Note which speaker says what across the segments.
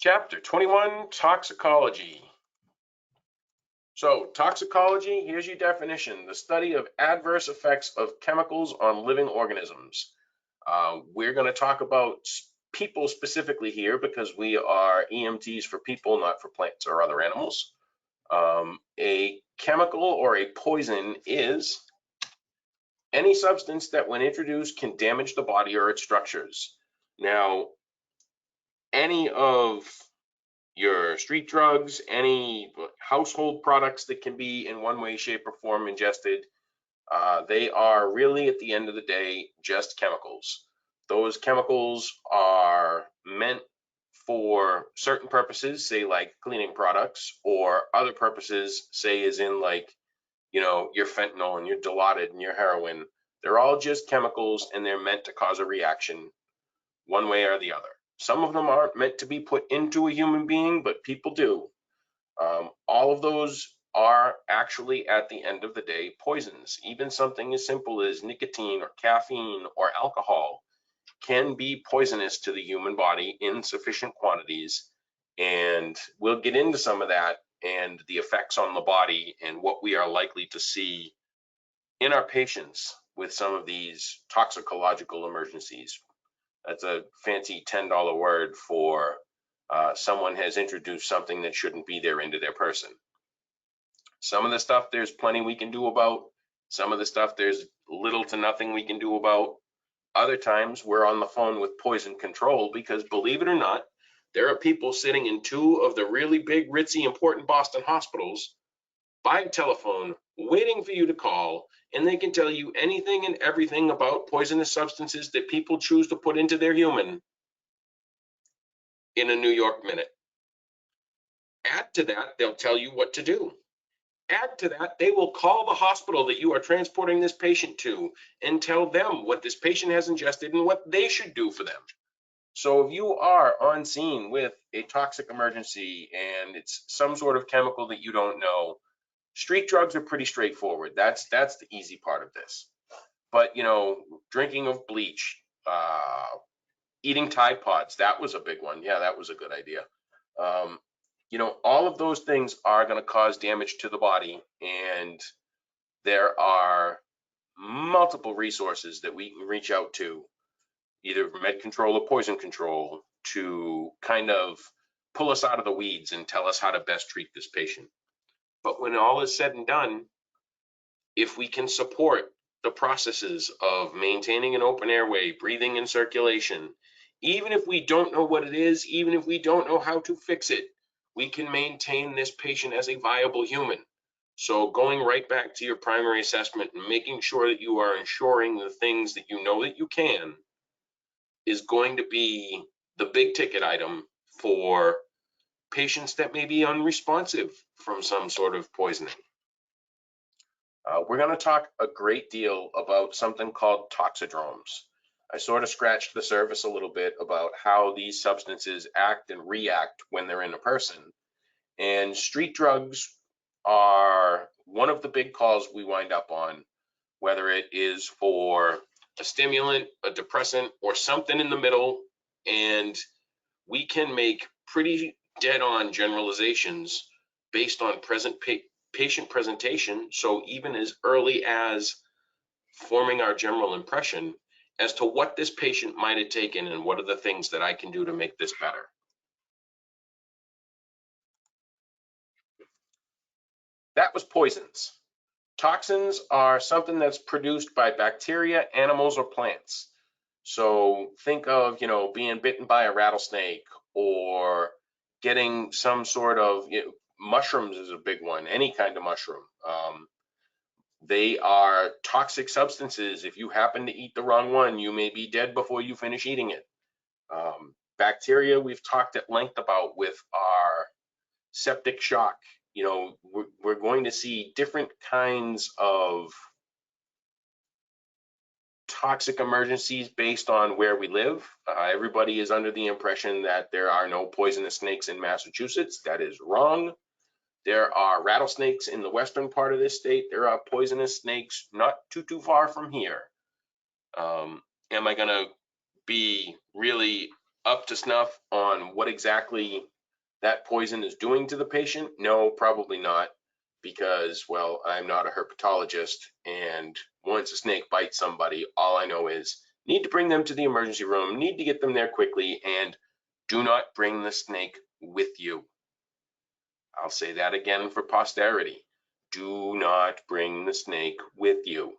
Speaker 1: Chapter 21, Toxicology. So, toxicology, here's your definition: the study of adverse effects of chemicals on living organisms. We're going to talk about people specifically here because we are EMTs for people, not for plants or other animals. A chemical or a poison is any substance that, when introduced, can damage the body or its structures. Now, any of your street drugs, any household products that can be in one way, shape, or form ingested, they are really, at the end of the day, just chemicals. Those chemicals are meant for certain purposes, say like cleaning products, or other purposes, say as in like, your fentanyl and your Dilaudid and your heroin. They're all just chemicals and they're meant to cause a reaction one way or the other. Some of them aren't meant to be put into a human being, but people do. All of those are actually, at the end of the day, poisons. Even something as simple as nicotine or caffeine or alcohol can be poisonous to the human body in sufficient quantities. And we'll get into some of that and the effects on the body and what we are likely to see in our patients with some of these toxicological emergencies. That's a fancy $10 word for someone has introduced something that shouldn't be there into their person. Some of the stuff there's plenty we can do about. Some of the stuff there's little to nothing we can do about. Other times we're on the phone with poison control because, believe it or not, there are people sitting in two of the really big, ritzy, important Boston hospitals by telephone waiting for you to call, and they can tell you anything and everything about poisonous substances that people choose to put into their human in a New York minute. Add to that, they'll tell you what to do. Add to that, they will call the hospital that you are transporting this patient to and tell them what this patient has ingested and what they should do for them. So if you are on scene with a toxic emergency and it's some sort of chemical that you don't know, street drugs are pretty straightforward. That's the easy part of this. But, drinking of bleach, eating Tide Pods, that was a big one. Yeah, that was a good idea. All of those things are going to cause damage to the body, and there are multiple resources that we can reach out to, either med control or poison control, to kind of pull us out of the weeds and tell us how to best treat this patient. But when all is said and done, if we can support the processes of maintaining an open airway, breathing and circulation, even if we don't know what it is, even if we don't know how to fix it, we can maintain this patient as a viable human. So going right back to your primary assessment and making sure that you are ensuring the things that you know that you can is going to be the big ticket item for patients that may be unresponsive from some sort of poisoning. We're going to talk a great deal about something called toxidromes. I sort of scratched the surface a little bit about how these substances act and react when they're in a person. And street drugs are one of the big calls we wind up on, whether it is for a stimulant, a depressant, or something in the middle. And we can make pretty dead-on generalizations based on patient presentation, so even as early as forming our general impression as to what this patient might have taken and what are the things that I can do to make this better. That was poisons. Toxins are something that's produced by bacteria, animals, or plants. So think of, being bitten by a rattlesnake, or getting some sort of, mushrooms is a big one, any kind of mushroom. They are toxic substances. If you happen to eat the wrong one, you may be dead before you finish eating it. Bacteria, we've talked at length about with our septic shock. We're going to see different kinds of toxic emergencies based on where we live. Everybody is under the impression that there are no poisonous snakes in Massachusetts. That is wrong. There are rattlesnakes in the western part of this state. There are poisonous snakes not too far from here. Am I going to be really up to snuff on what exactly that poison is doing to the patient? No, probably not, because, well, I'm not a herpetologist, and once a snake bites somebody, all I know is need to bring them to the emergency room, need to get them there quickly, and do not bring the snake with you. I'll say that again for posterity. Do not bring the snake with you.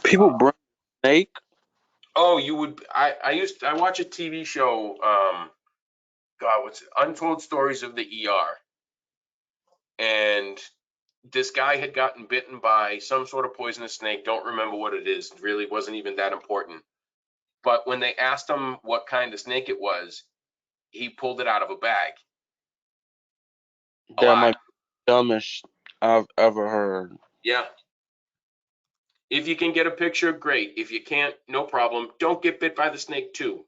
Speaker 2: People bring snake.
Speaker 1: Oh, you would. I watch a TV show. God, what's it? Untold Stories of the ER, and this guy had gotten bitten by some sort of poisonous snake. Don't remember what it is. Really wasn't even that important. But when they asked him what kind of snake it was, he pulled it out of a bag.
Speaker 2: That
Speaker 1: Alive.
Speaker 2: might be the dumbest I've ever heard.
Speaker 1: Yeah. If you can get a picture, great. If you can't, no problem. Don't get bit by the snake too.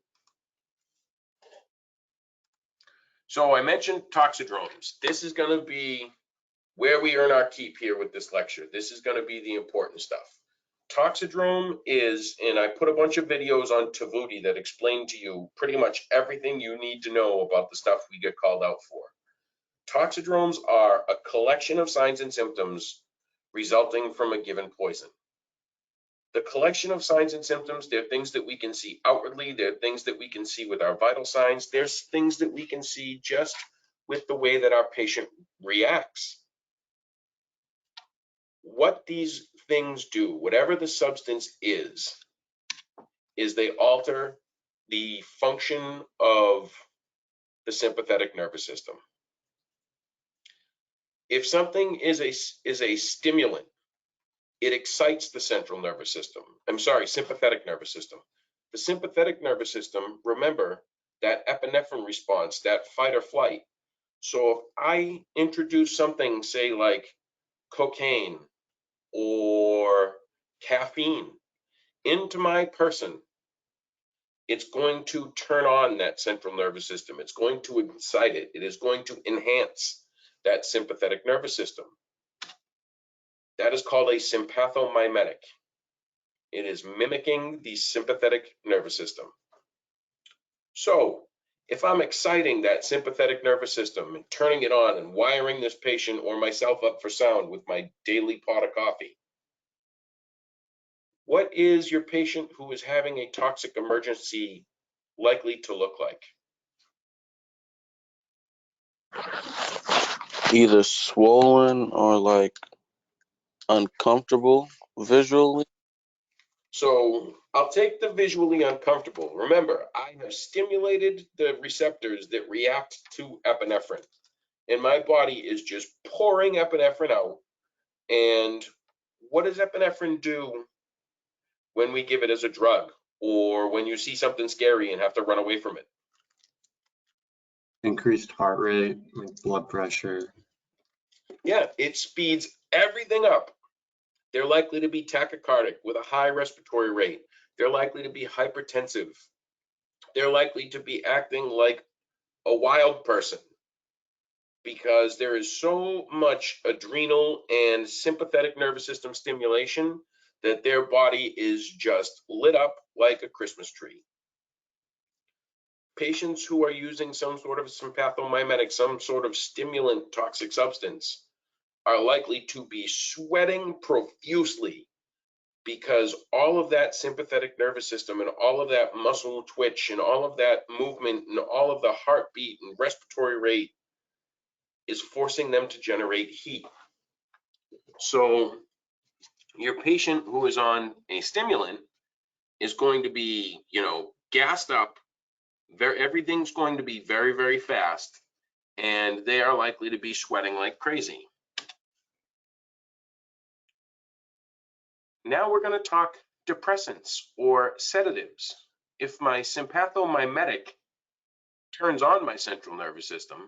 Speaker 1: So I mentioned toxidromes. This is going to be where we earn our keep here with this lecture. This is going to be the important stuff. Toxidrome is, and I put a bunch of videos on Tavuti that explain to you pretty much everything you need to know about the stuff we get called out for. Toxidromes are a collection of signs and symptoms resulting from a given poison. The collection of signs and symptoms, they're things that we can see outwardly, they're things that we can see with our vital signs, there's things that we can see just with the way that our patient reacts. What these things do, whatever the substance is they alter the function of the sympathetic nervous system. If something is a stimulant, it excites the central nervous system. Sympathetic nervous system. The sympathetic nervous system, remember that epinephrine response, that fight or flight. So if I introduce something, say like cocaine or caffeine into my person, it's going to turn on that central nervous system. It's going to excite it. It is going to enhance that sympathetic nervous system. That is called a sympathomimetic. It is mimicking the sympathetic nervous system. So if I'm exciting that sympathetic nervous system and turning it on and wiring this patient or myself up for sound with my daily pot of coffee, what is your patient who is having a toxic emergency likely to look like?
Speaker 2: Either swollen or like uncomfortable visually.
Speaker 1: So I'll take the visually uncomfortable. Remember, I have stimulated the receptors that react to epinephrine, and my body is just pouring epinephrine out. And what does epinephrine do when we give it as a drug, or when you see something scary and have to run away from it?
Speaker 3: Increased heart rate, like blood pressure.
Speaker 1: Yeah, it speeds everything up. They're likely to be tachycardic with a high respiratory rate. They're likely to be hypertensive. They're likely to be acting like a wild person, because there is so much adrenal and sympathetic nervous system stimulation that their body is just lit up like a Christmas tree. Patients who are using some sort of sympathomimetic, some sort of stimulant toxic substance, are likely to be sweating profusely, because all of that sympathetic nervous system and all of that muscle twitch and all of that movement and all of the heartbeat and respiratory rate is forcing them to generate heat. So your patient who is on a stimulant is going to be, gassed up. Everything's going to be very, very fast, and they are likely to be sweating like crazy. Now we're going to talk depressants or sedatives. If my sympathomimetic turns on my central nervous system,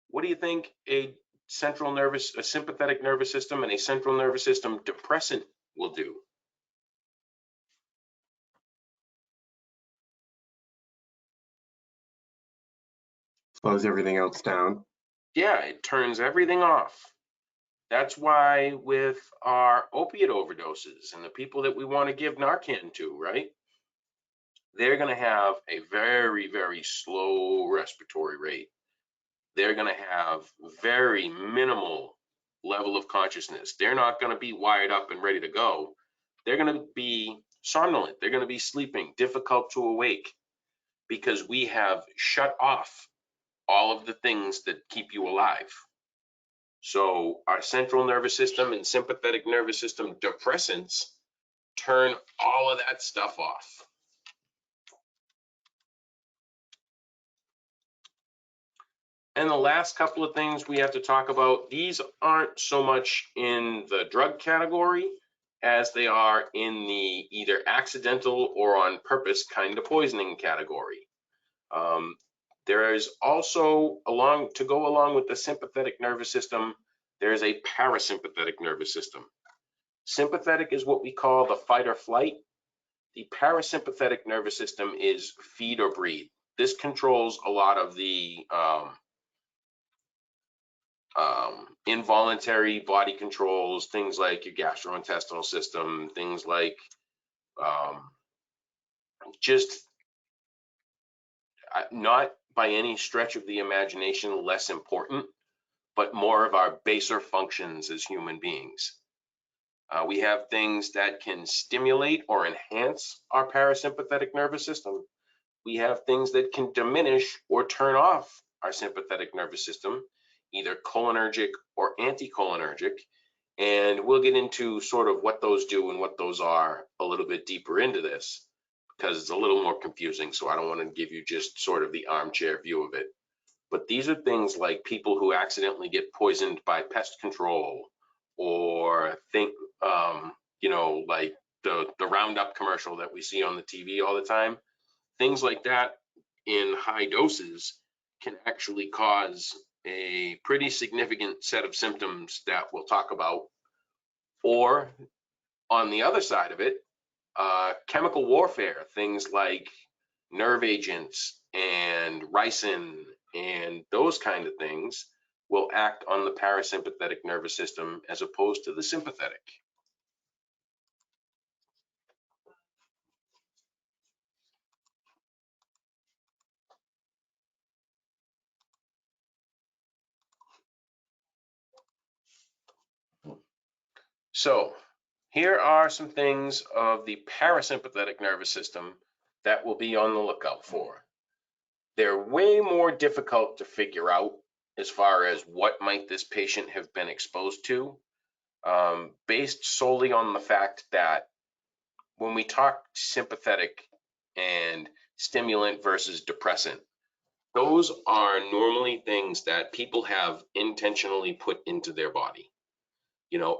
Speaker 1: what do you think a sympathetic nervous system and a central nervous system depressant will do?
Speaker 3: Slows everything else down.
Speaker 1: Yeah, it turns everything off. That's why with our opiate overdoses and the people that we want to give Narcan to, right? they're going to have a very, very slow respiratory rate. They're going to have very minimal level of consciousness. They're not going to be wired up and ready to go. They're going to be somnolent. They're going to be sleeping, difficult to awake, because we have shut off all of the things that keep you alive. So our central nervous system and sympathetic nervous system depressants turn all of that stuff off. And the last couple of things we have to talk about, these aren't so much in the drug category as they are in the either accidental or on purpose kind of poisoning category. There is also, to go along with the sympathetic nervous system, there is a parasympathetic nervous system. Sympathetic is what we call the fight or flight. The parasympathetic nervous system is feed or breathe. This controls a lot of the involuntary body controls, things like your gastrointestinal system, things like just not by any stretch of the imagination less important, but more of our baser functions as human beings. We have things that can stimulate or enhance our parasympathetic nervous system. We have things that can diminish or turn off our sympathetic nervous system, either cholinergic or anticholinergic. And we'll get into sort of what those do and what those are a little bit deeper into this, because it's a little more confusing. So I don't want to give you just sort of the armchair view of it. But these are things like people who accidentally get poisoned by pest control, or like the Roundup commercial that we see on the TV all the time. Things like that in high doses can actually cause a pretty significant set of symptoms that we'll talk about. Or on the other side of it, chemical warfare, things like nerve agents and ricin and those kind of things will act on the parasympathetic nervous system as opposed to the sympathetic. So here are some things of the parasympathetic nervous system that we'll be on the lookout for. They're way more difficult to figure out as far as what might this patient have been exposed to, based solely on the fact that when we talk sympathetic and stimulant versus depressant, those are normally things that people have intentionally put into their body.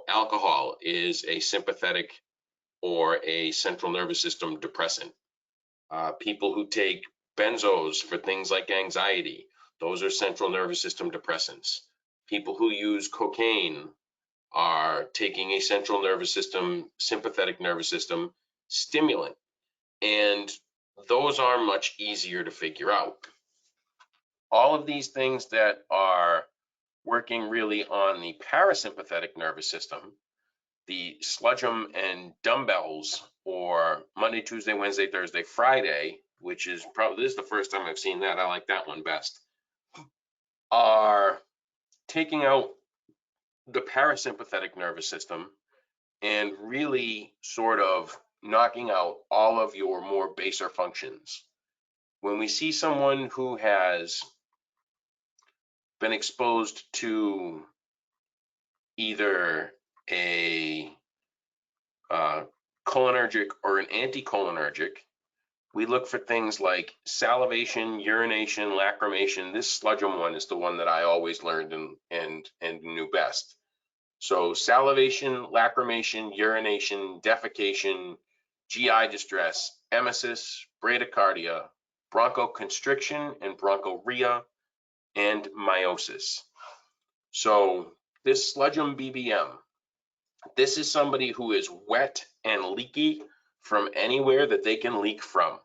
Speaker 1: Alcohol is a sympathetic or a central nervous system depressant. People who take benzos for things like anxiety, those are central nervous system depressants. People who use cocaine are taking a central nervous system, sympathetic nervous system stimulant. And those are much easier to figure out. All of these things that are working really on the parasympathetic nervous system, the sludgem and dumbbells, or Monday, Tuesday, Wednesday, Thursday, Friday, which is probably, this is the first time I've seen that, I like that one best, are taking out the parasympathetic nervous system and really sort of knocking out all of your more baser functions. When we see someone who has been exposed to either a cholinergic or an anticholinergic, we look for things like salivation, urination, lacrimation. This sludgem one is the one that I always learned and knew best. So salivation, lacrimation, urination, defecation, GI distress, emesis, bradycardia, bronchoconstriction and bronchorrhea, and meiosis. So this sludgem BBM, this is somebody who is wet and leaky from anywhere that they can leak from.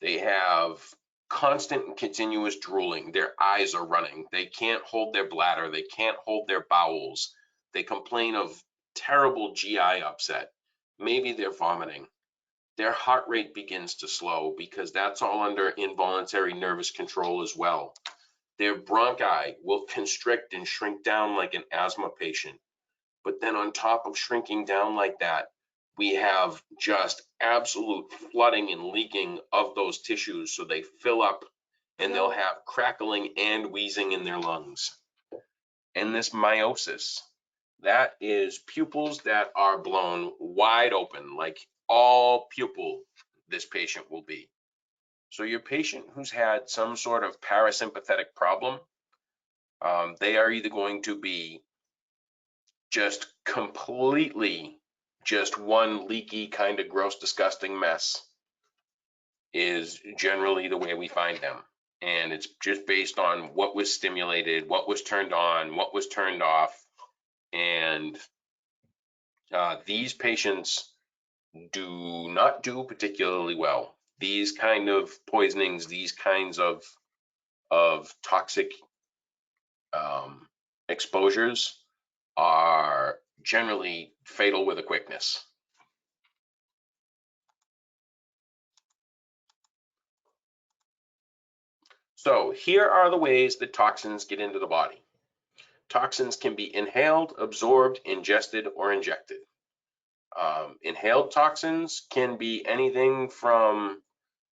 Speaker 1: They have constant and continuous drooling. Their eyes are running. They can't hold their bladder. They can't hold their bowels. They complain of terrible GI upset. Maybe they're vomiting. their heart rate begins to slow because that's all under involuntary nervous control as well. Their bronchi will constrict and shrink down like an asthma patient. But then on top of shrinking down like that, we have just absolute flooding and leaking of those tissues so they fill up and they'll have crackling and wheezing in their lungs. And this meiosis, that is pupils that are blown wide open, like all pupil this patient will be. So your patient who's had some sort of parasympathetic problem, they are either going to be just completely just one leaky kind of gross, disgusting mess is generally the way we find them. And it's just based on what was stimulated, what was turned on, what was turned off. And these patients do not do particularly well. These kind of poisonings, these kinds of toxic exposures are generally fatal with a quickness. So here are the ways that toxins get into the body. Toxins can be inhaled, absorbed, ingested, or injected. Inhaled toxins can be anything from,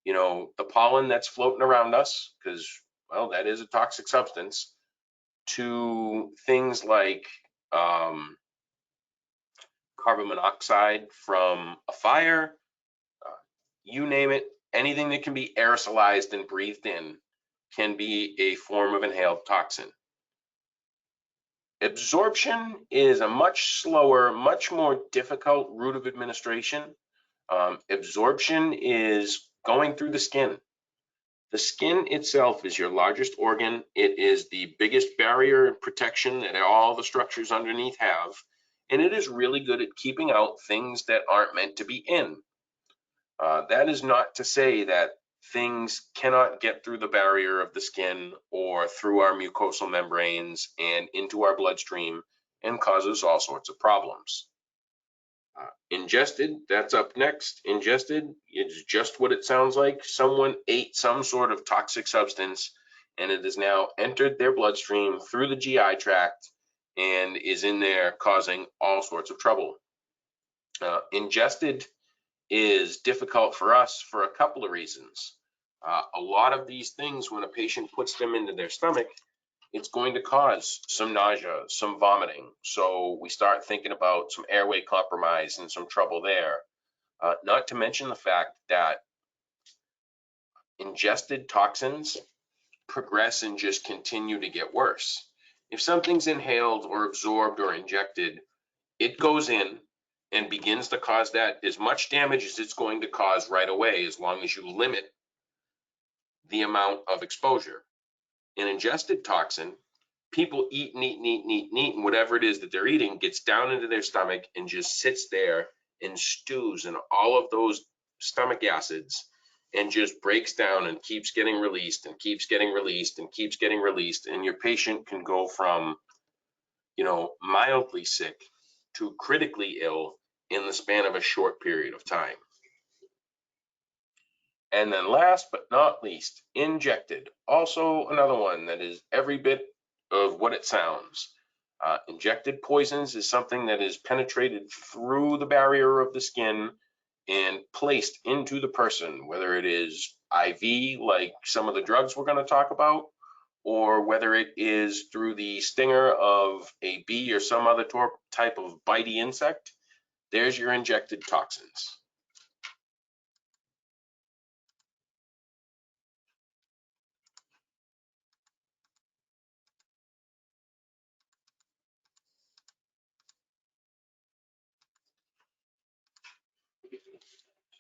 Speaker 1: the pollen that's floating around us, because, well, that is a toxic substance, to things like carbon monoxide from a fire, you name it, anything that can be aerosolized and breathed in can be a form of inhaled toxin. Absorption is a much slower, much more difficult route of administration. Absorption is going through the skin. The skin itself is your largest organ. It is the biggest barrier and protection that all the structures underneath have, and it is really good at keeping out things that aren't meant to be in. That is not to say that things cannot get through the barrier of the skin or through our mucosal membranes and into our bloodstream and causes all sorts of problems. Ingested, that's up next. Ingested is just what it sounds like. Someone ate some sort of toxic substance and it has now entered their bloodstream through the GI tract and is in there causing all sorts of trouble. Ingested is difficult for us for a couple of reasons. A lot of these things, when a patient puts them into their stomach, it's going to cause some nausea, some vomiting. So we start thinking about some airway compromise and some trouble there. Not to mention the fact that ingested toxins progress and just continue to get worse. If something's inhaled or absorbed or injected, it goes in and begins to cause that as much damage as it's going to cause right away, as long as you limit the amount of exposure. An ingested toxin, people eat and eat and eat and eat and eat, and whatever it is that they're eating gets down into their stomach and just sits there and stews in all of those stomach acids and just breaks down and keeps getting released and keeps getting released and keeps getting released. And your patient can go from, mildly sick to critically ill in the span of a short period of time. And then last but not least, injected. Also another one that is every bit of what it sounds. Injected poisons is something that is penetrated through the barrier of the skin and placed into the person, whether it is IV, like some of the drugs we're going to talk about, or whether it is through the stinger of a bee or some other type of bitey insect. There's your injected toxins.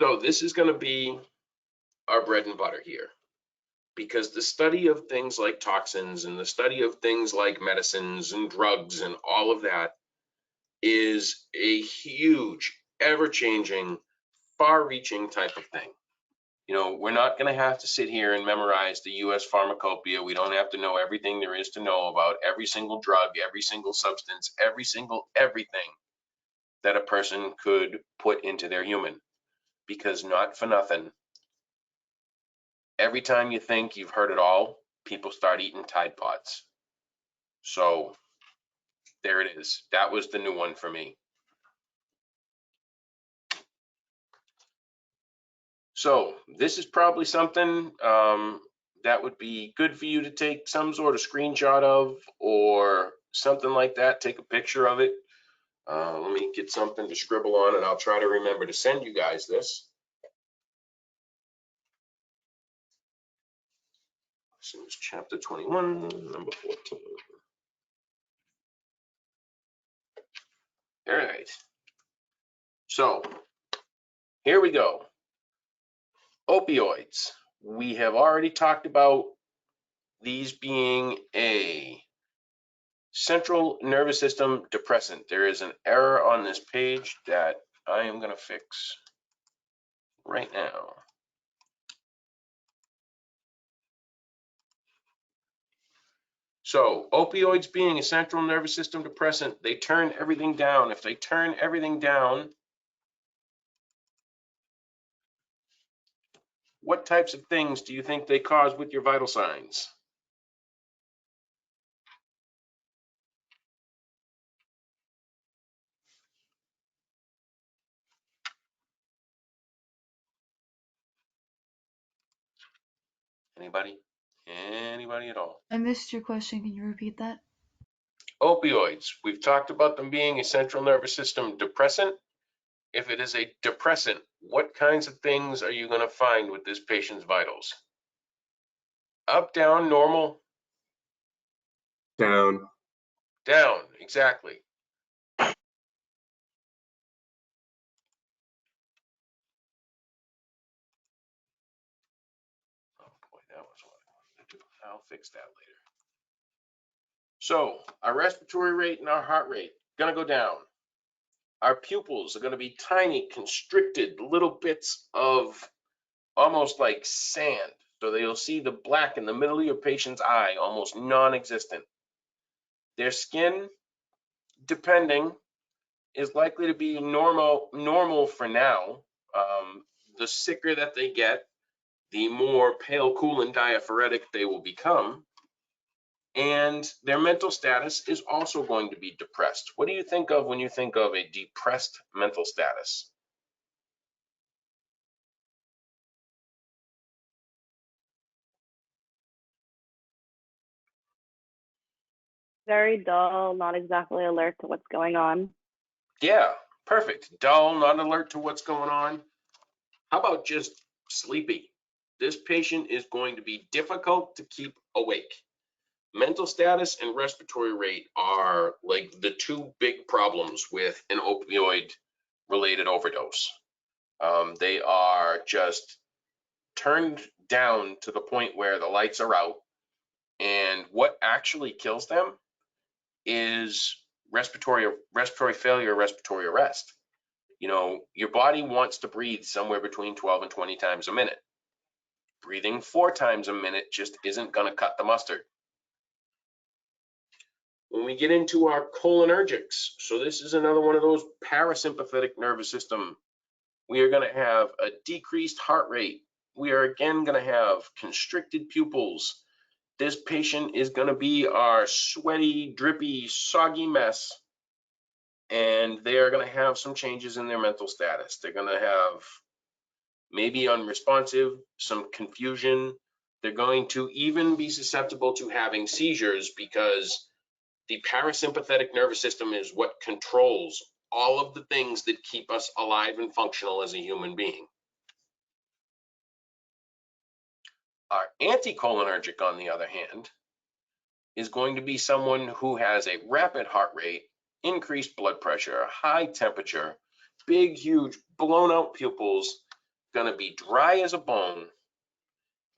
Speaker 1: So this is going to be our bread and butter here, because the study of things like toxins and the study of things like medicines and drugs and all of that is a huge, ever-changing, far-reaching type of thing. We're not going to have to sit here and memorize the US pharmacopoeia. We don't have to know everything there is to know about every single drug, every single substance, every single everything that a person could put into their human. because not for nothing, every time you think you've heard it all, people start eating Tide Pods. So there it is. That was the new one for me. So this is probably something that would be good for you to take some sort of screenshot of or something like that. Take a picture of it. Let me get something to scribble on, and I'll try to remember to send you guys this. This is chapter 21, number 14. All right. So here we go. Opioids. We have already talked about these being a central nervous system depressant. There is an error on this page that I am going to fix right now. So opioids being a central nervous system depressant, they turn everything down. If they turn everything down, what types of things do you think they cause with your vital signs? Anybody? Anybody at all?
Speaker 4: I missed your question. Can you repeat that?
Speaker 1: Opioids. We've talked about them being a central nervous system depressant. If it is a depressant, what kinds of things are you going to find with this patient's vitals? Up, down, normal?
Speaker 3: Down.
Speaker 1: Down, exactly. Oh boy, that was what I wanted to do. I'll fix that later. So our respiratory rate and our heart rate going to go down. Our pupils are going to be tiny, constricted little bits of almost like sand. So you'll see the black in the middle of your patient's eye, almost non-existent. Their skin, depending, is likely to be normal for now. The sicker that they get, the more pale, cool, and diaphoretic they will become. And their mental status is also going to be depressed. What do you think of when you think of a depressed mental status?
Speaker 5: Very dull, not exactly alert to what's going on.
Speaker 1: Yeah, perfect. Dull, not alert to what's going on. How about just sleepy? This patient is going to be difficult to keep awake. Mental status and respiratory rate are like the two big problems with an opioid related overdose. They are just turned down to the point where the lights are out, and what actually kills them is respiratory failure, respiratory arrest. You know, your body wants to breathe somewhere between 12 and 20 times a minute. Breathing 4 times a minute just isn't going to cut the mustard. When we get into our cholinergics, so this is another one of those parasympathetic nervous system, we are going to have a decreased heart rate. We are again going to have constricted pupils. This patient is going to be our sweaty, drippy, soggy mess, and they are going to have some changes in their mental status. They're going to have maybe unresponsive, some confusion. They're going to even be susceptible to having seizures because the parasympathetic nervous system is what controls all of the things that keep us alive and functional as a human being. Our anticholinergic, on the other hand, is going to be someone who has a rapid heart rate, increased blood pressure, high temperature, big, huge, blown out pupils, going to be dry as a bone,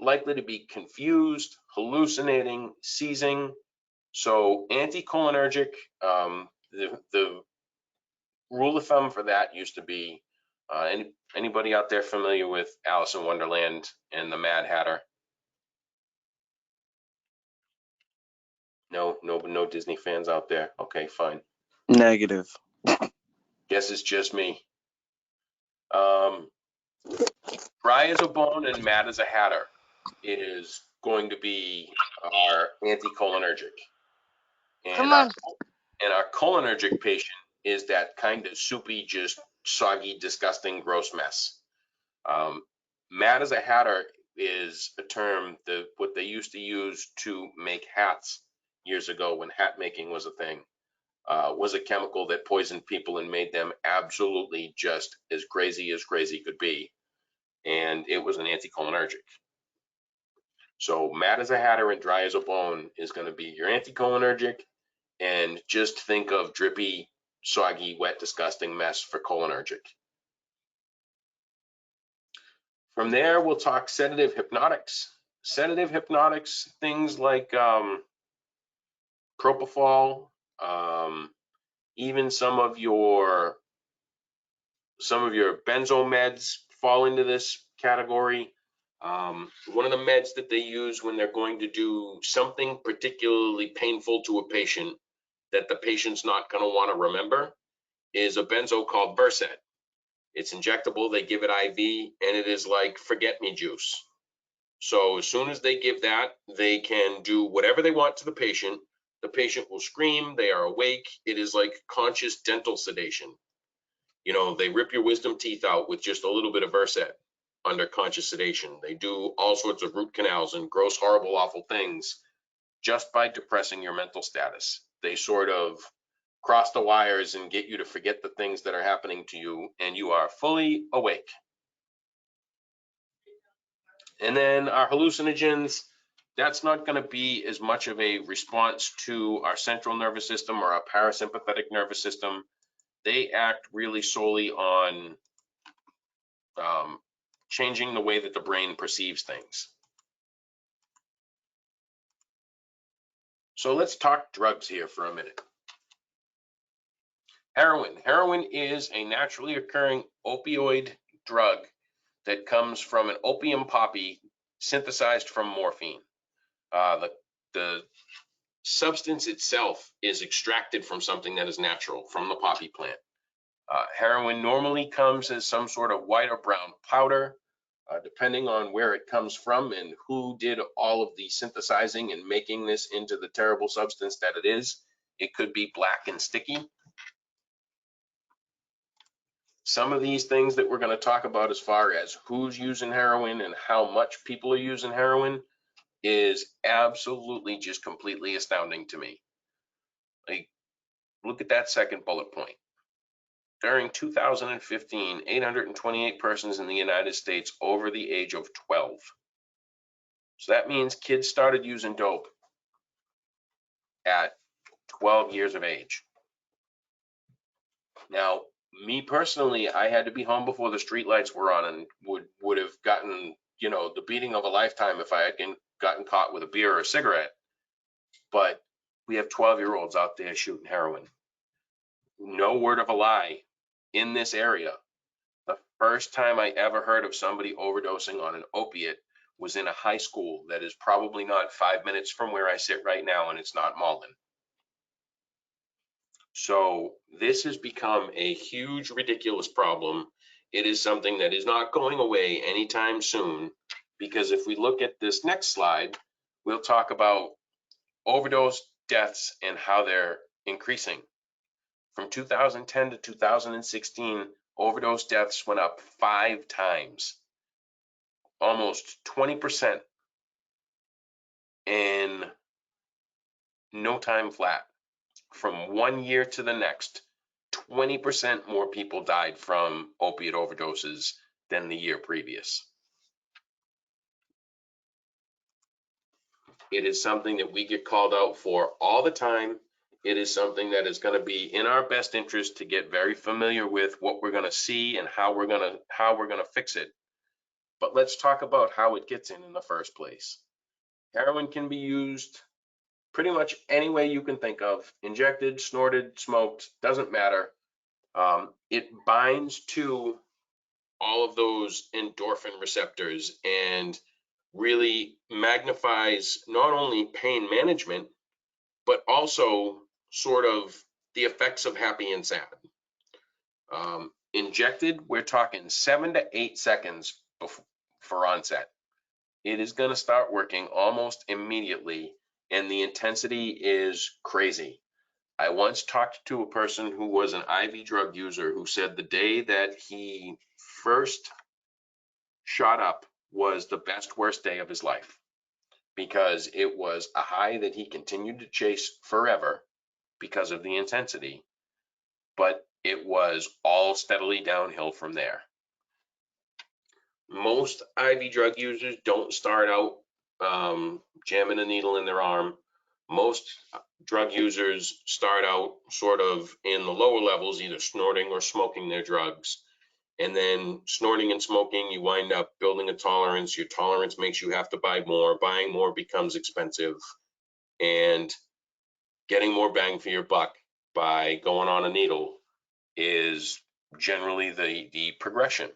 Speaker 1: likely to be confused, hallucinating, seizing. So anticholinergic, the rule of thumb for that used to be, anybody out there familiar with Alice in Wonderland and the Mad Hatter? No Disney fans out there. Okay, fine.
Speaker 2: Negative.
Speaker 1: Guess it's just me. Dry as a bone and mad as a hatter is going to be our anticholinergic. And our cholinergic patient is that kind of soupy, just soggy, disgusting, gross mess. Mad as a hatter is a term that what they used to use to make hats years ago when hat making was a thing. Was a chemical that poisoned people and made them absolutely just as crazy could be. And it was an anticholinergic. So mad as a hatter and dry as a bone is going to be your anticholinergic. And just think of drippy, soggy, wet, disgusting mess for cholinergic. From there, we'll talk sedative hypnotics. Sedative hypnotics, things like propofol, even some of your benzo meds fall into this category. One of the meds that they use when they're going to do something particularly painful to a patient that the patient's not going to want to remember is a benzo called Versed. It's injectable, they give it IV, and it is like forget me juice. So as soon as they give that, they can do whatever they want to the patient. The patient will scream, they are awake. It is like conscious dental sedation. You know, they rip your wisdom teeth out with just a little bit of Versed under conscious sedation. They do all sorts of root canals and gross, horrible, awful things just by depressing your mental status. They sort of cross the wires and get you to forget the things that are happening to you, and you are fully awake. And then our hallucinogens, that's not going to be as much of a response to our central nervous system or our parasympathetic nervous system. They act really solely on changing the way that the brain perceives things. So let's talk drugs here for a minute. Heroin. Heroin is a naturally occurring opioid drug that comes from an opium poppy synthesized from morphine. The substance itself is extracted from something that is natural, from the poppy plant. Heroin normally comes as some sort of white or brown powder, depending on where it comes from and who did all of the synthesizing and making this into the terrible substance that it is. It could be black and sticky. Some of these things that we're going to talk about as far as who's using heroin and how much people are using heroin is absolutely just completely astounding to me. Like, look at that second bullet point. During 2015, 828 persons in the United States over the age of 12. So that means kids started using dope at 12 years of age. Now, me personally, I had to be home before the streetlights were on and would have gotten, you know, the beating of a lifetime if I had gotten caught with a beer or a cigarette. But we have 12-year-olds out there shooting heroin. No word of a lie in this area. The first time I ever heard of somebody overdosing on an opiate was in a high school that is probably not 5 minutes from where I sit right now, and it's not Malden. So this has become a huge, ridiculous problem. It is something that is not going away anytime soon, because if we look at this next slide, we'll talk about overdose deaths and how they're increasing. From 2010 to 2016, overdose deaths went up 5 times, almost 20% in no time flat. From 1 year to the next, 20% more people died from opiate overdoses than the year previous. It is something that we get called out for all the time. It is something that is going to be in our best interest to get very familiar with what we're going to see and how we're going to fix it. But let's talk about how it gets in the first place. Heroin can be used pretty much any way you can think of. Injected, snorted, smoked, doesn't matter. It binds to all of those endorphin receptors and really magnifies not only pain management, but also sort of the effects of happy and sad. Injected, we're talking 7 to 8 seconds for onset. It is going to start working almost immediately, and the intensity is crazy. I once talked to a person who was an IV drug user who said the day that he first shot up was the best, worst day of his life, because it was a high that he continued to chase forever because of the intensity, but it was all steadily downhill from there. Most IV drug users don't start out jamming a needle in their arm. Most drug users start out sort of in the lower levels, either snorting or smoking their drugs. And then snorting and smoking, you wind up building a tolerance. Your tolerance makes you have to buy more. Buying more becomes expensive. And getting more bang for your buck by going on a needle is generally the progression.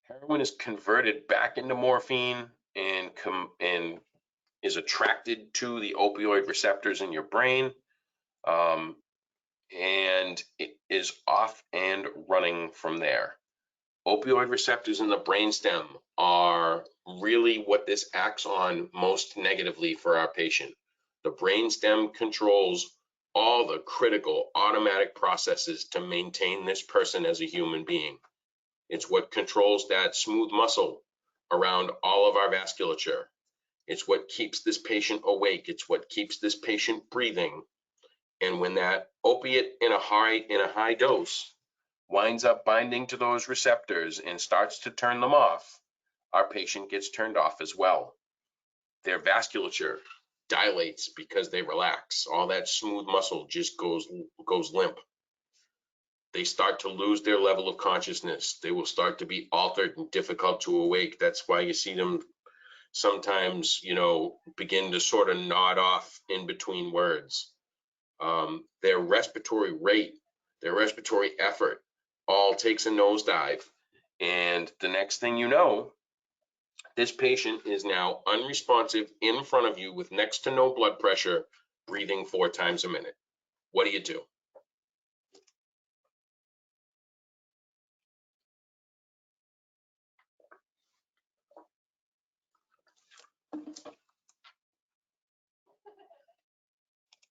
Speaker 1: Heroin is converted back into morphine and is attracted to the opioid receptors in your brain, and it is off and running from there. Opioid receptors in the brainstem are really what this acts on most negatively for our patient. The brainstem controls all the critical automatic processes to maintain this person as a human being. It's what controls that smooth muscle around all of our vasculature. It's what keeps this patient awake. It's what keeps this patient breathing. And when that opiate in a high dose winds up binding to those receptors and starts to turn them off, our patient gets turned off as well. Their vasculature dilates because they relax. All that smooth muscle just goes limp. They start to lose their level of consciousness. They will start to be altered and difficult to awake. That's why you see them sometimes, begin to sort of nod off in between words. Their respiratory rate, their respiratory effort all takes a nosedive. And the next thing you know, this patient is now unresponsive in front of you with next to no blood pressure, breathing 4 times a minute. What do you do?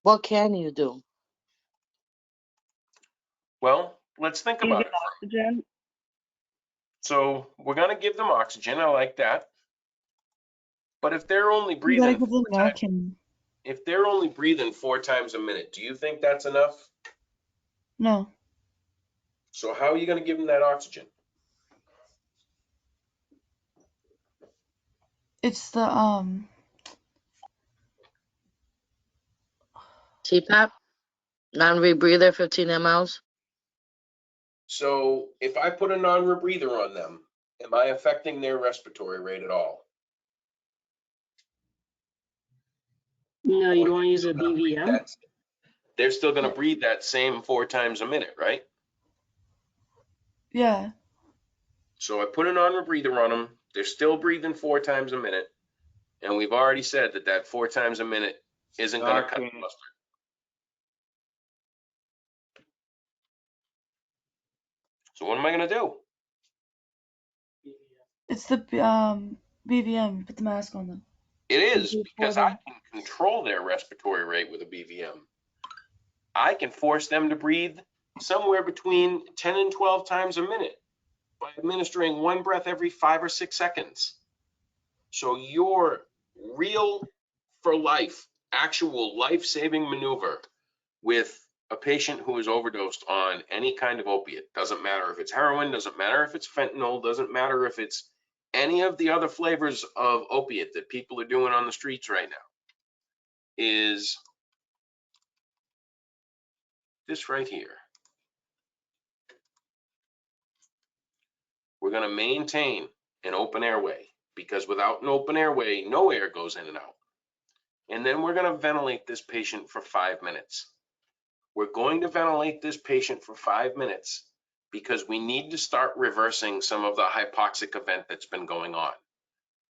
Speaker 6: What can you do?
Speaker 1: Well, let's think
Speaker 5: You
Speaker 1: about
Speaker 5: get
Speaker 1: it.
Speaker 5: oxygen.
Speaker 1: So we're going to give them oxygen. I like that. But if they're only
Speaker 4: You gotta
Speaker 1: breathing
Speaker 4: give them
Speaker 1: 4 times,
Speaker 4: Narcan.
Speaker 1: if they're only breathing 4 times a minute, do you think that's enough?
Speaker 4: No,
Speaker 1: So how are you going to give them that oxygen?
Speaker 4: it's the
Speaker 6: CPAP? Non-rebreather, 15 mLs?
Speaker 1: So if I put a non-rebreather on them, am I affecting their respiratory rate at all?
Speaker 7: No, you
Speaker 1: Or
Speaker 7: don't want to use a
Speaker 1: they're still gonna breathe
Speaker 7: BVM.
Speaker 1: that- They're still going to breathe that same 4 times a minute, right?
Speaker 4: yeah.
Speaker 1: So I put a non-rebreather on them. They're still breathing 4 times a minute. And we've already said that 4 times a minute isn't going to cut the mustard. So what am I going to do?
Speaker 4: It's the BVM. Put the mask on them.
Speaker 1: It is,
Speaker 4: Before
Speaker 1: because I
Speaker 4: them.
Speaker 1: can control their respiratory rate with a BVM. I can force them to breathe somewhere between 10 and 12 times a minute by administering 1 breath every 5 or 6 seconds. So your real for life, actual life-saving maneuver with a patient who is overdosed on any kind of opiate, doesn't matter if it's heroin, doesn't matter if it's fentanyl, doesn't matter if it's any of the other flavors of opiate that people are doing on the streets right now, is this right here. We're going to maintain an open airway, because without an open airway, no air goes in and out. And then we're going to ventilate this patient for 5 minutes. We're going to ventilate this patient for 5 minutes because we need to start reversing some of the hypoxic event that's been going on.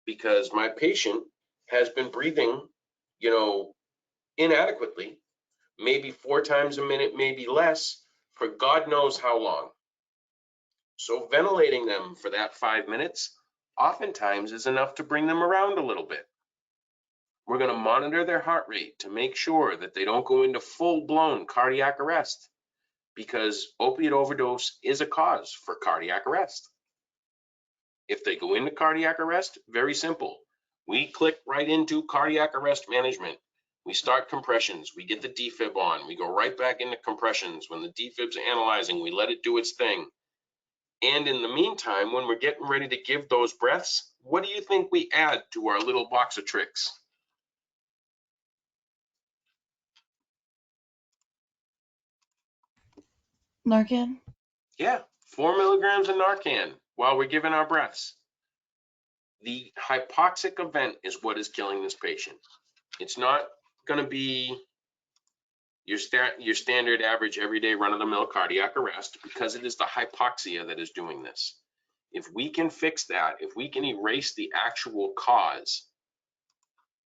Speaker 1: Because my patient has been breathing, inadequately maybe 4 times a minute, maybe less, for God knows how long. So ventilating them for that 5 minutes oftentimes is enough to bring them around a little bit. We're going to monitor their heart rate to make sure that they don't go into full-blown cardiac arrest, because opiate overdose is a cause for cardiac arrest. If they go into cardiac arrest, very simple. We click right into cardiac arrest management. We start compressions. We get the defib on. We go right back into compressions. When the defib's analyzing, we let it do its thing. And in the meantime, when we're getting ready to give those breaths, what do you think we add to our little box of tricks?
Speaker 4: Narcan?
Speaker 1: Yeah, 4 milligrams of Narcan while we're giving our breaths. The hypoxic event is what is killing this patient. It's not going to be your standard average everyday run-of-the-mill cardiac arrest, because it is the hypoxia that is doing this. If we can fix that, if we can erase the actual cause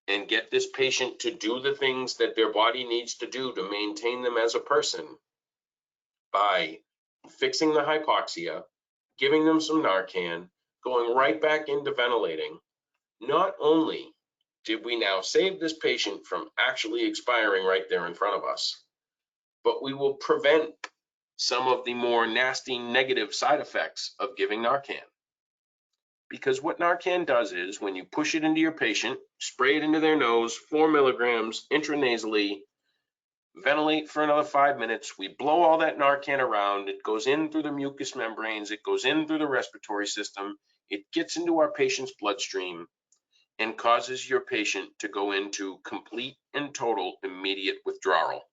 Speaker 1: and get this patient to do the things that their body needs to do to maintain them as a person, by fixing the hypoxia, giving them some Narcan, going right back into ventilating, not only did we now save this patient from actually expiring right there in front of us, but we will prevent some of the more nasty negative side effects of giving Narcan. Because what Narcan does is, when you push it into your patient, spray it into their nose, 4 milligrams intranasally, ventilate for another 5 minutes, we blow all that Narcan around, it goes in through the mucous membranes, it goes in through the respiratory system, it gets into our patient's bloodstream, and causes your patient to go into complete and total immediate withdrawal.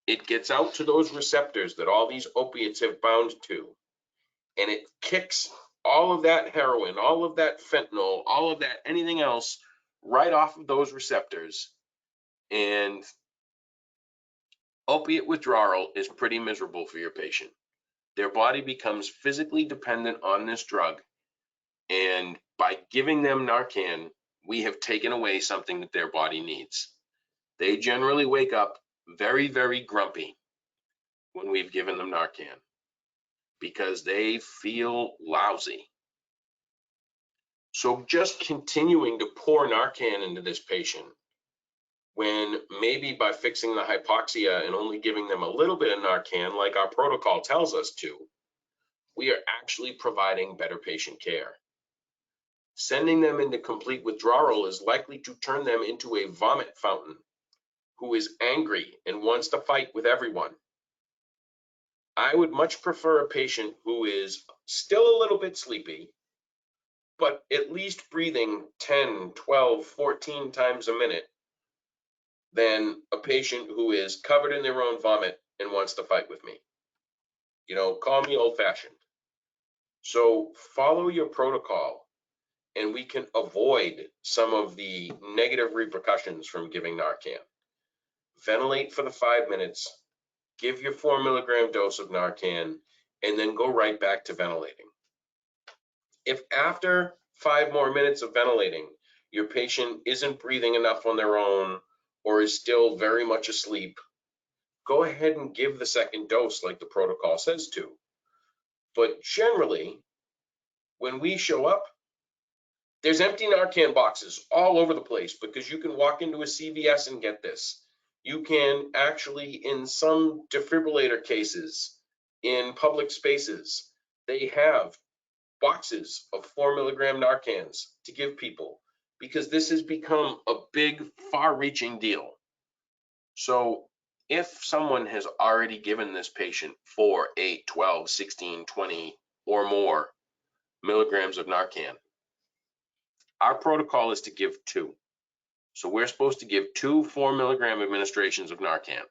Speaker 1: It gets out to those receptors that all these opiates have bound to, and it kicks all of that heroin, all of that fentanyl, all of that anything else right off of those receptors. And opiate withdrawal is pretty miserable for your patient. Their body becomes physically dependent on this drug, and by giving them Narcan, we have taken away something that their body needs. They generally wake up very, very grumpy when we've given them Narcan, because they feel lousy. So just continuing to pour Narcan into this patient, when maybe by fixing the hypoxia and only giving them a little bit of Narcan, like our protocol tells us to, we are actually providing better patient care. Sending them into complete withdrawal is likely to turn them into a vomit fountain who is angry and wants to fight with everyone. I would much prefer a patient who is still a little bit sleepy, but at least breathing 10, 12, 14 times a minute, than a patient who is covered in their own vomit and wants to fight with me. You know, call me old-fashioned. So follow your protocol, and we can avoid some of the negative repercussions from giving Narcan. Ventilate for the 5 minutes, give your 4 milligram dose of Narcan, and then go right back to ventilating. If after 5 more minutes of ventilating, your patient isn't breathing enough on their own or is still very much asleep, go ahead and give the second dose like the protocol says to. But generally, when we show up, there's empty Narcan boxes all over the place, because you can walk into a CVS and get this. You can actually, in some defibrillator cases, in public spaces, they have boxes of 4 milligram Narcans to give people, because this has become a big, far-reaching deal. So if someone has already given this patient 4, 8, 12, 16, 20 or more milligrams of Narcan, our protocol is to give 2. So we're supposed to give 2 4 milligram administrations of Narcan.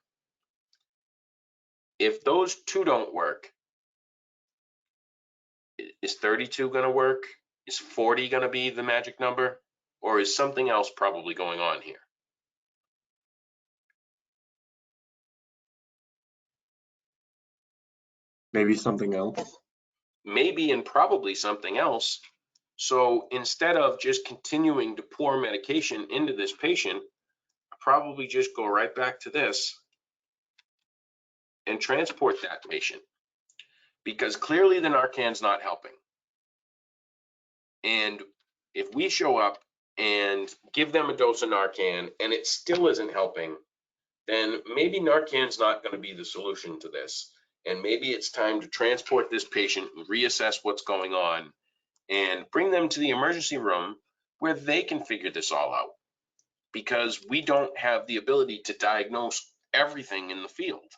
Speaker 1: If those 2 don't work, is 32 going to work? Is 40 going to be the magic number? Or is something else probably going on here?
Speaker 3: Maybe something else.
Speaker 1: Maybe and probably something else. So instead of just continuing to pour medication into this patient, probably just go right back to this and transport that patient, because clearly the Narcan's not helping. And if we show up and give them a dose of Narcan and it still isn't helping, then maybe Narcan's not going to be the solution to this. And maybe it's time to transport this patient and reassess what's going on and bring them to the emergency room where they can figure this all out. Because we don't have the ability to diagnose everything in the field.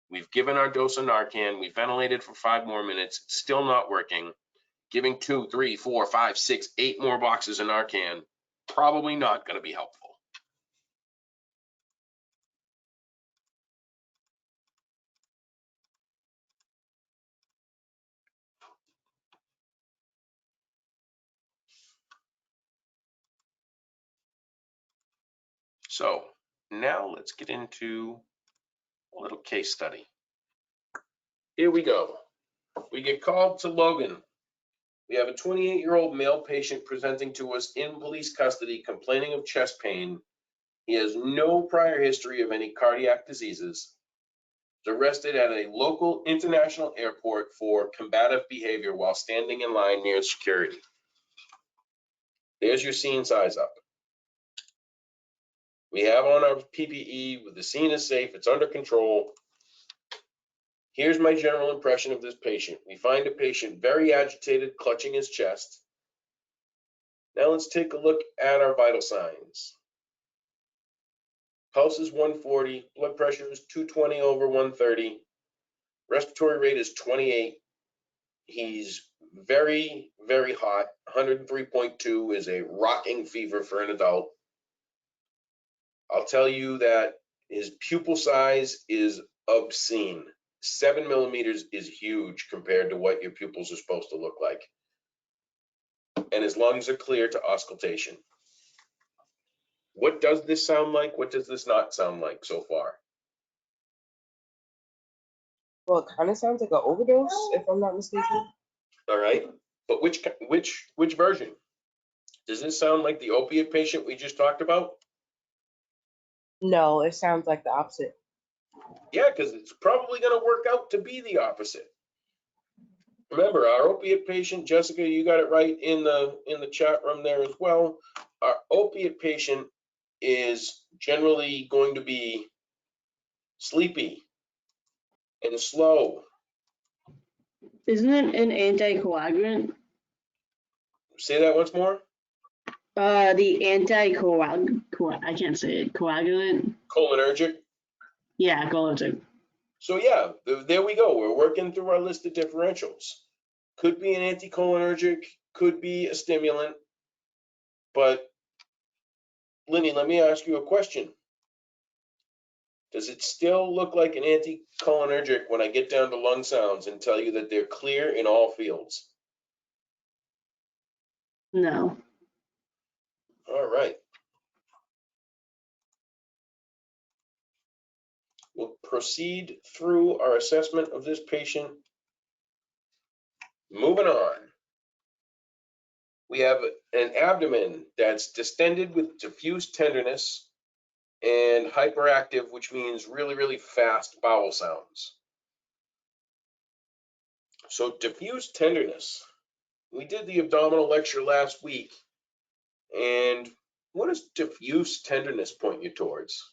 Speaker 1: We've given our dose of Narcan, we ventilated for 5 more minutes, it's still not working. Giving 2, 3, 4, 5, 6, 8 more boxes of Narcan, probably not going to be helpful. So now let's get into a little case study. Here we go. We get called to Logan. We have a 28-year-old male patient presenting to us in police custody complaining of chest pain. He has no prior history of any cardiac diseases. Was arrested at a local international airport for combative behavior while standing in line near security. There's your scene size up. We have on our PPE, the scene is safe, it's under control. Here's my general impression of this patient. We find a patient very agitated, clutching his chest. Now let's take a look at our vital signs. Pulse is 140, blood pressure is 220 over 130, respiratory rate is 28. He's very, very hot. 103.2 is a rocking fever for an adult. I'll tell you that his pupil size is obscene. 7 millimeters is huge compared to what your pupils are supposed to look like. And his lungs are clear to auscultation. What does this sound like? What does this not sound like so far?
Speaker 8: Well, it kind of sounds like an overdose, if I'm not mistaken.
Speaker 1: All right, but which version? Does this sound like the opiate patient we just talked about?
Speaker 8: No, it sounds like the opposite.
Speaker 1: Yeah, because it's probably going to work out to be the opposite. Remember, our opiate patient, Jessica, you got it right in the chat room there as well. Our opiate patient is generally going to be sleepy and slow.
Speaker 7: Isn't it an anticoagulant?
Speaker 1: Say that once more.
Speaker 7: The I can't say it. Coagulant.
Speaker 1: Cholinergic.
Speaker 7: Yeah, cholinergic.
Speaker 1: So yeah, there we go. We're working through our list of differentials. Could be an anticholinergic, could be a stimulant. But Linny, let me ask you a question. Does it still look like an anticholinergic when I get down to lung sounds and tell you that they're clear in all fields?
Speaker 7: No.
Speaker 1: All right. We'll proceed through our assessment of this patient. Moving on. We have an abdomen that's distended with diffuse tenderness and hyperactive, which means really, really fast bowel sounds. So diffuse tenderness. We did the abdominal lecture last week. And what does diffuse tenderness point you towards?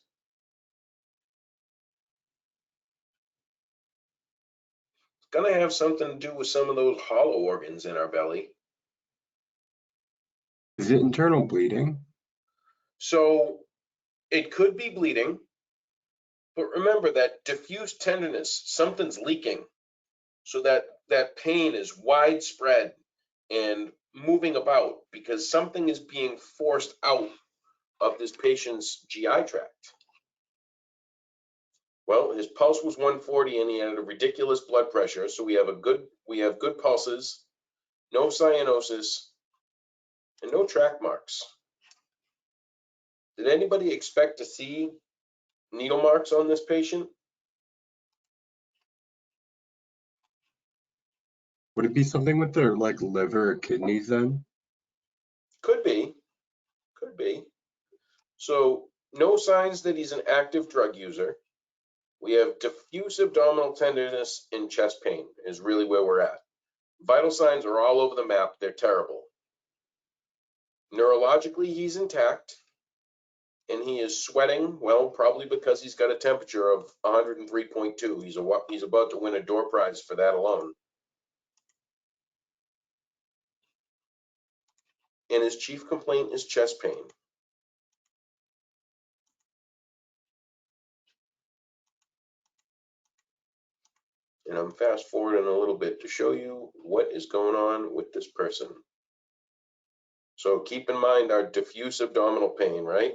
Speaker 1: It's going to have something to do with some of those hollow organs in our belly.
Speaker 3: Is it internal bleeding?
Speaker 1: So it could be bleeding, but remember that diffuse tenderness, something's leaking, so that pain is widespread and moving about because something is being forced out of this patient's GI tract. Well, his pulse was 140 and he had a ridiculous blood pressure, so we have good pulses, no cyanosis, and no track marks. Did anybody expect to see needle marks on this patient?
Speaker 3: Would it be something with their like liver or kidneys then?
Speaker 1: Could be. So no signs that he's an active drug user. We have diffuse abdominal tenderness and chest pain is really where we're at. Vital signs are all over the map. They're terrible. Neurologically, he's intact, and he is sweating, well, probably because he's got a temperature of 103.2. He's about to win a door prize for that alone. And his chief complaint is chest pain. And I'm fast forwarding a little bit to show you what is going on with this person. So keep in mind our diffuse abdominal pain, right?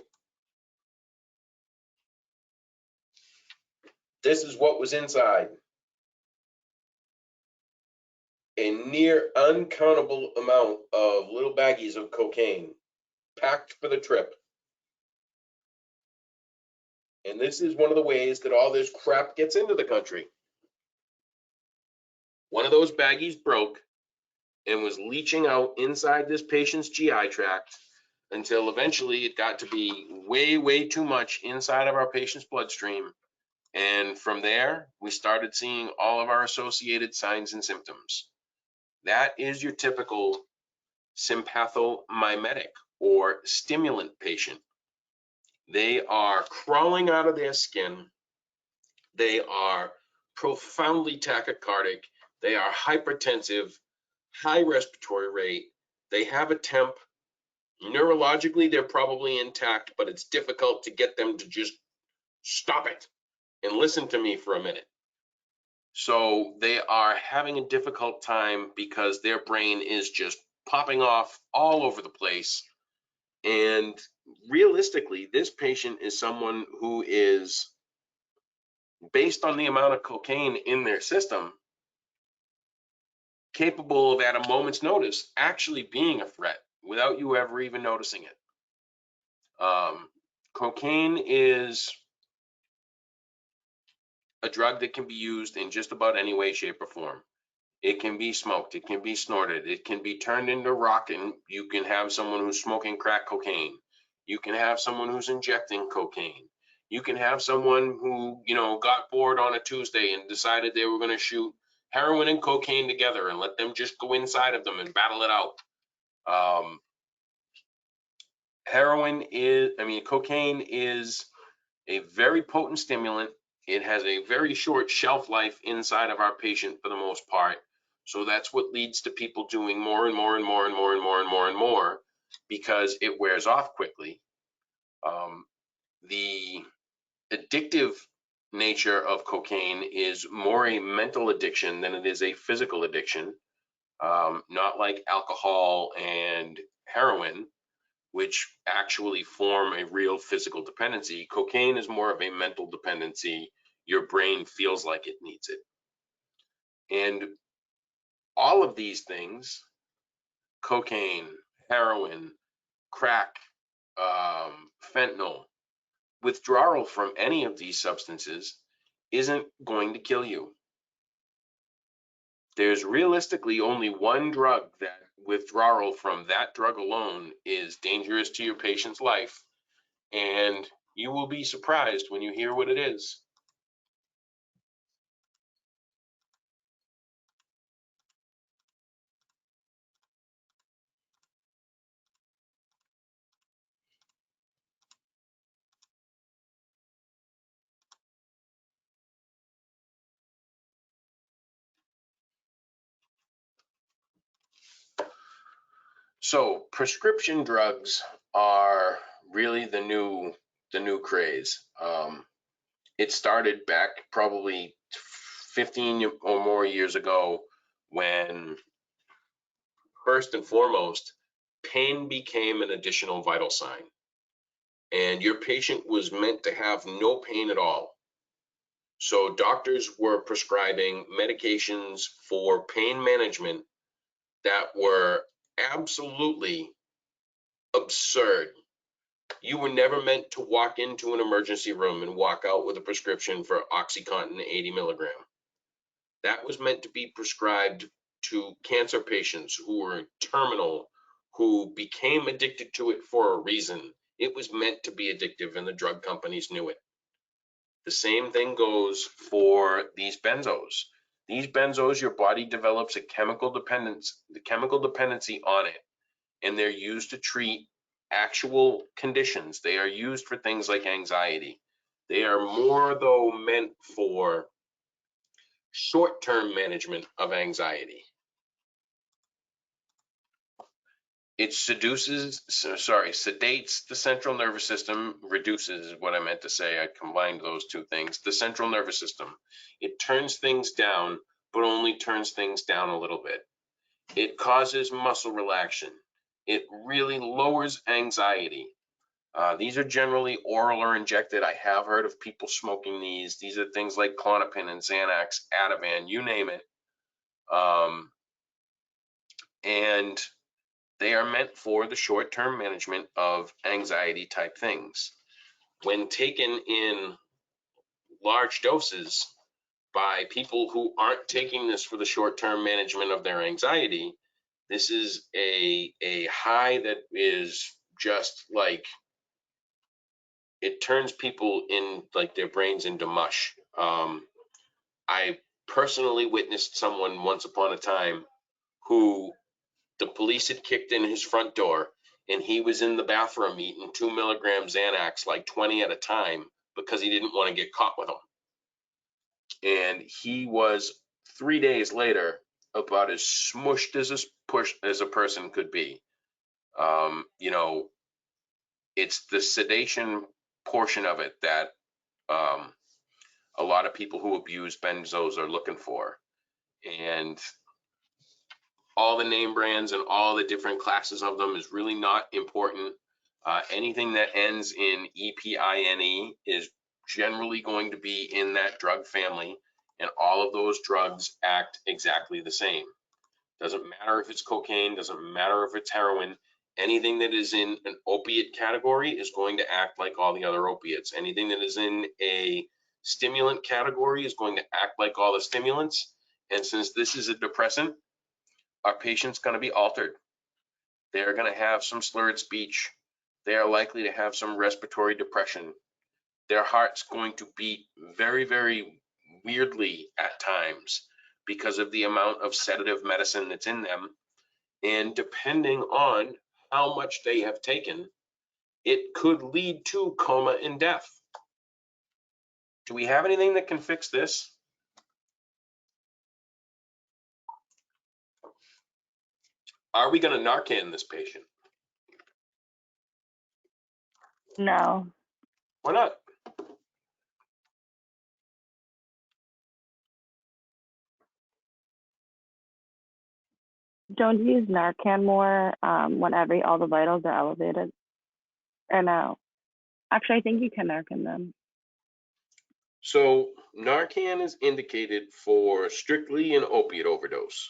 Speaker 1: This is what was inside. A near uncountable amount of little baggies of cocaine packed for the trip. And this is one of the ways that all this crap gets into the country. One of those baggies broke and was leaching out inside this patient's GI tract until eventually it got to be way, way too much inside of our patient's bloodstream. And from there, we started seeing all of our associated signs and symptoms. That is your typical sympathomimetic or stimulant patient. They are crawling out of their skin. They are profoundly tachycardic. They are hypertensive, high respiratory rate. They have a temp. Neurologically, they're probably intact, but it's difficult to get them to just stop it and listen to me for a minute. So they are having a difficult time because their brain is just popping off all over the place. And realistically, this patient is someone who is, based on the amount of cocaine in their system, capable of, at a moment's notice, actually being a threat without you ever even noticing it. Cocaine is a drug that can be used in just about any way, shape, or form. It can be smoked, it can be snorted, it can be turned into rock, and you can have someone who's smoking crack cocaine. You can have someone who's injecting cocaine. You can have someone who, got bored on a Tuesday and decided they were going to shoot heroin and cocaine together and let them just go inside of them and battle it out. Cocaine is a very potent stimulant. It has a very short shelf life inside of our patient for the most part. So that's what leads to people doing more and more and more and more and more and more and more, because it wears off quickly. The addictive nature of cocaine is more a mental addiction than it is a physical addiction. Not like alcohol and heroin, which actually form a real physical dependency. Cocaine is more of a mental dependency. Your brain feels like it needs it. And all of these things, cocaine, heroin, crack, fentanyl, withdrawal from any of these substances isn't going to kill you. There's realistically only one drug that withdrawal from that drug alone is dangerous to your patient's life, and you will be surprised when you hear what it is. So prescription drugs are really the new craze. It started back probably 15 or more years ago when, first and foremost, pain became an additional vital sign. And your patient was meant to have no pain at all. So doctors were prescribing medications for pain management that were absolutely absurd. You were never meant to walk into an emergency room and walk out with a prescription for OxyContin 80 milligram. That was meant to be prescribed to cancer patients who were terminal, who became addicted to it for a reason It was meant to be addictive, and the drug companies knew it. The same thing goes for these benzos. These benzos, your body develops a chemical dependency on it, and they're used to treat actual conditions. They are used for things like anxiety. They are more, though, meant for short-term management of anxiety. It sedates the central nervous system, reduces is what I meant to say. I combined those two things. The central nervous system. It turns things down, but only turns things down a little bit. It causes muscle relaxation. It really lowers anxiety. These are generally oral or injected. I have heard of people smoking these. These are things like Klonopin and Xanax, Ativan, you name it. And they are meant for the short-term management of anxiety type things. When taken in large doses by people who aren't taking this for the short-term management of their anxiety, this is a high that is just like, it turns people in, like, their brains into mush. I personally witnessed someone once upon a time who the police had kicked in his front door, and he was in the bathroom eating 2 milligram Xanax, like 20 at a time, because he didn't want to get caught with them. And he was 3 days later about as smushed as a person could be. You know, it's the sedation portion of it that a lot of people who abuse benzos are looking for. And all the name brands and all the different classes of them is really not important. Anything that ends in EPINE is generally going to be in that drug family, and all of those drugs act exactly the same. Doesn't matter if it's cocaine, doesn't matter if it's heroin. Anything that is in an opiate category is going to act like all the other opiates. Anything that is in a stimulant category is going to act like all the stimulants. And since this is a depressant, our patient's going to be altered. They're going to have some slurred speech. They are likely to have some respiratory depression. Their heart's going to beat very, very weirdly at times because of the amount of sedative medicine that's in them. And depending on how much they have taken, it could lead to coma and death. Do we have anything that can fix this? Are we going to Narcan this patient?
Speaker 5: No.
Speaker 1: Why not?
Speaker 5: Don't you use Narcan more when all the vitals are elevated? Or no? Actually, I think you can Narcan them.
Speaker 1: So Narcan is indicated for strictly an opiate overdose.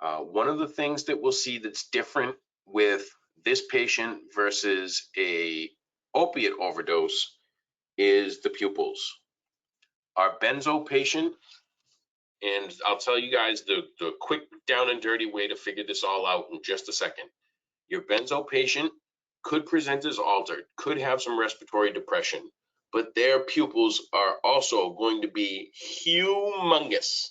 Speaker 1: One of the things that we'll see that's different with this patient versus a opiate overdose is the pupils. Our benzo patient, and I'll tell you guys the quick down and dirty way to figure this all out in just a second. Your benzo patient could present as altered, could have some respiratory depression, but their pupils are also going to be humongous.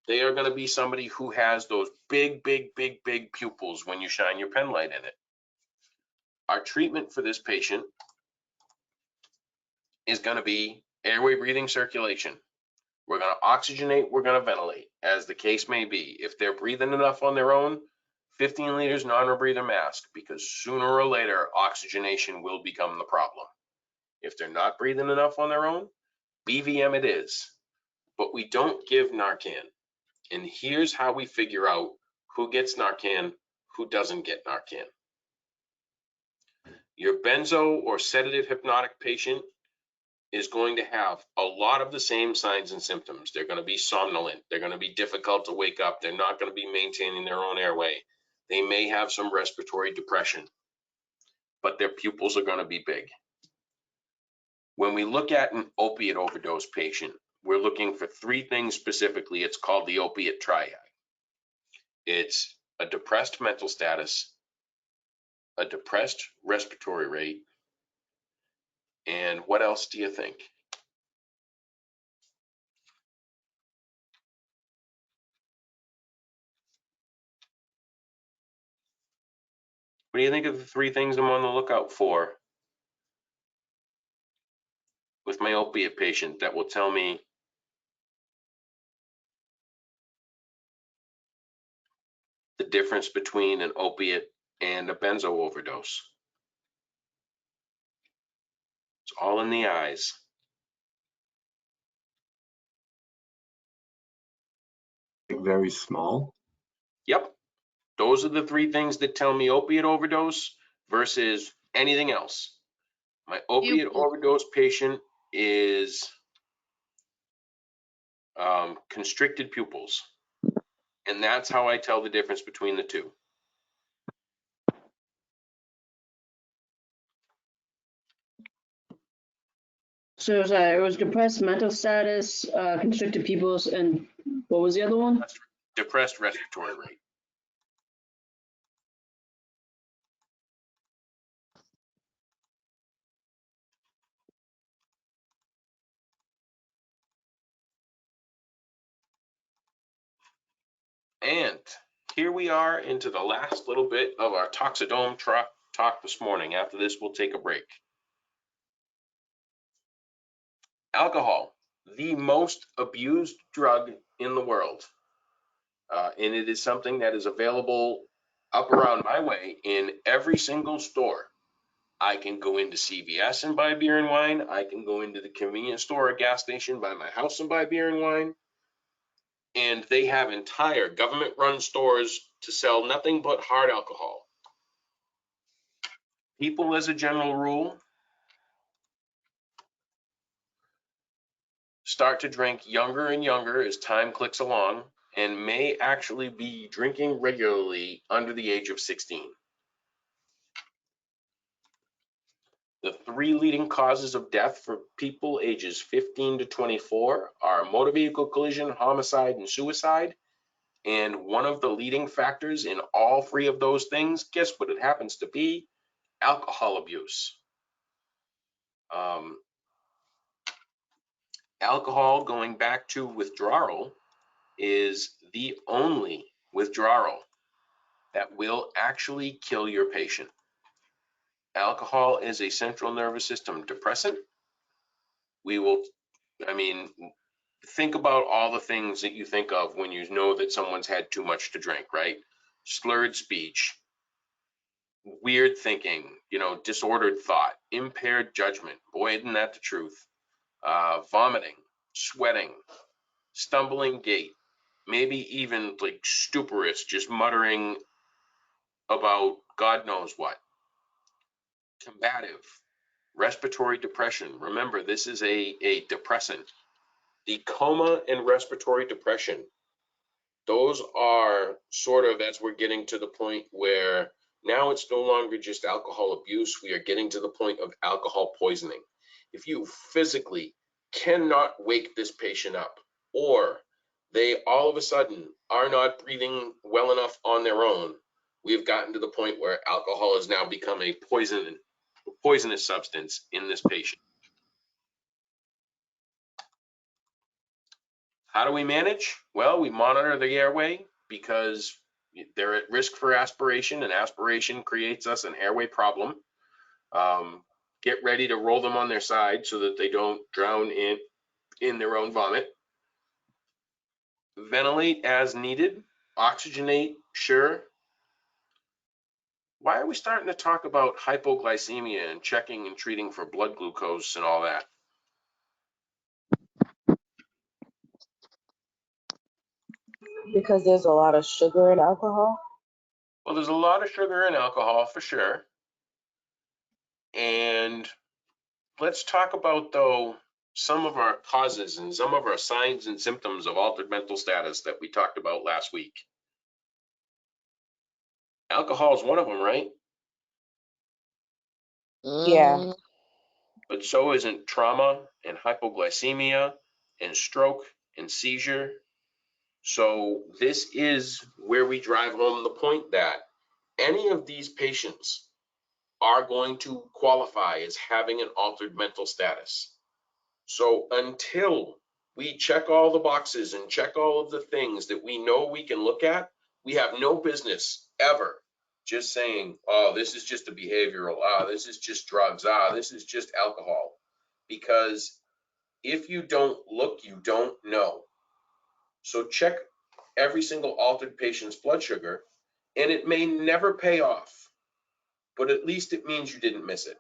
Speaker 1: They are going to be somebody who has those big, big, big, big pupils when you shine your pen light in it. Our treatment for this patient is going to be airway, breathing, circulation. We're going to oxygenate, we're going to ventilate, as the case may be. If they're breathing enough on their own, 15 liters non-rebreather mask, because sooner or later, oxygenation will become the problem. If they're not breathing enough on their own, BVM it is. But we don't give Narcan. And here's how we figure out who gets Narcan, who doesn't get Narcan. Your benzo or sedative hypnotic patient is going to have a lot of the same signs and symptoms. They're going to be somnolent. They're going to be difficult to wake up. They're not going to be maintaining their own airway. They may have some respiratory depression, but their pupils are going to be big. When we look at an opiate overdose patient, we're looking for three things specifically. It's called the opiate triad. It's a depressed mental status, a depressed respiratory rate, and what else do you think? What do you think of the three things I'm on the lookout for with my opiate patient that will tell me the difference between an opiate and a benzo overdose? It's all in the eyes.
Speaker 3: Like very small.
Speaker 1: Yep. Those are the three things that tell me opiate overdose versus anything else. My opiate
Speaker 6: Pupil.
Speaker 1: overdose patient is constricted pupils. And that's how I tell the difference between the two.
Speaker 7: So sorry, it was depressed mental status, constricted pupils, and what was the other one?
Speaker 1: Depressed respiratory rate. And here we are into the last little bit of our Toxidome talk this morning. After this, we'll take a break. Alcohol, the most abused drug in the world. And it is something that is available up around my way in every single store. I can go into CVS and buy beer and wine. I can go into the convenience store or gas station by my house and buy beer and wine. And they have entire government-run stores to sell nothing but hard alcohol. People, as a general rule, start to drink younger and younger as time clicks along and may actually be drinking regularly under the age of 16. The three leading causes of death for people ages 15 to 24 are motor vehicle collision, homicide, and suicide. And one of the leading factors in all three of those things, guess what it happens to be? Alcohol abuse. Alcohol, going back to withdrawal, is the only withdrawal that will actually kill your patient. Alcohol is a central nervous system depressant. Think about all the things that you think of when you know that someone's had too much to drink, right? Slurred speech, weird thinking, disordered thought, impaired judgment. Boy, isn't that the truth? Vomiting, sweating, stumbling gait, maybe even like stuporous, just muttering about God knows what. Combative, respiratory depression. Remember, this is a depressant. The coma and respiratory depression, those are sort of, as we're getting to the point where now it's no longer just alcohol abuse, we are getting to the point of alcohol poisoning. If you physically cannot wake this patient up, or they all of a sudden are not breathing well enough on their own, we've gotten to the point where alcohol has now become a poisonous substance in this patient. How do we manage? Well, we monitor the airway because they're at risk for aspiration, and aspiration creates us an airway problem. Get ready to roll them on their side so that they don't drown in their own vomit. Ventilate as needed. Oxygenate, sure. Why are we starting to talk about hypoglycemia and checking and treating for blood glucose and all that?
Speaker 8: Because there's a lot of sugar in alcohol.
Speaker 1: Well, there's a lot of sugar in alcohol for sure. And let's talk about, though, some of our causes and some of our signs and symptoms of altered mental status that we talked about last week. Alcohol is one of them, right?
Speaker 8: Yeah.
Speaker 1: But so isn't trauma and hypoglycemia and stroke and seizure. So this is where we drive home the point that any of these patients are going to qualify as having an altered mental status. So until we check all the boxes and check all of the things that we know we can look at, we have no business ever just saying, oh, this is just a behavioral, this is just drugs, this is just alcohol. Because if you don't look, you don't know. So check every single altered patient's blood sugar, and it may never pay off, but at least it means you didn't miss it.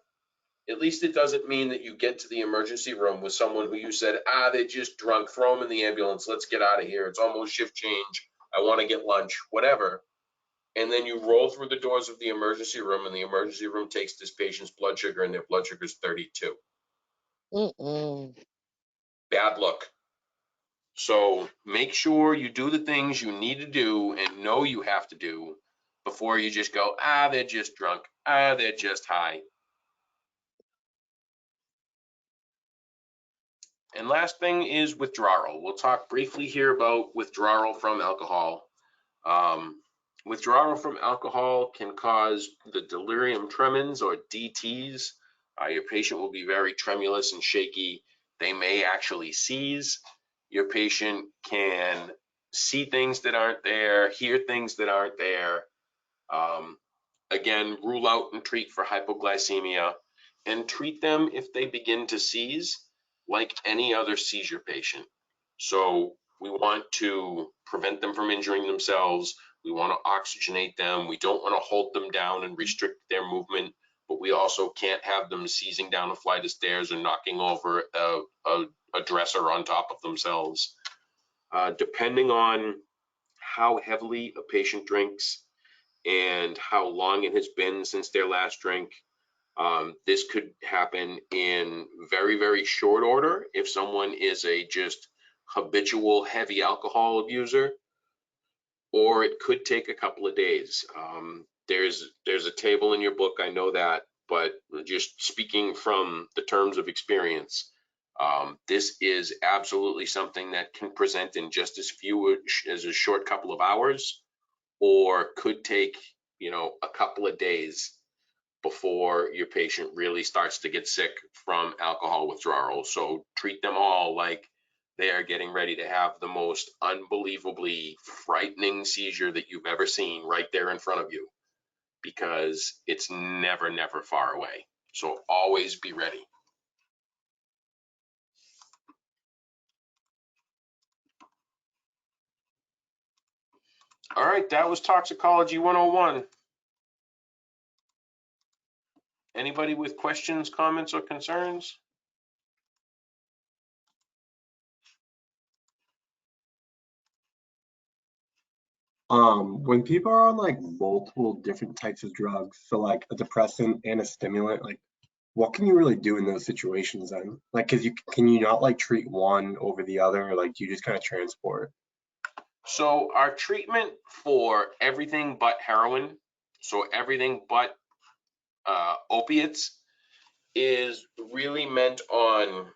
Speaker 1: At least it doesn't mean that you get to the emergency room with someone who you said, they just drunk, throw them in the ambulance, let's get out of here, it's almost shift change, I want to get lunch, whatever. And then you roll through the doors of the emergency room, and the emergency room takes this patient's blood sugar, and their blood sugar is 32. Bad luck. So make sure you do the things you need to do and know you have to do before you just go, they're just drunk, they're just high. And last thing is withdrawal. We'll talk briefly here about withdrawal from alcohol. Withdrawal from alcohol can cause the delirium tremens, or DTs. Your patient will be very tremulous and shaky. They may actually seize. Your patient can see things that aren't there, hear things that aren't there. Again, rule out and treat for hypoglycemia, and treat them if they begin to seize like any other seizure patient. So we want to prevent them from injuring themselves. We want to oxygenate them. We don't want to hold them down and restrict their movement, but we also can't have them seizing down a flight of stairs or knocking over a dresser on top of themselves. Depending on how heavily a patient drinks and how long it has been since their last drink, this could happen in very, very short order if someone is a just habitual heavy alcohol abuser, or it could take a couple of days. There's a table in your book, I know that, but just speaking from the terms of experience, this is absolutely something that can present in just as few as a short couple of hours, or could take, a couple of days before your patient really starts to get sick from alcohol withdrawal. So treat them all like they are getting ready to have the most unbelievably frightening seizure that you've ever seen right there in front of you, because it's never, never far away. So always be ready. All right, that was Toxicology 101. Anybody with questions, comments, or concerns?
Speaker 3: When people are on like multiple different types of drugs, so like a depressant and a stimulant, like what can you really do in those situations then? Like, can you not like treat one over the other, or like do you just kind of transport?
Speaker 1: So our treatment for everything but heroin, so everything but opiates, is really meant on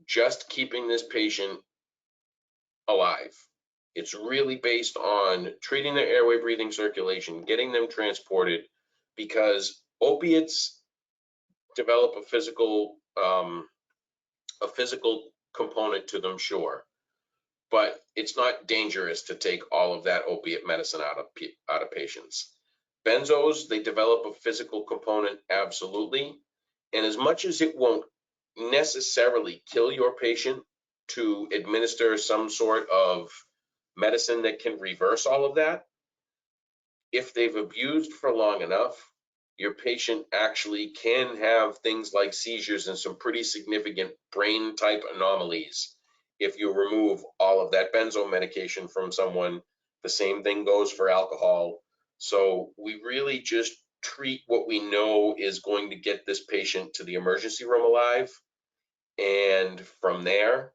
Speaker 1: just keeping this patient alive. It's really based on treating their airway, breathing, circulation, getting them transported, because opiates develop a physical component to them, sure, but it's not dangerous to take all of that opiate medicine out of patients. Benzos, they develop a physical component, absolutely, and as much as it won't necessarily kill your patient to administer some sort of medicine that can reverse all of that, if they've abused for long enough, your patient actually can have things like seizures and some pretty significant brain type anomalies if you remove all of that benzo medication from someone. The same thing goes for alcohol. So we really just treat what we know is going to get this patient to the emergency room alive, and from there,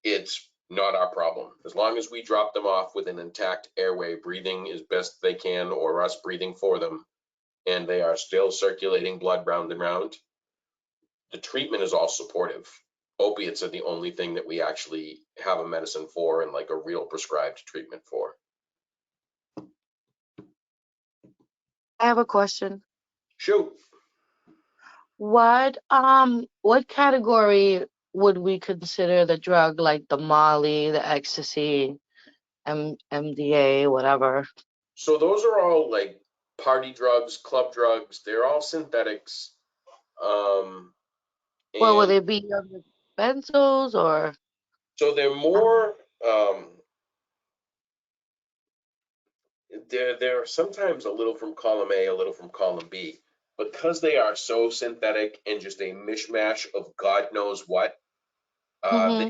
Speaker 1: it's not our problem. As long as we drop them off with an intact airway, breathing as best they can, or us breathing for them, and they are still circulating blood round and round, the treatment is all supportive. Opiates are the only thing that we actually have a medicine for and like a real prescribed treatment for.
Speaker 6: I have a question.
Speaker 1: Shoot.
Speaker 6: What category would we consider the drug, like the Molly, the ecstasy, MDA, whatever?
Speaker 1: So those are all like party drugs, club drugs. They're all synthetics.
Speaker 6: Well, would
Speaker 1: And
Speaker 6: they be under benzos or?
Speaker 1: so they're more, they're sometimes a little from column A, a little from column B. Because they are so synthetic and just a mishmash of God knows what,
Speaker 6: Mm-hmm.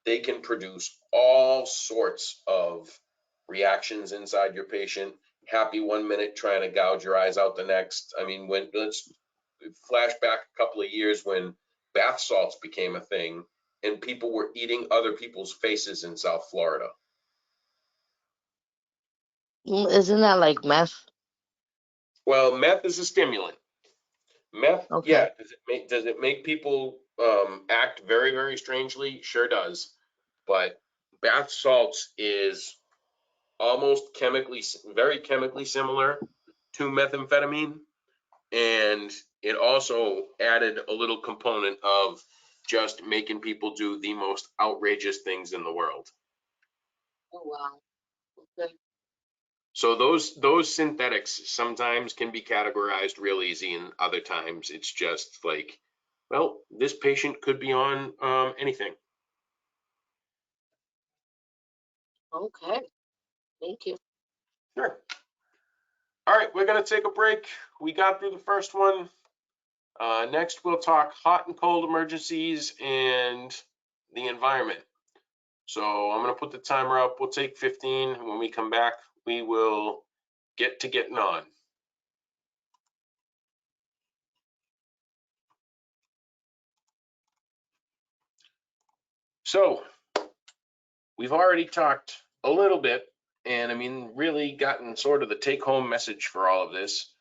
Speaker 1: they can produce all sorts of reactions inside your patient. Happy 1 minute, trying to gouge your eyes out the next. I mean, let's flash back a couple of years when bath salts became a thing and people were eating other people's faces in South Florida.
Speaker 6: Isn't that like meth?
Speaker 1: Well, meth is a stimulant. Meth,
Speaker 6: Okay.
Speaker 1: yeah. Does it make people act very, very strangely? Sure does. But bath salts is almost very chemically similar to methamphetamine, and it also added a little component of just making people do the most outrageous things in the world.
Speaker 6: Oh wow. Okay.
Speaker 1: So those synthetics sometimes can be categorized real easy, and other times it's just like, well, this patient could be on anything.
Speaker 6: Okay. Thank you.
Speaker 1: Sure. All right, we're gonna take a break. We got through the first one. Next, we'll talk hot and cold emergencies and the environment. So I'm going to put the timer up. We'll take 15. And when we come back, we will get to getting on. So we've already talked a little bit, and I mean, really gotten sort of the take-home message for all of this.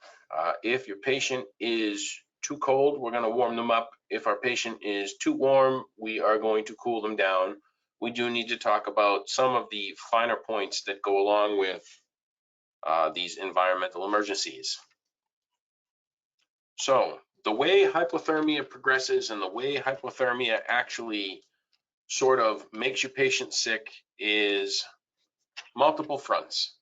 Speaker 1: If your patient is too cold, we're going to warm them up. If our patient is too warm, we are going to cool them down. We do need to talk about some of the finer points that go along with these environmental emergencies. So the way hypothermia progresses and the way hypothermia actually sort of makes your patient sick is multiple fronts.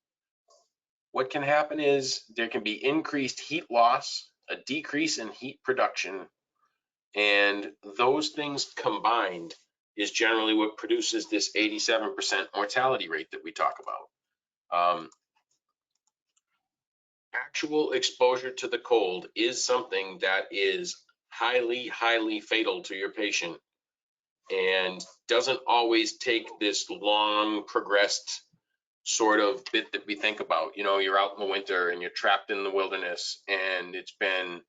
Speaker 1: What can happen is there can be increased heat loss, a decrease in heat production, and those things combined is generally what produces this 87% mortality rate that we talk about. Actual exposure to the cold is something that is highly, highly fatal to your patient and doesn't always take this long progressed sort of bit that we think about. You know, you're out in the winter and you're trapped in the wilderness and it's been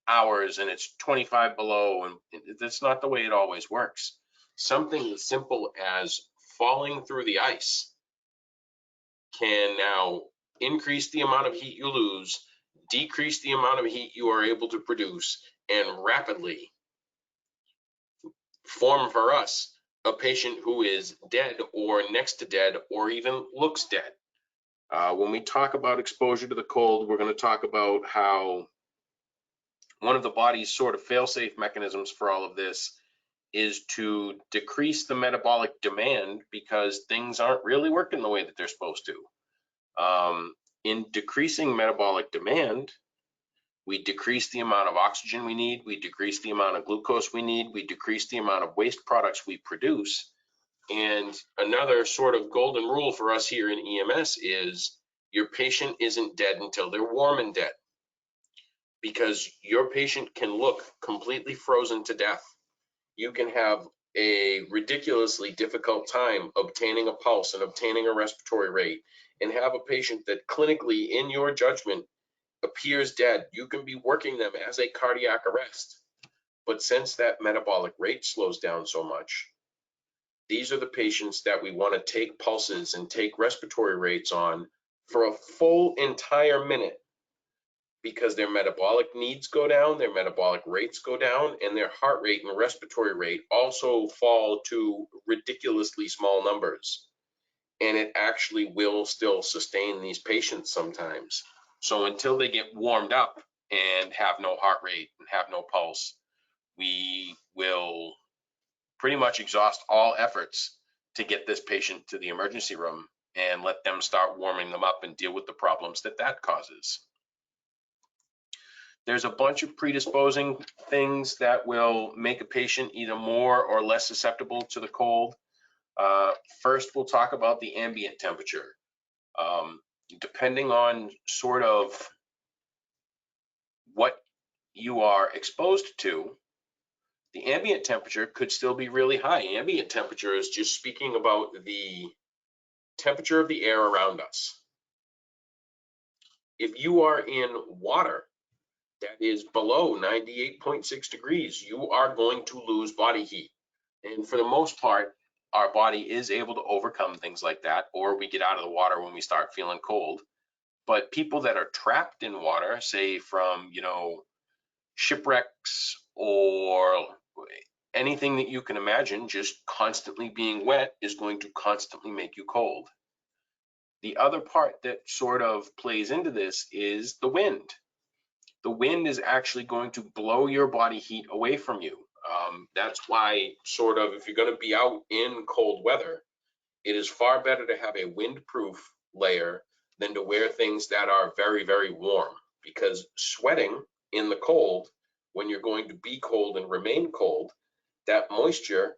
Speaker 1: hours and it's 25 below, and that's not the way it always works. Something as simple as falling through the ice can now increase the amount of heat you lose, decrease the amount of heat you are able to produce, and rapidly form for us a patient who is dead or next to dead or even looks dead. When we talk about exposure to the cold, we're going to talk about how one of the body's sort of fail-safe mechanisms for all of this is to decrease the metabolic demand because things aren't really working the way that they're supposed to. In decreasing metabolic demand, we decrease the amount of oxygen we need, we decrease the amount of glucose we need, we decrease the amount of waste products we produce. And another sort of golden rule for us here in EMS is your patient isn't dead until they're warm and dead, because your patient can look completely frozen to death. You can have a ridiculously difficult time obtaining a pulse and obtaining a respiratory rate and have a patient that clinically, in your judgment, appears dead. You can be working them as a cardiac arrest. But since that metabolic rate slows down so much, these are the patients that we want to take pulses and take respiratory rates on for a full entire minute, because their metabolic needs go down, their metabolic rates go down, and their heart rate and respiratory rate also fall to ridiculously small numbers. And it actually will still sustain these patients sometimes. So until they get warmed up, and have no heart rate and have no pulse, we will pretty much exhaust all efforts to get this patient to the emergency room and let them start warming them up and deal with the problems that that causes. There's a bunch of predisposing things that will make a patient either more or less susceptible to the cold. First, we'll talk about the ambient temperature. Depending on sort of what you are exposed to, the ambient temperature could still be really high. Ambient temperature is just speaking about the temperature of the air around us. If you are in water that is below 98.6 degrees, you are going to lose body heat. And for the most part, our body is able to overcome things like that, or we get out of the water when we start feeling cold. But people that are trapped in water, say from, shipwrecks or anything that you can imagine, just constantly being wet is going to constantly make you cold. The other part that sort of plays into this is the wind. The wind is actually going to blow your body heat away from you. That's why sort of if you're going to be out in cold weather, it is far better to have a windproof layer than to wear things that are very, very warm, because sweating in the cold, when you're going to be cold and remain cold, that moisture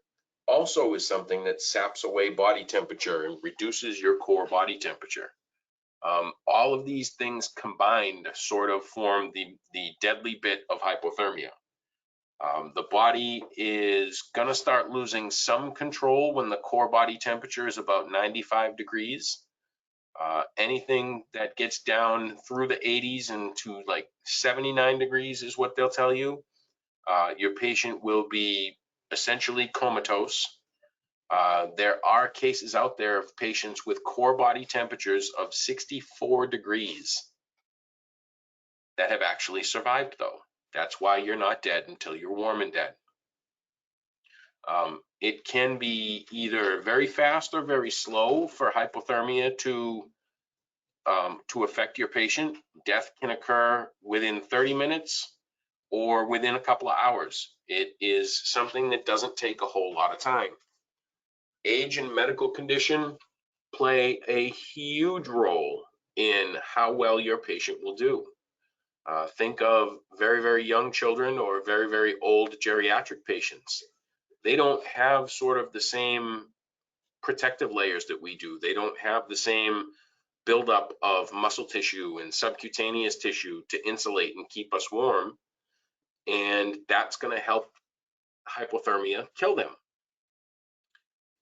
Speaker 1: also is something that saps away body temperature and reduces your core body temperature. All of these things combined sort of form the deadly bit of hypothermia. The body is going to start losing some control when the core body temperature is about 95 degrees. Anything that gets down through the 80s and to like 79 degrees is what they'll tell you. Your patient will be essentially comatose. There are cases out there of patients with core body temperatures of 64 degrees that have actually survived, though. That's why you're not dead until you're warm and dead. It can be either very fast or very slow for hypothermia to affect your patient. Death can occur within 30 minutes or within a couple of hours. It is something that doesn't take a whole lot of time. Age and medical condition play a huge role in how well your patient will do. Think of very, very young children or very, very old geriatric patients. They don't have sort of the same protective layers that we do. They don't have the same buildup of muscle tissue and subcutaneous tissue to insulate and keep us warm. And that's going to help hypothermia kill them.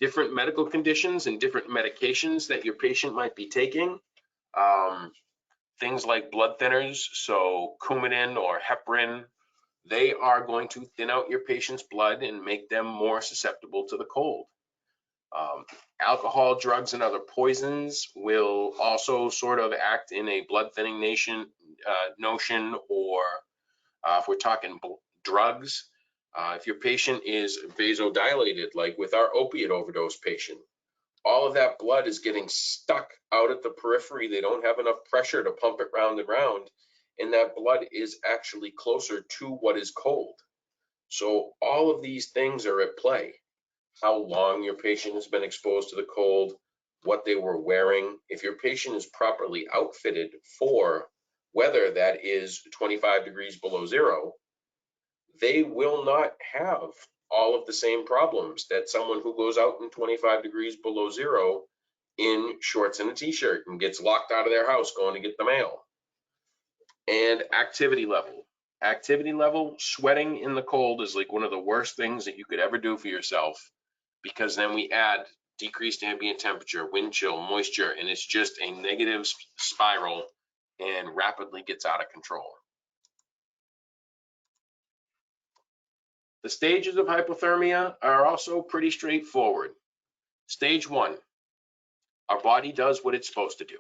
Speaker 1: Different medical conditions and different medications that your patient might be taking. Things like blood thinners, so Coumadin or heparin, they are going to thin out your patient's blood and make them more susceptible to the cold. Alcohol, drugs, and other poisons will also sort of act in a blood thinning notion, or if we're talking drugs, if your patient is vasodilated, like with our opiate overdose patient, all of that blood is getting stuck out at the periphery. They don't have enough pressure to pump it round and round, and that blood is actually closer to what is cold. So all of these things are at play. How long your patient has been exposed to the cold, what they were wearing. If your patient is properly outfitted for weather that is 25 degrees below zero, they will not have all of the same problems that someone who goes out in 25 degrees below zero in shorts and a t-shirt and gets locked out of their house going to get the mail. And activity level. Activity level, sweating in the cold is like one of the worst things that you could ever do for yourself, because then we add decreased ambient temperature, wind chill, moisture, and it's just a negative spiral and rapidly gets out of control. The stages of hypothermia are also pretty straightforward. Stage 1, our body does what it's supposed to do.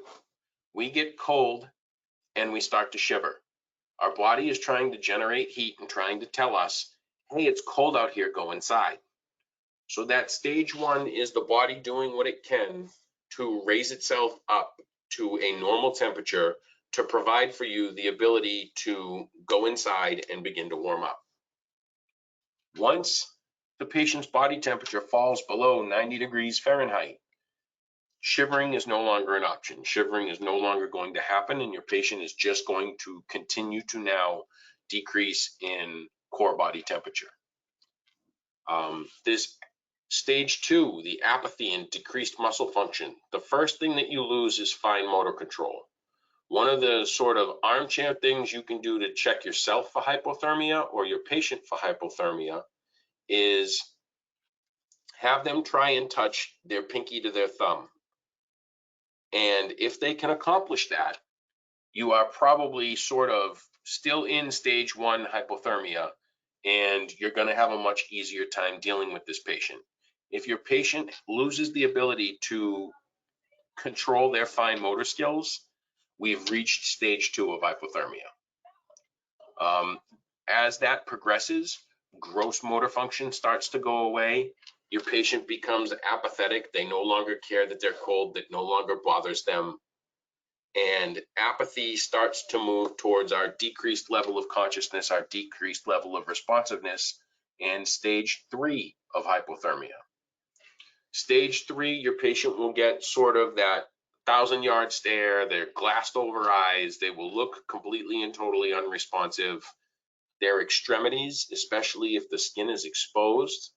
Speaker 1: We get cold and we start to shiver. Our body is trying to generate heat and trying to tell us, hey, it's cold out here, go inside. So that stage 1 is the body doing what it can to raise itself up to a normal temperature to provide for you the ability to go inside and begin to warm up. Once the patient's body temperature falls below 90 degrees Fahrenheit, shivering is no longer an option. Shivering is no longer going to happen, and your patient is just going to continue to now decrease in core body temperature. This stage 2, the apathy and decreased muscle function, the first thing that you lose is fine motor control. One of the sort of armchair things you can do to check yourself for hypothermia or your patient for hypothermia is have them try and touch their pinky to their thumb. And if they can accomplish that, you are probably sort of still in stage 1 hypothermia, and you're going to have a much easier time dealing with this patient. If your patient loses the ability to control their fine motor skills, we've reached stage 2 of hypothermia. As that progresses, gross motor function starts to go away. Your patient becomes apathetic. They no longer care that they're cold. That no longer bothers them. And apathy starts to move towards our decreased level of consciousness, our decreased level of responsiveness, and stage 3 of hypothermia. Stage 3, your patient will get sort of that 1,000-yard stare. They're glassed over eyes. They will look completely and totally unresponsive. Their extremities, especially if the skin is exposed,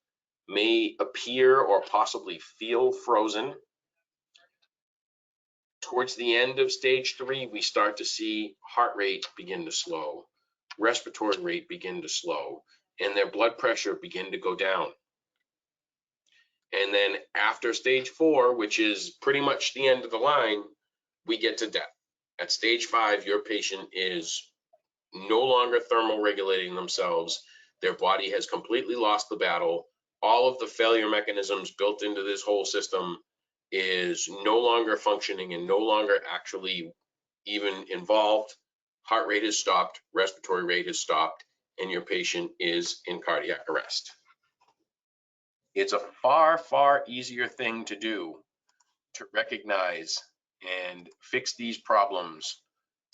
Speaker 1: may appear or possibly feel frozen. Towards the end of stage 3, we start to see heart rate begin to slow, respiratory rate begin to slow, and their blood pressure begin to go down. And then after stage 4, which is pretty much the end of the line, we get to death. At stage 5, your patient is no longer thermoregulating themselves. Their body has completely lost the battle. All of the failure mechanisms built into this whole system is no longer functioning and no longer actually even involved. Heart rate is stopped, respiratory rate is stopped, and your patient is in cardiac arrest. It's a far, far easier thing to do to recognize and fix these problems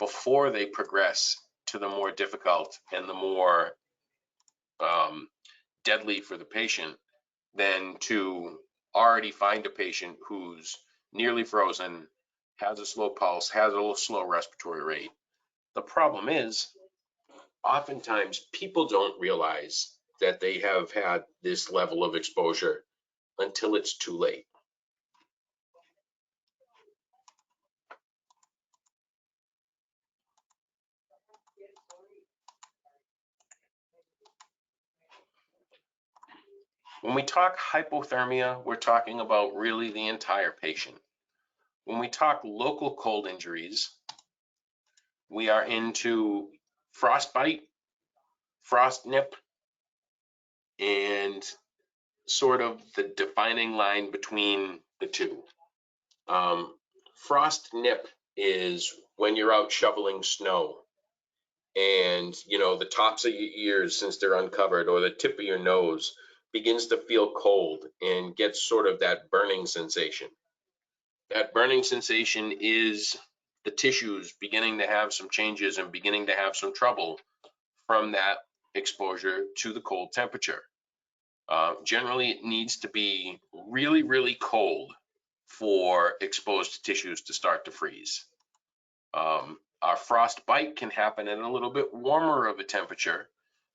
Speaker 1: before they progress to the more difficult and the more deadly for the patient than to already find a patient who's nearly frozen, has a slow pulse, has a slow respiratory rate. The problem is, oftentimes people don't realize that they have had this level of exposure until it's too late. When we talk hypothermia, we're talking about really the entire patient. When we talk local cold injuries, we are into frostbite, frost nip, and sort of the defining line between the two. Frost nip is when you're out shoveling snow and the tops of your ears, since they're uncovered, or the tip of your nose begins to feel cold and gets sort of that burning sensation. That burning sensation is the tissues beginning to have some changes and beginning to have some trouble from that exposure to the cold temperature. Generally, it needs to be really, really cold for exposed tissues to start to freeze. Our frostbite can happen at a little bit warmer of a temperature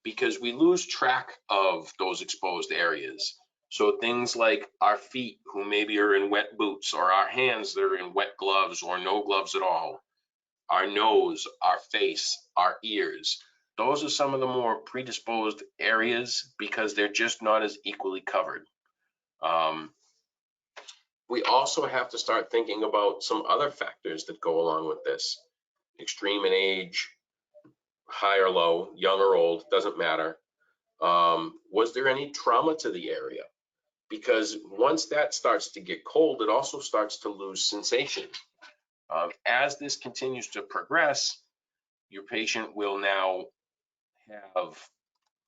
Speaker 1: because we lose track of those exposed areas. So things like our feet, who maybe are in wet boots, or our hands that are in wet gloves or no gloves at all, our nose, our face, our ears, those are some of the more predisposed areas because they're just not as equally covered. We also have to start thinking about some other factors that go along with this. Extreme in age, high or low, young or old, doesn't matter. Was there any trauma to the area? Because once that starts to get cold, it also starts to lose sensation. As this continues to progress, your patient will now have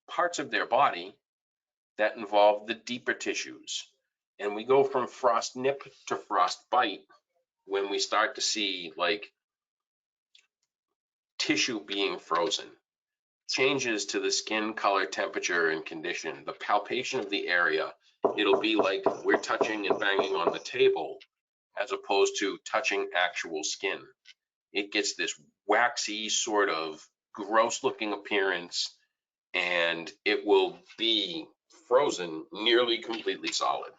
Speaker 1: parts of their body that involve the deeper tissues. And we go from frost nip to frost bite when we start to see like tissue being frozen, changes to the skin color, temperature, and condition, the palpation of the area. It'll be like we're touching and banging on the table as opposed to touching actual skin. It gets this waxy sort of gross looking appearance, and it will be frozen nearly completely solid.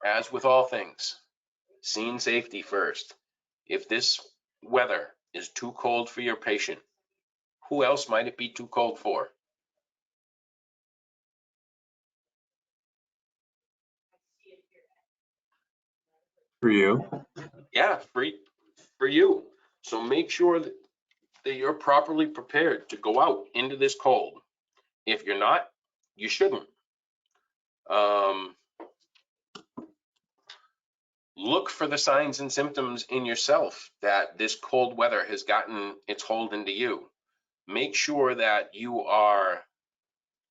Speaker 1: As with all things, scene safety first. If this weather is too cold for your patient, who else might it be too cold for?
Speaker 3: For you.
Speaker 1: Yeah, for you. So make sure that you're properly prepared to go out into this cold. If you're not, you shouldn't. Look for the signs and symptoms in yourself that this cold weather has gotten its hold into you. Make sure that you are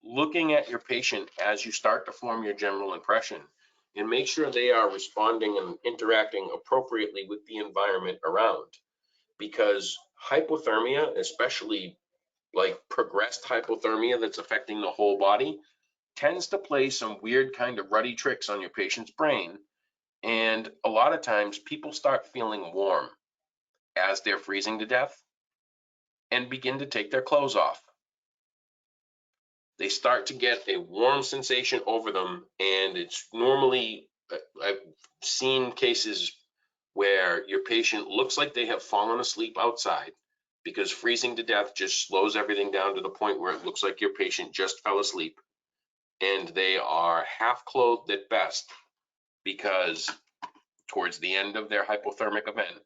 Speaker 1: looking at your patient as you start to form your general impression, and make sure they are responding and interacting appropriately with the environment around. Because hypothermia, especially like progressed hypothermia that's affecting the whole body, tends to play some weird kind of ruddy tricks on your patient's brain. And a lot of times people start feeling warm as they're freezing to death and begin to take their clothes off. They start to get a warm sensation over them, and it's normally, I've seen cases where your patient looks like they have fallen asleep outside because freezing to death just slows everything down to the point where it looks like your patient just fell asleep, and they are half clothed at best because towards the end of their hypothermic event,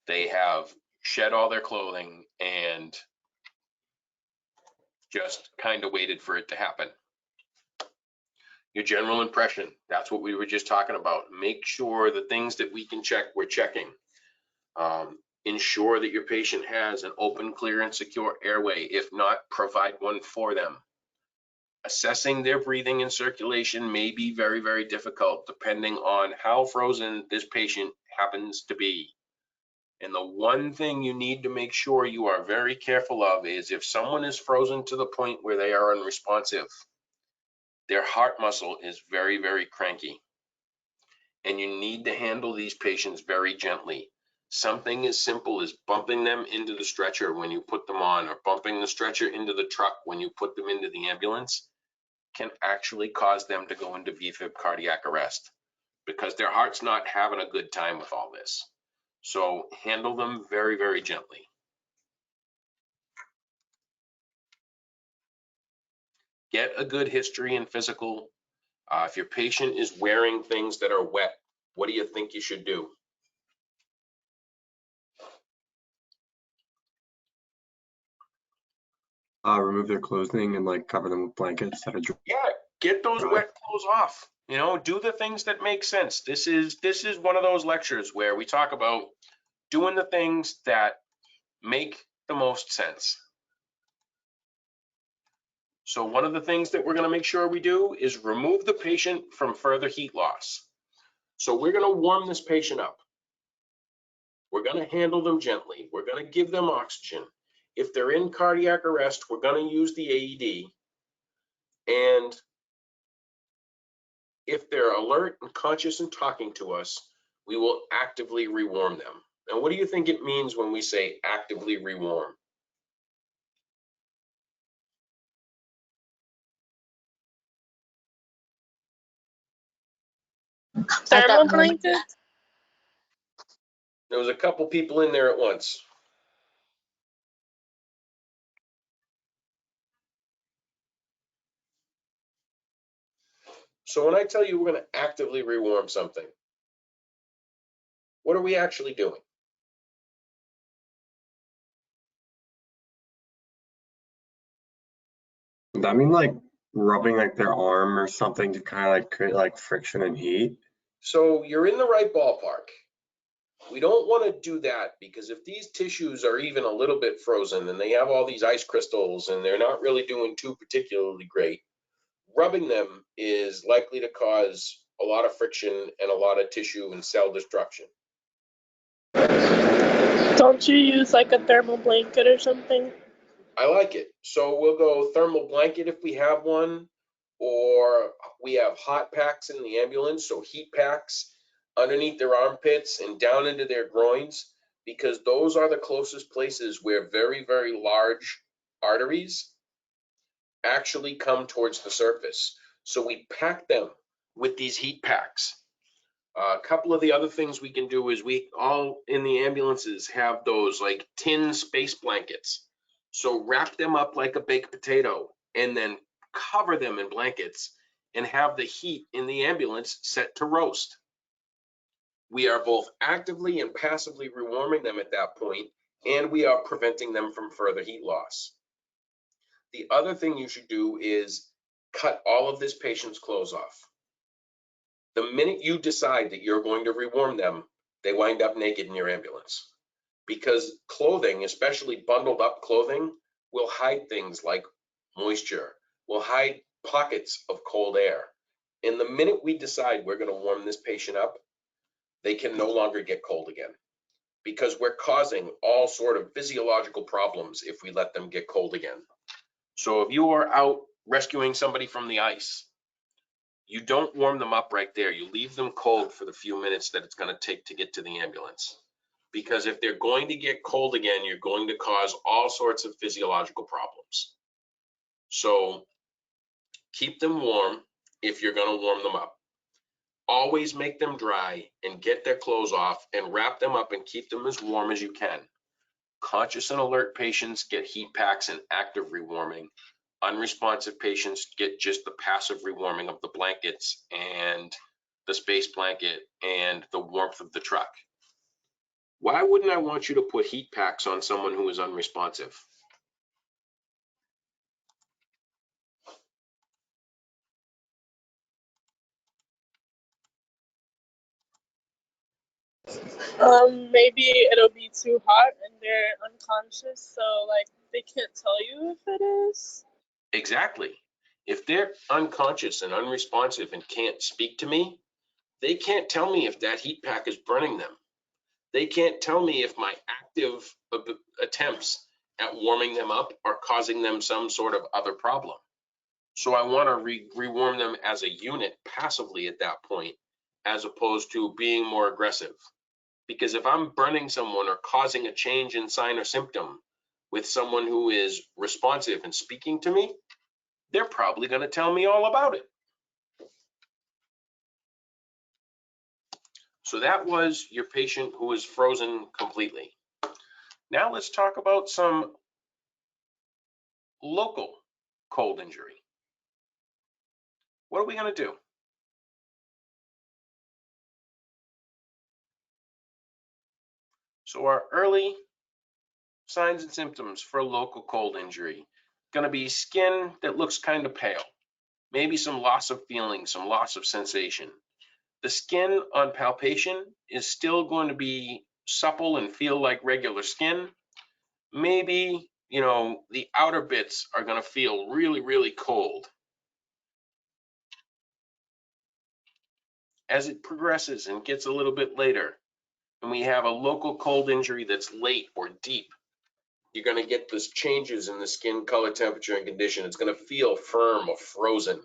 Speaker 1: they have shed all their clothing and just kind of waited for it to happen. Your general impression, that's what we were just talking about. Make sure the things that we can check, we're checking. Ensure that your patient has an open, clear, and secure airway. If not, provide one for them. Assessing their breathing and circulation may be very, very difficult depending on how frozen this patient happens to be. And the one thing you need to make sure you are very careful of is if someone is frozen to the point where they are unresponsive, their heart muscle is very, very cranky. And you need to handle these patients very gently. Something as simple as bumping them into the stretcher when you put them on, or bumping the stretcher into the truck when you put them into the ambulance, can actually cause them to go into VFib cardiac arrest because their heart's not having a good time with all this. So handle them very, very gently. Get a good history and physical. If your patient is wearing things that are wet, what do you think you should do?
Speaker 3: Remove their clothing and like cover them with blankets that are dry.
Speaker 1: Yeah, get those wet clothes off. You know, do the things that make sense. This is one of those lectures where we talk about doing the things that make the most sense. So one of the things that we're going to make sure we do is remove the patient from further heat loss. So we're going to warm this patient up. We're going to handle them gently. We're going to give them oxygen. If they're in cardiac arrest, we're going to use the AED. And if they're alert and conscious and talking to us, we will actively rewarm them. And what do you think it means when we say actively rewarm?
Speaker 6: At that moment,
Speaker 9: Thermoblanket?
Speaker 1: There was a couple people in there at once. So when I tell you we're going to actively rewarm something, what are we actually doing?
Speaker 3: Does that mean like rubbing like their arm or something to kind of like create like friction and heat?
Speaker 1: So you're in the right ballpark. We don't want to do that because if these tissues are even a little bit frozen and they have all these ice crystals and they're not really doing too particularly great, rubbing them is likely to cause a lot of friction and a lot of tissue and cell destruction.
Speaker 9: Don't you use like a thermal blanket or something?
Speaker 1: I like it. So we'll go thermal blanket if we have one, or we have hot packs in the ambulance, so heat packs underneath their armpits and down into their groins, because those are the closest places where very, very large arteries actually come towards the surface. So we pack them with these heat packs. A couple of the other things we can do is we all in the ambulances have those like tin space blankets. So wrap them up like a baked potato and then cover them in blankets and have the heat in the ambulance set to roast. We are both actively and passively rewarming them at that point, and we are preventing them from further heat loss. The other thing you should do is cut all of this patient's clothes off. The minute you decide that you're going to rewarm them, they wind up naked in your ambulance. Because clothing, especially bundled up clothing, will hide things like moisture, will hide pockets of cold air. And the minute we decide we're going to warm this patient up, they can no longer get cold again. Because we're causing all sort of physiological problems if we let them get cold again. So if you are out rescuing somebody from the ice, you don't warm them up right there. You leave them cold for the few minutes that it's going to take to get to the ambulance. Because if they're going to get cold again, you're going to cause all sorts of physiological problems. So keep them warm if you're going to warm them up. Always make them dry and get their clothes off and wrap them up and keep them as warm as you can. Conscious and alert patients get heat packs and active rewarming. Unresponsive patients get just the passive rewarming of the blankets and the space blanket and the warmth of the truck. Why wouldn't I want you to put heat packs on someone who is unresponsive?
Speaker 9: Maybe it'll be too hot and they're unconscious, so like they can't tell you if it is.
Speaker 1: Exactly. If they're unconscious and unresponsive and can't speak to me, they can't tell me if that heat pack is burning them. They can't tell me if my active attempts at warming them up are causing them some sort of other problem. So I want to rewarm them as a unit passively at that point, as opposed to being more aggressive. Because if I'm burning someone or causing a change in sign or symptom with someone who is responsive and speaking to me, they're probably going to tell me all about it. So that was your patient who is frozen completely. Now let's talk about some local cold injury. What are we going to do? So our early signs and symptoms for local cold injury, going to be skin that looks kind of pale, maybe some loss of feeling, some loss of sensation. The skin on palpation is still going to be supple and feel like regular skin. Maybe, the outer bits are going to feel really, really cold. As it progresses and gets a little bit later, and we have a local cold injury that's late or deep, you're going to get these changes in the skin color, temperature, and condition. It's going to feel firm or frozen.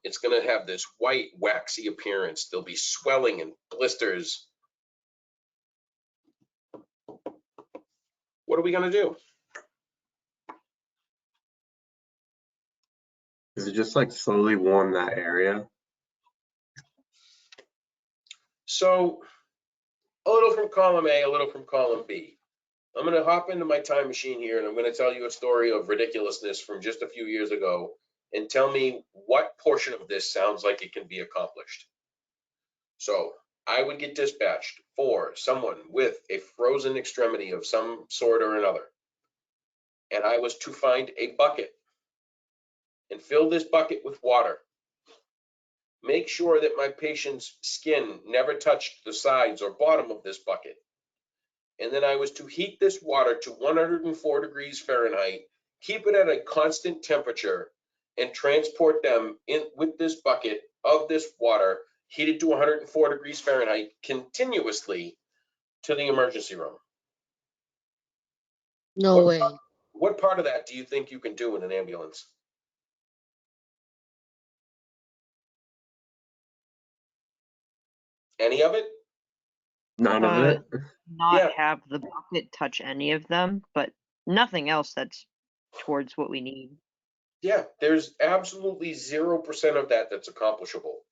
Speaker 1: It's going to have this white, waxy appearance. There'll be swelling and blisters. What are we going to do?
Speaker 3: Is it just like slowly warm that area?
Speaker 1: So a little from column A, a little from column B. I'm going to hop into my time machine here, and I'm going to tell you a story of ridiculousness from just a few years ago, and tell me what portion of this sounds like it can be accomplished. So I would get dispatched for someone with a frozen extremity of some sort or another, and I was to find a bucket and fill this bucket with water. Make sure that my patient's skin never touched the sides or bottom of this bucket. And then I was to heat this water to 104 degrees Fahrenheit, keep it at a constant temperature, and transport them in with this bucket of this water heated to 104 degrees Fahrenheit continuously to the emergency room.
Speaker 6: No way.
Speaker 1: What part of that do you think you can do in an ambulance? Any of it?
Speaker 3: None of
Speaker 10: Uh,
Speaker 3: it.
Speaker 10: not
Speaker 1: Yeah.
Speaker 10: have the bucket touch any of them, but nothing else that's towards what we need.
Speaker 1: Yeah, there's absolutely 0% of that that's accomplishable.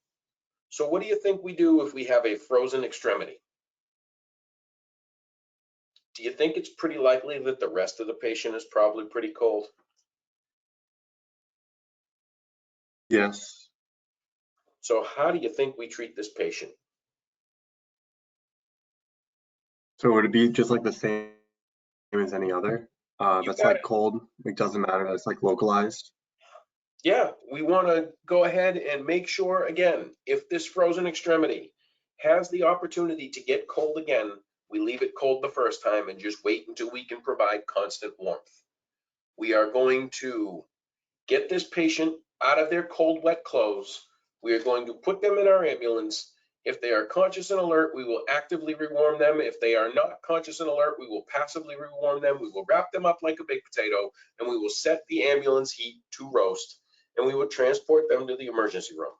Speaker 1: So what do you think we do if we have a frozen extremity? Do you think it's pretty likely that the rest of the patient is probably pretty cold?
Speaker 3: Yes.
Speaker 1: So how do you think we treat this patient?
Speaker 3: So would it be just like the same as any other?
Speaker 1: You
Speaker 3: That's
Speaker 1: got
Speaker 3: like
Speaker 1: it.
Speaker 3: cold. It doesn't matter. That's like localized.
Speaker 1: Yeah, we want to go ahead and make sure, again, if this frozen extremity has the opportunity to get cold again, we leave it cold the first time and just wait until we can provide constant warmth. We are going to get this patient out of their cold, wet clothes. We are going to put them in our ambulance. If they are conscious and alert, we will actively rewarm them. If they are not conscious and alert, we will passively rewarm them. We will wrap them up like a baked potato, and we will set the ambulance heat to roast, and we will transport them to the emergency room.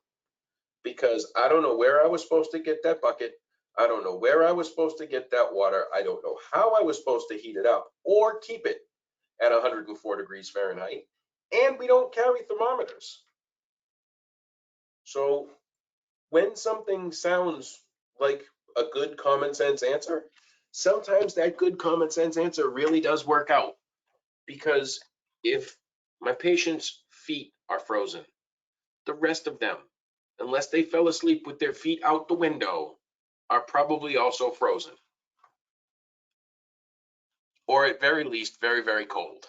Speaker 1: Because I don't know where I was supposed to get that bucket. I don't know where I was supposed to get that water. I don't know how I was supposed to heat it up or keep it at 104 degrees Fahrenheit. And we don't carry thermometers. So when something sounds like a good common sense answer, sometimes that good common sense answer really does work out. Because if my patient's feet are frozen, the rest of them, unless they fell asleep with their feet out the window, are probably also frozen. Or at very least, very, very cold.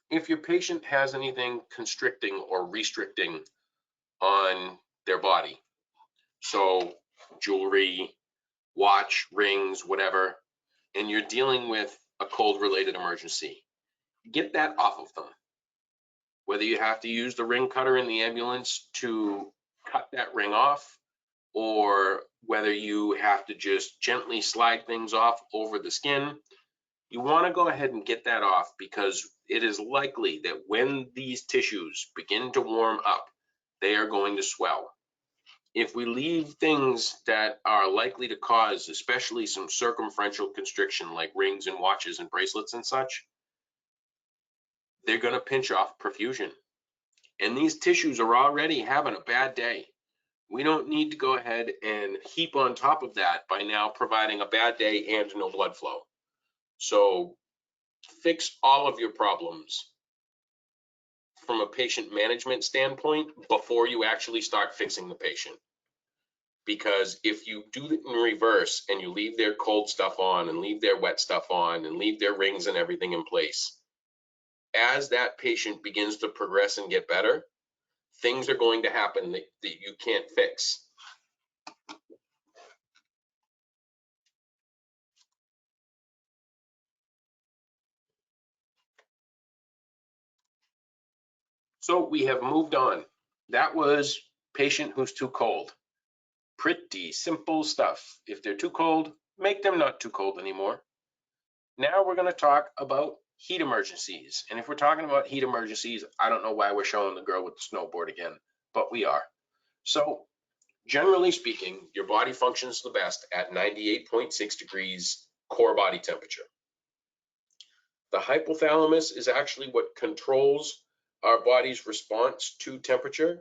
Speaker 1: If your patient has anything constricting or restricting on their body, so jewelry, watch, rings, whatever, and you're dealing with a cold related emergency, get that off of them. Whether you have to use the ring cutter in the ambulance to cut that ring off, or whether you have to just gently slide things off over the skin, you want to go ahead and get that off, because it is likely that when these tissues begin to warm up, they are going to swell. If we leave things that are likely to cause, especially some circumferential constriction like rings and watches and bracelets and such, they're going to pinch off perfusion. And these tissues are already having a bad day. We don't need to go ahead and heap on top of that by now providing a bad day and no blood flow. So fix all of your problems from a patient management standpoint before you actually start fixing the patient. Because if you do it in reverse and you leave their cold stuff on and leave their wet stuff on and leave their rings and everything in place, as that patient begins to progress and get better, things are going to happen that you can't fix. So we have moved on. That was patient who's too cold. Pretty simple stuff. If they're too cold, make them not too cold anymore. Now we're going to talk about heat emergencies. And if we're talking about heat emergencies, I don't know why we're showing the girl with the snowboard again, but we are. So generally speaking, your body functions the best at 98.6 degrees core body temperature. The hypothalamus is actually what controls our body's response to temperature.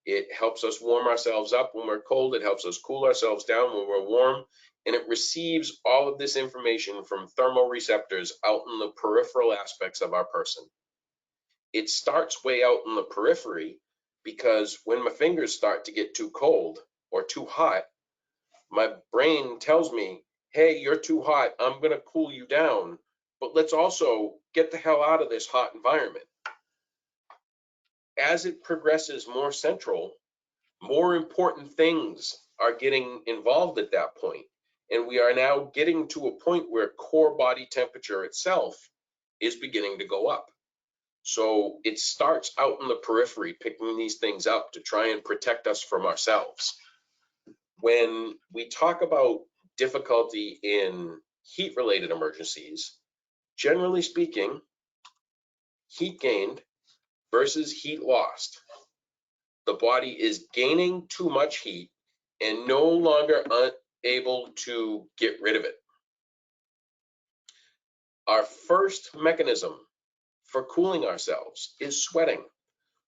Speaker 1: It helps us warm ourselves up when we're cold. It helps us cool ourselves down when we're warm. And it receives all of this information from thermoreceptors out in the peripheral aspects of our person. It starts way out in the periphery because when my fingers start to get too cold or too hot, my brain tells me, hey, you're too hot. I'm going to cool you down. But let's also get the hell out of this hot environment. As it progresses more central, more important things are getting involved at that point. And we are now getting to a point where core body temperature itself is beginning to go up. So it starts out in the periphery, picking these things up to try and protect us from ourselves. When we talk about difficulty in heat-related emergencies, generally speaking, heat gained versus heat lost. The body is gaining too much heat and no longer able to get rid of it. Our first mechanism for cooling ourselves is sweating.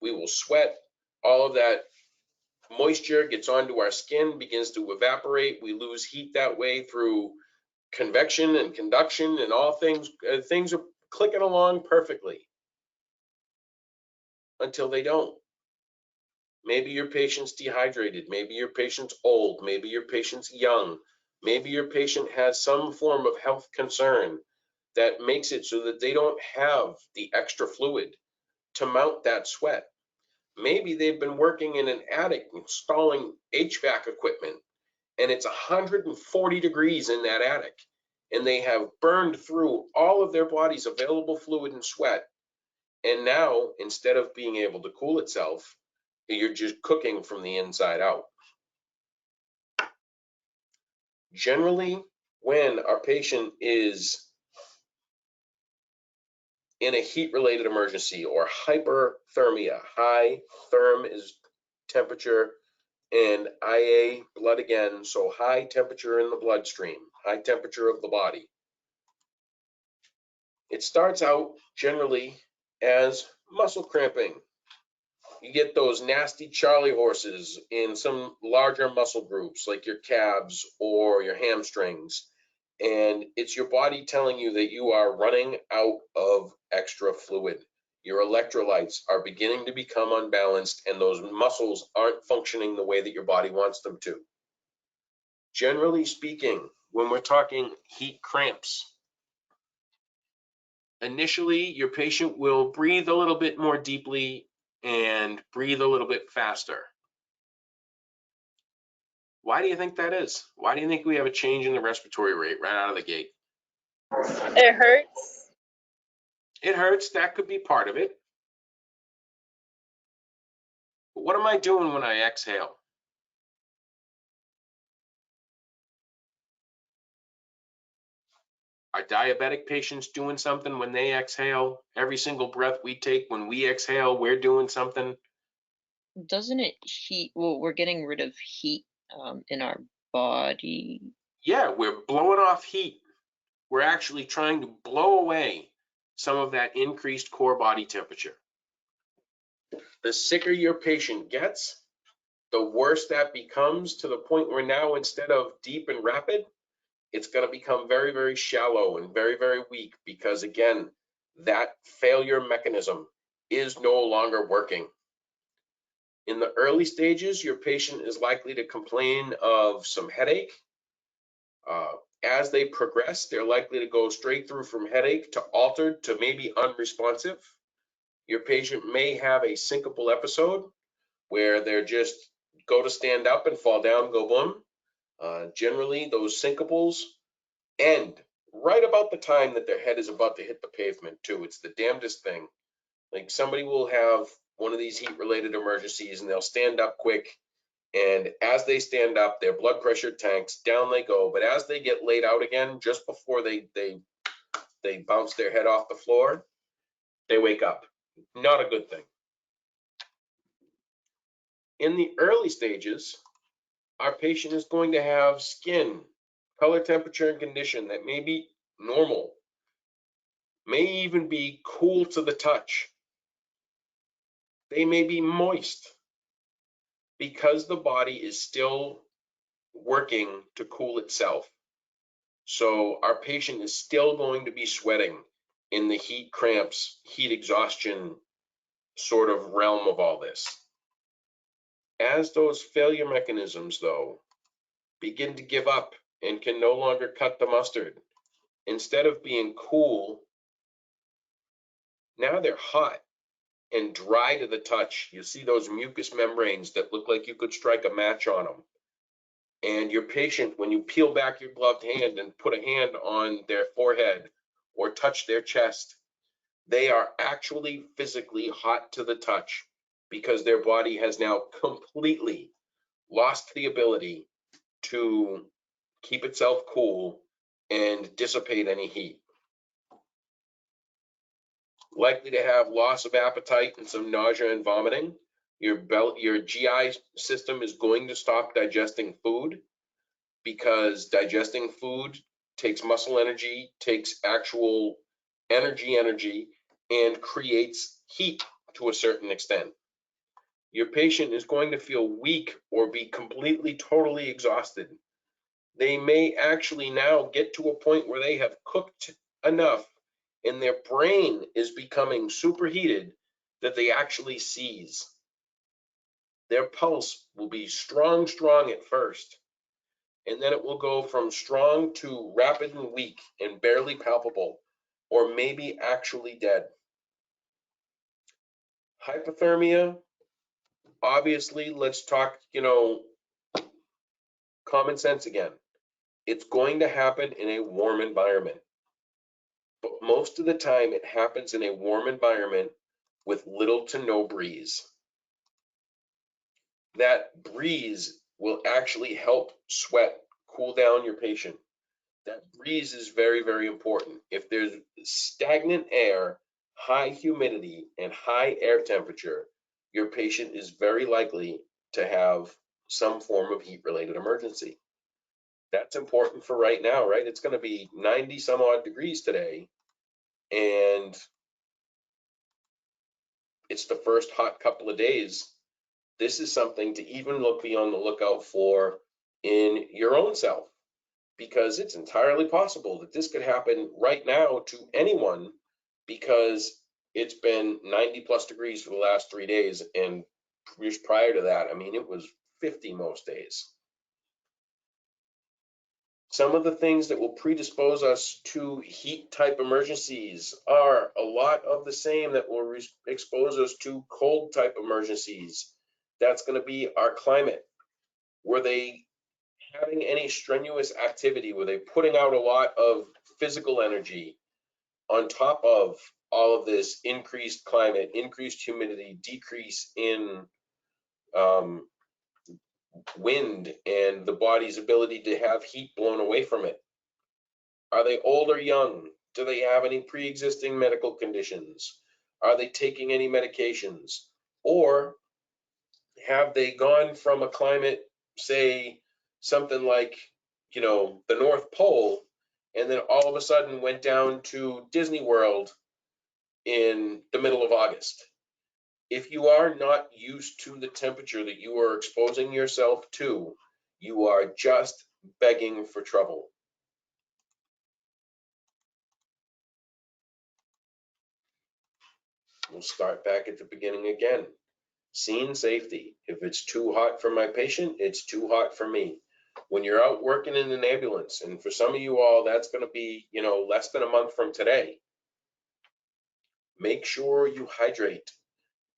Speaker 1: We will sweat, all of that moisture gets onto our skin, begins to evaporate. We lose heat that way through convection and conduction, and all things are clicking along perfectly until they don't. Maybe your patient's dehydrated, maybe your patient's old, maybe your patient's young, maybe your patient has some form of health concern that makes it so that they don't have the extra fluid to mount that sweat. Maybe they've been working in an attic installing HVAC equipment and it's 140 degrees in that attic and they have burned through all of their body's available fluid and sweat. And now, instead of being able to cool itself, you're just cooking from the inside out. Generally, when our patient is in a heat-related emergency or hyperthermia, high therm is temperature, and IA, blood again, so high temperature in the bloodstream, high temperature of the body. It starts out generally as muscle cramping. You get those nasty Charlie horses in some larger muscle groups like your calves or your hamstrings. And it's your body telling you that you are running out of extra fluid. Your electrolytes are beginning to become unbalanced and those muscles aren't functioning the way that your body wants them to. Generally speaking, when we're talking heat cramps, initially your patient will breathe a little bit more deeply and breathe a little bit faster. Why do you think that is? Why do you think we have a change in the respiratory rate right out of the gate?
Speaker 9: It hurts.
Speaker 1: It hurts, that could be part of it. But what am I doing when I exhale? Are diabetic patients doing something when they exhale? Every single breath we take when we exhale, we're doing something.
Speaker 10: Doesn't it heat? Well, we're getting rid of heat in our body.
Speaker 1: Yeah, we're blowing off heat. We're actually trying to blow away some of that increased core body temperature. The sicker your patient gets, the worse that becomes, to the point where now instead of deep and rapid, it's going to become very, very shallow and very, very weak because, again, that failure mechanism is no longer working. In the early stages, your patient is likely to complain of some headache. As they progress, they're likely to go straight through from headache to altered to maybe unresponsive. Your patient may have a syncopal episode where they're just go to stand up and fall down, go boom. Generally, those syncopals end right about the time that their head is about to hit the pavement too. It's the damnedest thing. Like somebody will have one of these heat-related emergencies and they'll stand up quick, and as they stand up, their blood pressure tanks, down they go. But as they get laid out again, just before they bounce their head off the floor, they wake up. Not a good thing. In the early stages, our patient is going to have skin, color, temperature, and condition that may be normal, may even be cool to the touch. They may be moist because the body is still working to cool itself. So our patient is still going to be sweating in the heat cramps, heat exhaustion sort of realm of all this. As those failure mechanisms, though, begin to give up and can no longer cut the mustard, instead of being cool, now they're hot and dry to the touch. You see those mucous membranes that look like you could strike a match on them. And your patient, when you peel back your gloved hand and put a hand on their forehead or touch their chest, they are actually physically hot to the touch because their body has now completely lost the ability to keep itself cool, and dissipate any heat. Likely to have loss of appetite and some nausea and vomiting. Your GI system is going to stop digesting food, because digesting food takes muscle energy, takes actual energy, and creates heat to a certain extent. Your patient is going to feel weak or be completely, totally exhausted. They may actually now get to a point where they have cooked enough and their brain is becoming superheated that they actually seize. Their pulse will be strong at first, and then it will go from strong to rapid and weak and barely palpable, or maybe actually dead. Hypothermia, obviously, let's talk, common sense again. It's going to happen in a warm environment. But most of the time it happens in a warm environment with little to no breeze. That breeze will actually help sweat cool down your patient. That breeze is very, very important. If there's stagnant air, high humidity, and high air temperature, your patient is very likely to have some form of heat-related emergency. That's important for right now, right? It's going to be 90 some odd degrees today, and it's the first hot couple of days. This is something to even be on the lookout for in your own self, because it's entirely possible that this could happen right now to anyone, because it's been 90 plus degrees for the last 3 days, and just prior to that, I mean, it was 50 most days. Some of the things that will predispose us to heat type emergencies are a lot of the same that will expose us to cold type emergencies. That's going to be our climate. Were they having any strenuous activity? Were they putting out a lot of physical energy on top of all of this increased climate, increased humidity, decrease in wind, and the body's ability to have heat blown away from it? Are they old or young? Do they have any pre-existing medical conditions? Are they taking any medications? Or have they gone from a climate, say, something like, the North Pole, and then all of a sudden went down to Disney World in the middle of August? If you are not used to the temperature that you are exposing yourself to, you are just begging for trouble. We'll start back at the beginning again. Scene safety. If it's too hot for my patient, it's too hot for me. When you're out working in an ambulance, and for some of you all, that's going to be, less than a month from today, make sure you hydrate.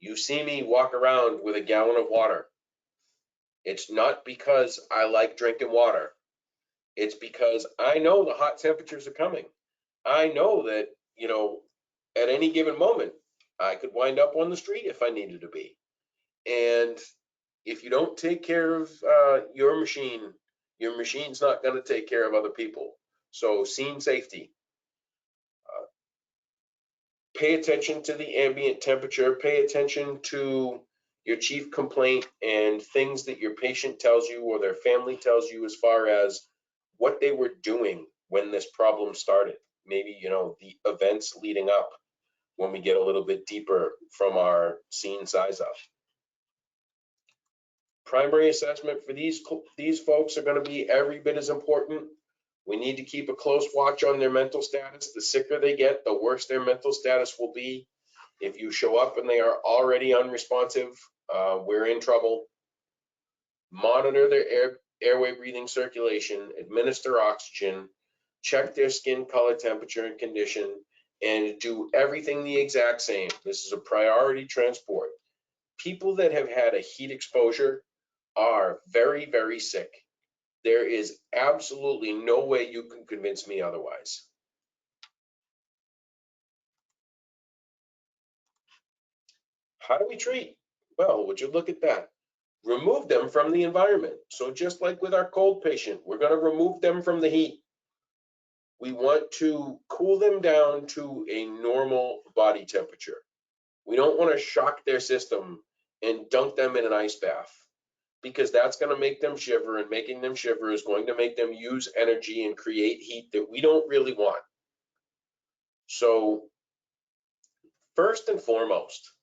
Speaker 1: You see me walk around with a gallon of water. It's not because I like drinking water. It's because I know the hot temperatures are coming. I know that, at any given moment, I could wind up on the street if I needed to be. And if you don't take care of your machine's not going to take care of other people. So scene safety. Pay attention to the ambient temperature. Pay attention to your chief complaint and things that your patient tells you or their family tells you as far as what they were doing when this problem started. Maybe, the events leading up when we get a little bit deeper from our scene size up. Primary assessment for these folks are going to be every bit as important. We need to keep a close watch on their mental status. The sicker they get, the worse their mental status will be. If you show up and they are already unresponsive, we're in trouble. Monitor their airway, breathing, circulation, administer oxygen, check their skin color, temperature, and condition, and do everything the exact same. This is a priority transport. People that have had a heat exposure are very, very sick. There is absolutely no way you can convince me otherwise. How do we treat? Well, would you look at that? remove them from the environment. So just like with our cold patient, we're going to remove them from the heat. We want to cool them down to a normal body temperature. We don't want to shock their system and dunk them in an ice bath, because that's going to make them shiver, and making them shiver is going to make them use energy and create heat that we don't really want. So first and foremost,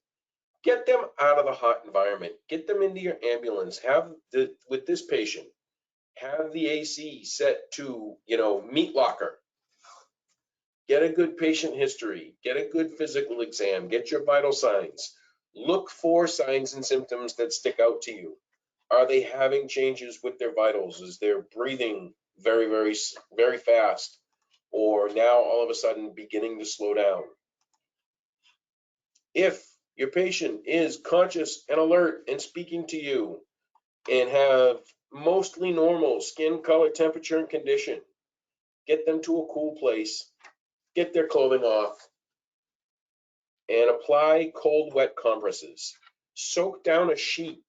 Speaker 1: get them out of the hot environment. Get them into your ambulance. With this patient, have the AC set to, meat locker. Get a good patient history. Get a good physical exam. Get your vital signs. Look for signs and symptoms that stick out to you. Are they having changes with their vitals? Is their breathing very, very, very fast? Or now all of a sudden beginning to slow down? If your patient is conscious and alert and speaking to you and have mostly normal skin color, temperature, and condition, get them to a cool place, get their clothing off, and apply cold, wet compresses. Soak down a sheet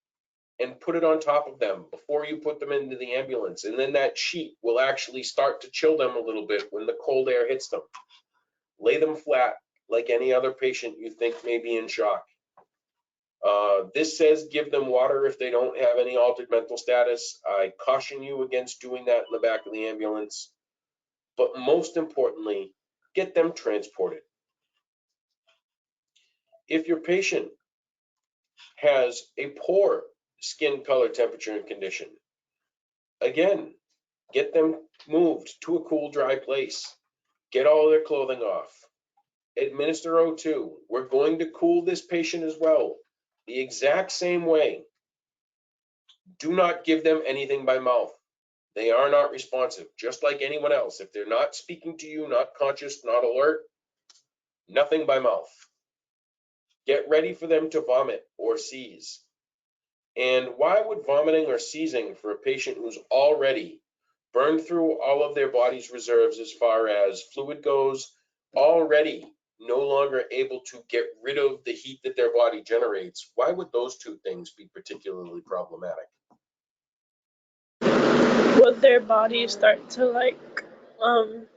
Speaker 1: and put it on top of them before you put them into the ambulance. And then that sheet will actually start to chill them a little bit when the cold air hits them. Lay them flat like any other patient you think may be in shock. This says give them water if they don't have any altered mental status. I caution you against doing that in the back of the ambulance. But most importantly, get them transported. If your patient has a poor skin color, temperature, and condition, again, get them moved to a cool, dry place. Get all their clothing off. Administer O2. We're going to cool this patient as well, the exact same way. Do not give them anything by mouth. They are not responsive, just like anyone else. If they're not speaking to you, not conscious, not alert, nothing by mouth. Get ready for them to vomit or seize. And why would vomiting or seizing for a patient who's already burned through all of their body's reserves as far as fluid goes, already no longer able to get rid of the heat that their body generates, why would those two things be particularly problematic?
Speaker 9: Would their body start to um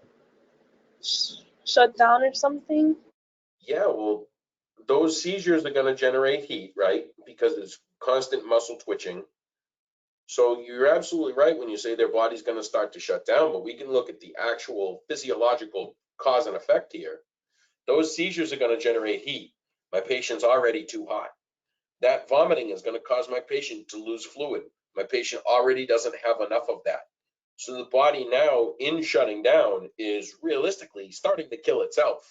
Speaker 9: shut down or something?
Speaker 1: Yeah, well, those seizures are going to generate heat, right? Because it's constant muscle twitching. So you're absolutely right when you say their body's going to start to shut down, but we can look at the actual physiological cause and effect here. Those seizures are going to generate heat. My patient's already too hot. That vomiting is going to cause my patient to lose fluid. My patient already doesn't have enough of that. So the body now, in shutting down, is realistically starting to kill itself.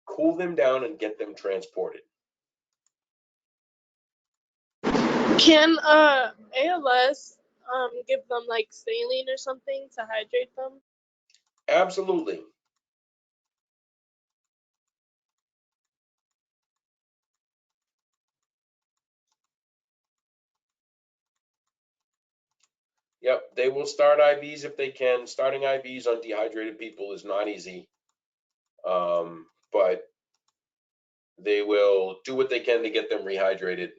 Speaker 1: Cool them down and get them transported.
Speaker 9: Can ALS give them like saline or something to hydrate them?
Speaker 1: Absolutely. Yep, they will start IVs if they can. Starting IVs on dehydrated people is not easy, but they will do what they can to get them rehydrated.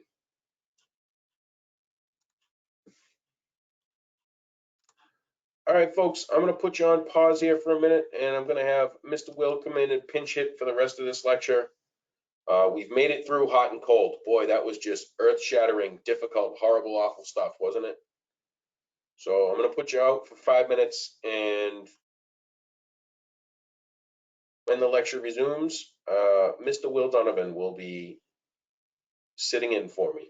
Speaker 1: All right, folks, I'm going to put you on pause here for a minute, and I'm going to have Mr. Will come in and pinch hit for the rest of this lecture. We've made it through hot and cold. Boy, that was just earth-shattering, difficult, horrible, awful stuff, wasn't it? So I'm going to put you out for 5 minutes, and when the lecture resumes, Mr. Will Donovan will be sitting in for me.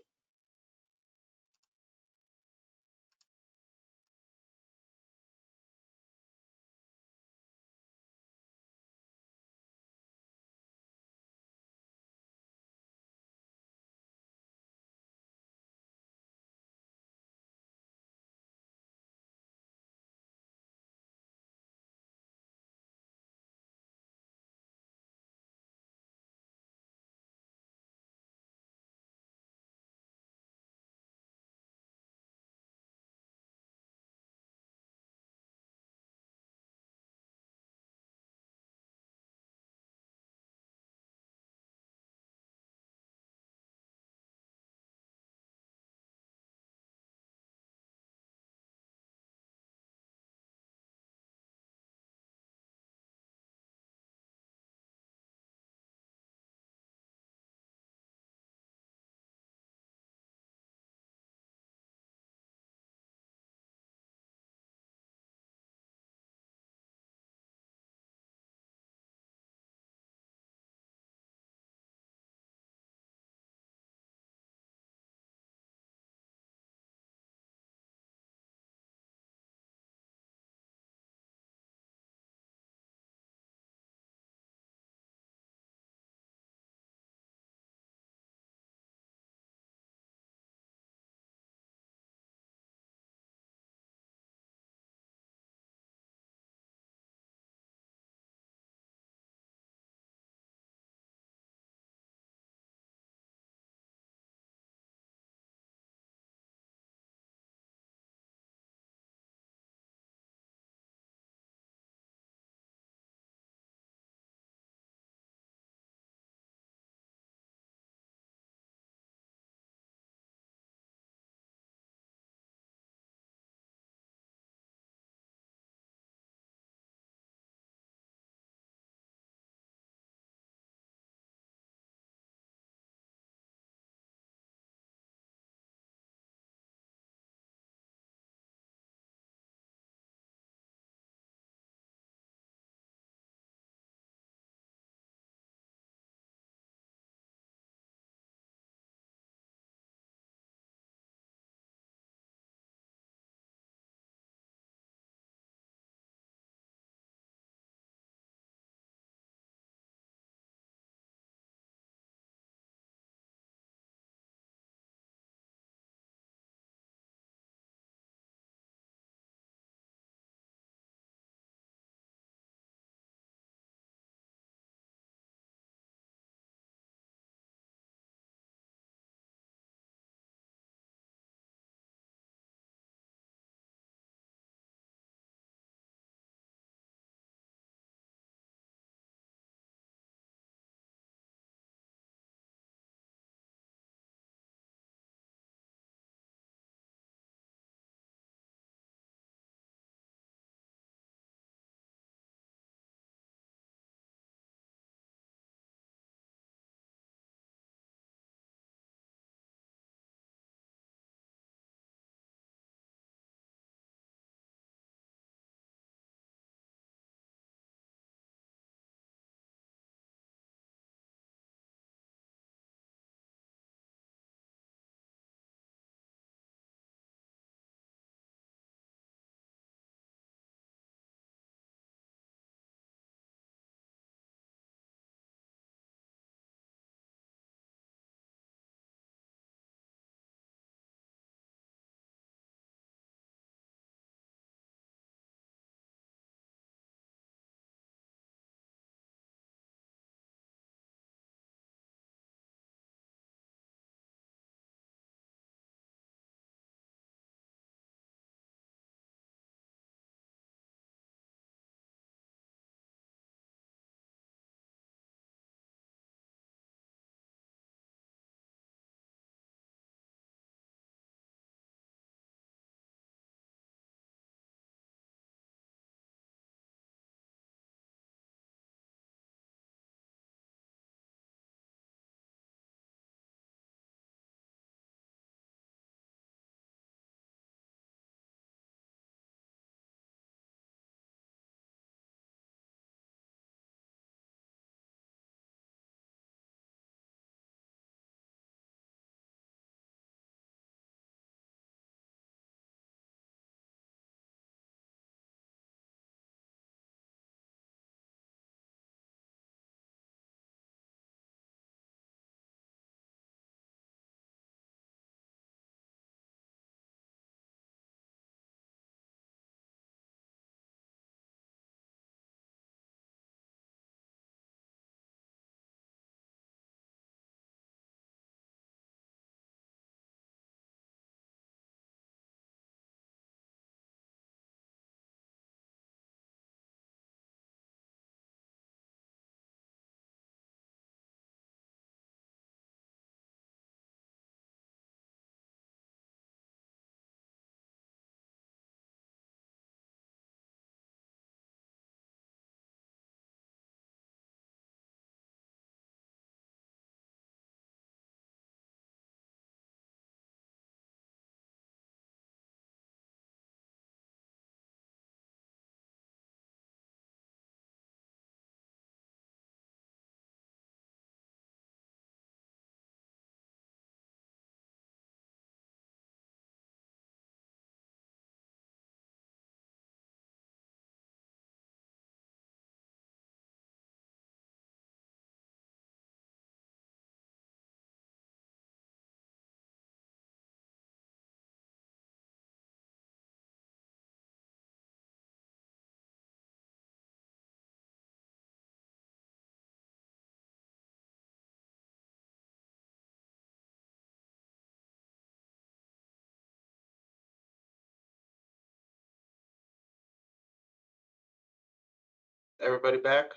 Speaker 11: everybody back?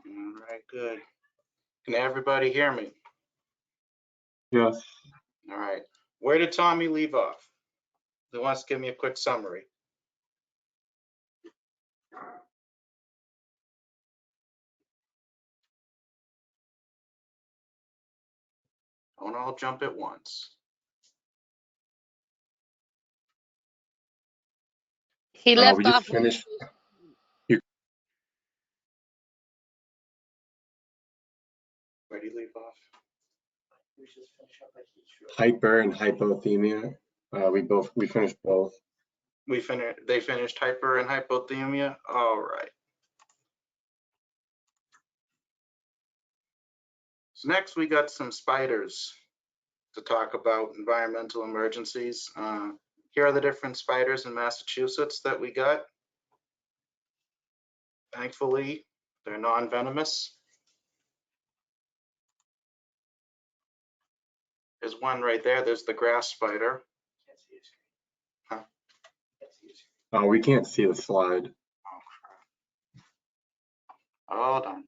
Speaker 11: All right, good. Can everybody hear me?
Speaker 3: Yes.
Speaker 11: All right. Where did Tommy leave off? Who wants to give me a quick summary? Don't all jump at once.
Speaker 6: He
Speaker 3: We
Speaker 6: left
Speaker 3: just
Speaker 6: off.
Speaker 3: finished
Speaker 11: Where did he leave off?
Speaker 3: hyper and hypothermia. We finished both.
Speaker 11: They finished hyper and hypothermia. All right. So next we got some spiders to talk about, environmental emergencies. Here are the different spiders in Massachusetts that we got. Thankfully, they're non-venomous. There's one right there. There's the grass spider. Huh?
Speaker 3: Oh, we can't see the slide.
Speaker 11: Hold on.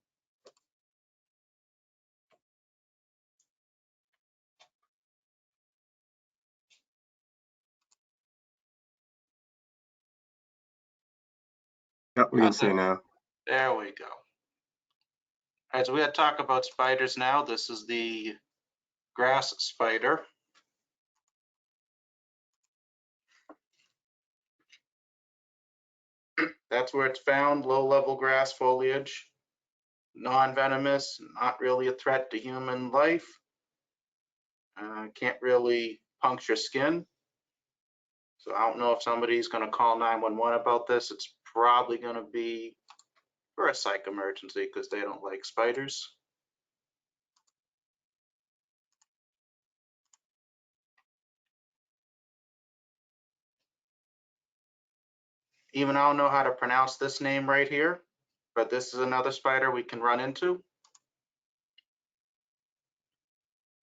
Speaker 3: Yep, we can see now.
Speaker 11: There we go. All right, so we had to talk about spiders now. This is the grass spider. That's where it's found, low-level grass foliage, non-venomous, not really a threat to human life. Can't really puncture skin. So I don't know if somebody's going to call 911 about this. It's probably going to be for a psych emergency because they don't like spiders. Even I don't know how to pronounce this name right here, but this is another spider we can run into.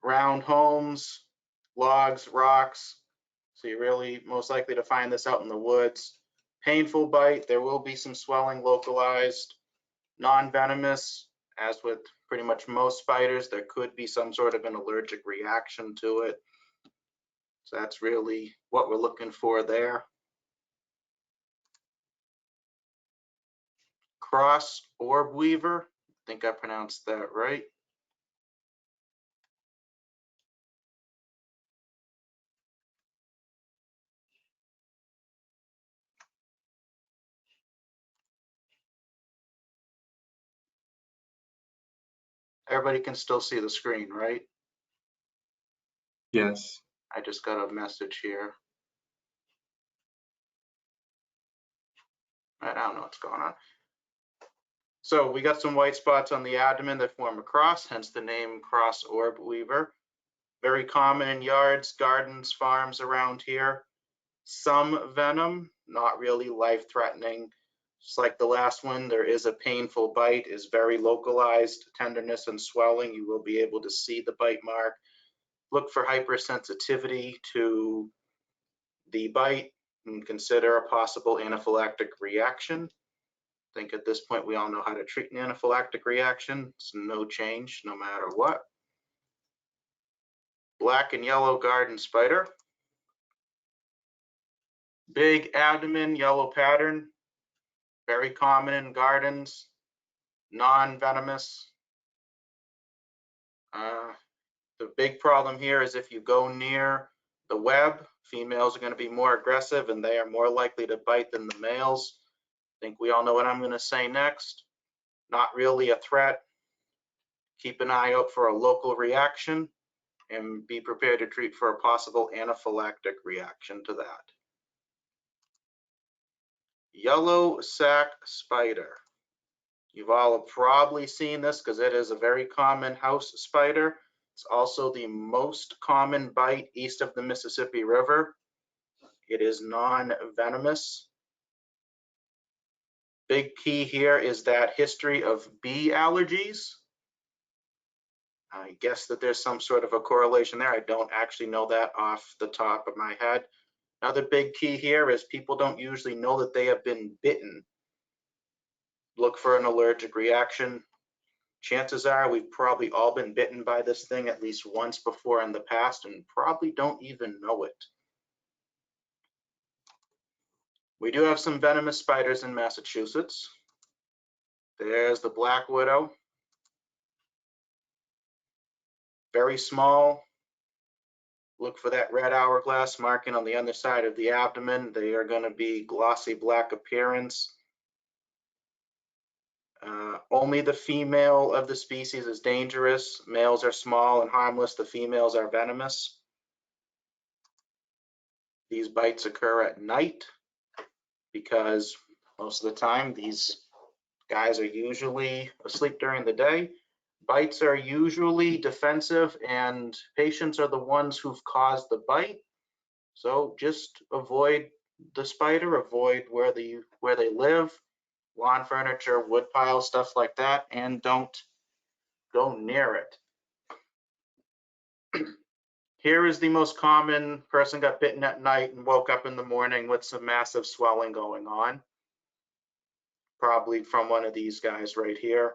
Speaker 11: Round homes, logs, rocks. So you're really most likely to find this out in the woods. Painful bite, there will be some swelling localized. Non-venomous, as with pretty much most spiders, there could be some sort of an allergic reaction to it. So that's really what we're looking for there. Cross orb weaver, I think I pronounced that right. Everybody can still see the screen, right?
Speaker 3: Yes.
Speaker 11: I just got a message here. I don't know what's going on. So we got some white spots on the abdomen that form a cross, hence the name cross orb weaver. Very common in yards, gardens, farms around here. Some venom, not really life-threatening. Just like the last one, there is a painful bite, is very localized, tenderness and swelling. You will be able to see the bite mark. Look for hypersensitivity to the bite and consider a possible anaphylactic reaction. I think at this point we all know how to treat an anaphylactic reaction. It's no change no matter what. Black and yellow garden spider. Big abdomen, yellow pattern. Very common in gardens. Non-venomous. The big problem here is if you go near the web, females are going to be more aggressive and they are more likely to bite than the males. I think we all know what I'm going to say next. Not really a threat. Keep an eye out for a local reaction and be prepared to treat for a possible anaphylactic reaction to that. Yellow sac spider. You've all probably seen this because it is a very common house spider. It's also the most common bite east of the Mississippi River. It is non-venomous. Big key here is that history of bee allergies. I guess that there's some sort of a correlation there. I don't actually know that off the top of my head. Another big key here is people don't usually know that they have been bitten. Look for an allergic reaction. Chances are we've probably all been bitten by this thing at least once before in the past and probably don't even know it. We do have some venomous spiders in Massachusetts. There's the black widow. Very small. Look for that red hourglass marking on the underside of the abdomen. They are going to be glossy black appearance. Only the female of the species is dangerous. Males are small and harmless. The females are venomous. These bites occur at night because most of the time these guys are usually asleep during the day. Bites are usually defensive and patients are the ones who've caused the bite. So just avoid the spider, avoid where they live, lawn furniture, wood pile, stuff like that, and don't go near it. Here is the most common person got bitten at night and woke up in the morning with some massive swelling going on. Probably from one of these guys right here.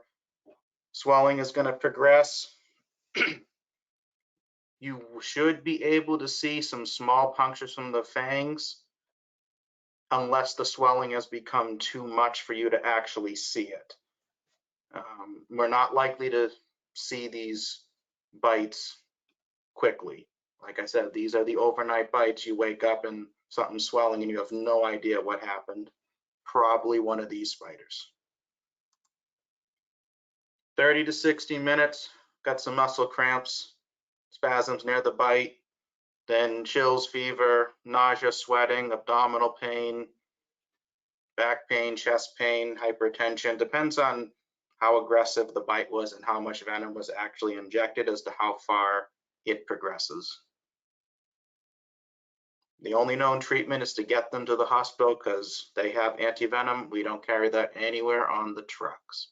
Speaker 11: Swelling is going to progress. You should be able to see some small punctures from the fangs unless the swelling has become too much for you to actually see it. We're not likely to see these bites quickly. Like I said, these are the overnight bites. You wake up and something's swelling and you have no idea what happened. Probably one of these spiders. 30 to 60 minutes, got some muscle cramps, spasms near the bite, then chills, fever, nausea, sweating, abdominal pain, back pain, chest pain, hypertension. Depends on how aggressive the bite was and how much venom was actually injected as to how far it progresses. The only known treatment is to get them to the hospital because they have antivenom. We don't carry that anywhere on the trucks.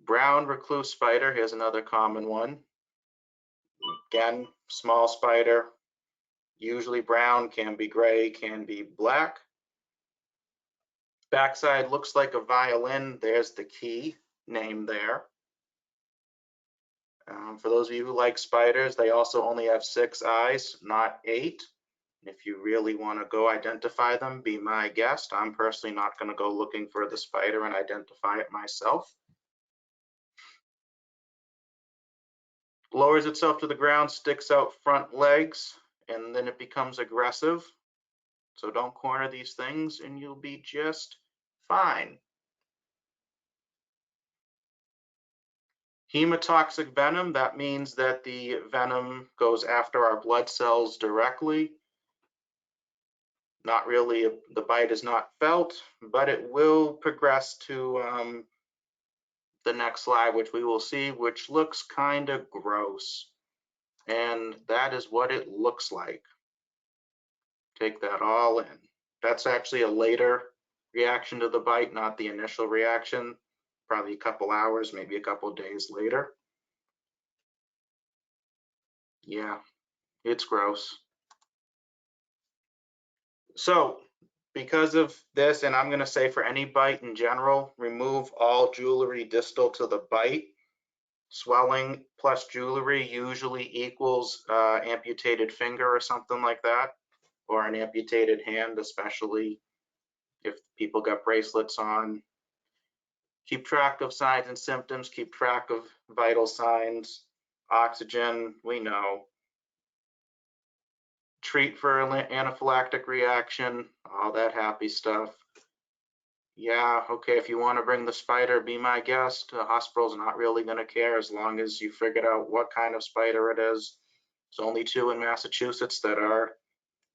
Speaker 11: Brown recluse spider, here's another common one. Again, small spider, usually brown, can be gray, can be black. Backside looks like a violin. There's the key name there. For those of you who like spiders, they also only have 6 eyes, not 8. If you really want to go identify them, be my guest. I'm personally not going to go looking for the spider and identify it myself. Lowers itself to the ground, sticks out front legs, and then it becomes aggressive. So don't corner these things and you'll be just fine. Hemotoxic venom, that means that the venom goes after our blood cells directly. Not really, the bite is not felt, but it will progress to the next slide, which we will see, which looks kind of gross. And that is what it looks like. Take that all in. That's actually a later reaction to the bite, not the initial reaction. Probably a couple hours, maybe a couple days later. Yeah, it's gross. So because of this, and I'm going to say for any bite in general, remove all jewelry distal to the bite. Swelling plus jewelry usually equals amputated finger or something like that, or an amputated hand, especially if people got bracelets on. Keep track of signs and symptoms, keep track of vital signs. Oxygen, we know. Treat for an anaphylactic reaction, all that happy stuff. Yeah, okay, if you want to bring the spider, be my guest. The hospital's not really going to care as long as you figured out what kind of spider it is. There's only 2 in Massachusetts that are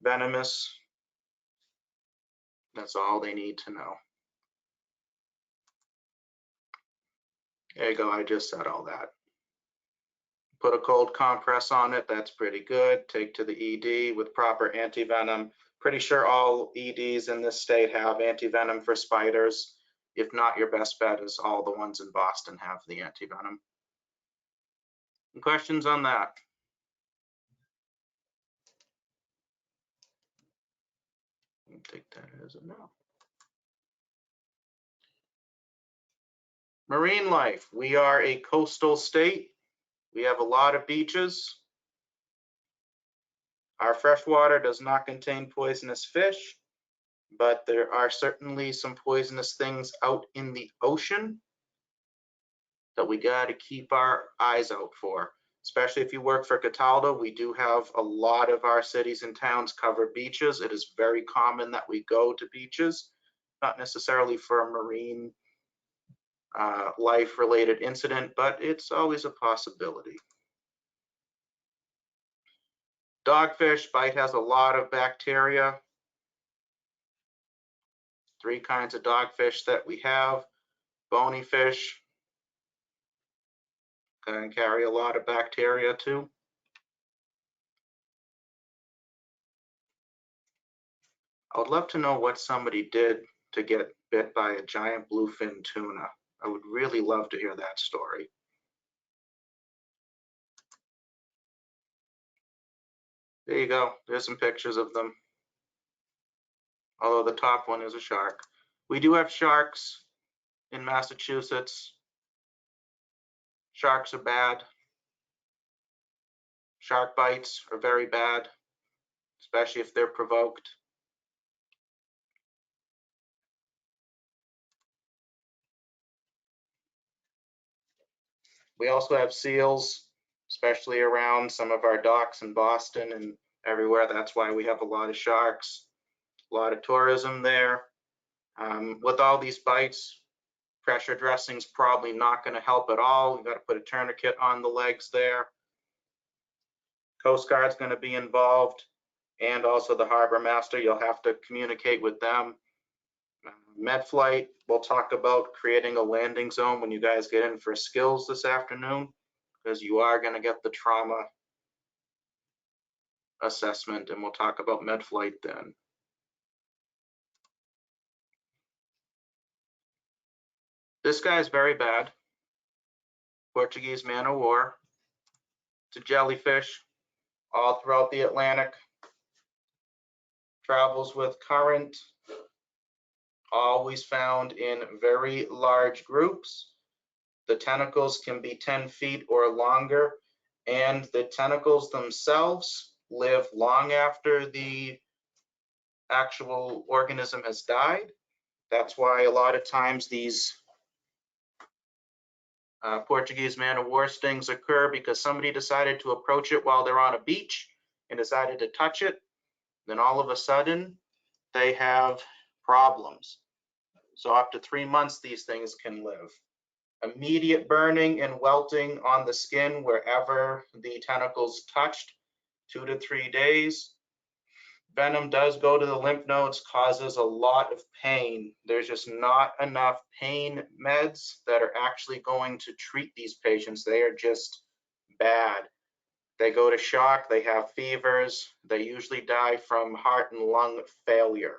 Speaker 11: venomous. That's all they need to know. There you go, I just said all that. Put a cold compress on it, that's pretty good. Take to the ED with proper antivenom. Pretty sure all EDs in this state have antivenom for spiders. If not, your best bet is all the ones in Boston have the antivenom. Any questions on that? I'll take that as a no. Marine life. We are a coastal state. We have a lot of beaches. Our freshwater does not contain poisonous fish, but there are certainly some poisonous things out in the ocean that we got to keep our eyes out for. Especially if you work for Cataldo, we do have a lot of our cities and towns cover beaches. It is very common that we go to beaches, not necessarily for a marine life-related incident, but it's always a possibility. Dogfish bite has a lot of bacteria. 3 kinds of dogfish that we have. Bony fish can carry a lot of bacteria too. I would love to know what somebody did to get bit by a giant bluefin tuna. I would really love to hear that story. There you go. There's some pictures of them. Although the top one is a shark. We do have sharks in Massachusetts. Sharks are bad. Shark bites are very bad, especially if they're provoked. We also have seals, especially around some of our docks in Boston and everywhere. That's why we have a lot of sharks, a lot of tourism there. With all these bites, pressure dressing's probably not going to help at all. We've got to put a tourniquet on the legs there. Coast Guard's going to be involved, and also the harbor master. You'll have to communicate with them. Medflight, we'll talk about creating a landing zone when you guys get in for skills this afternoon, because you are going to get the trauma assessment, and we'll talk about Medflight then. This guy's very bad. Portuguese man of war. It's a jellyfish all throughout the Atlantic. Travels with current. Always found in very large groups. The tentacles can be 10 feet or longer, and the tentacles themselves live long after the actual organism has died. That's why a lot of times these Portuguese man of war stings occur, because somebody decided to approach it while they're on a beach and decided to touch it. Then all of a sudden they have problems. So up to 3 months these things can live. Immediate burning and welting on the skin wherever the tentacles touched, 2 to 3 days. Venom does go to the lymph nodes, causes a lot of pain. There's just not enough pain meds that are actually going to treat these patients. They are just bad. They go to shock, they have fevers, they usually die from heart and lung failure.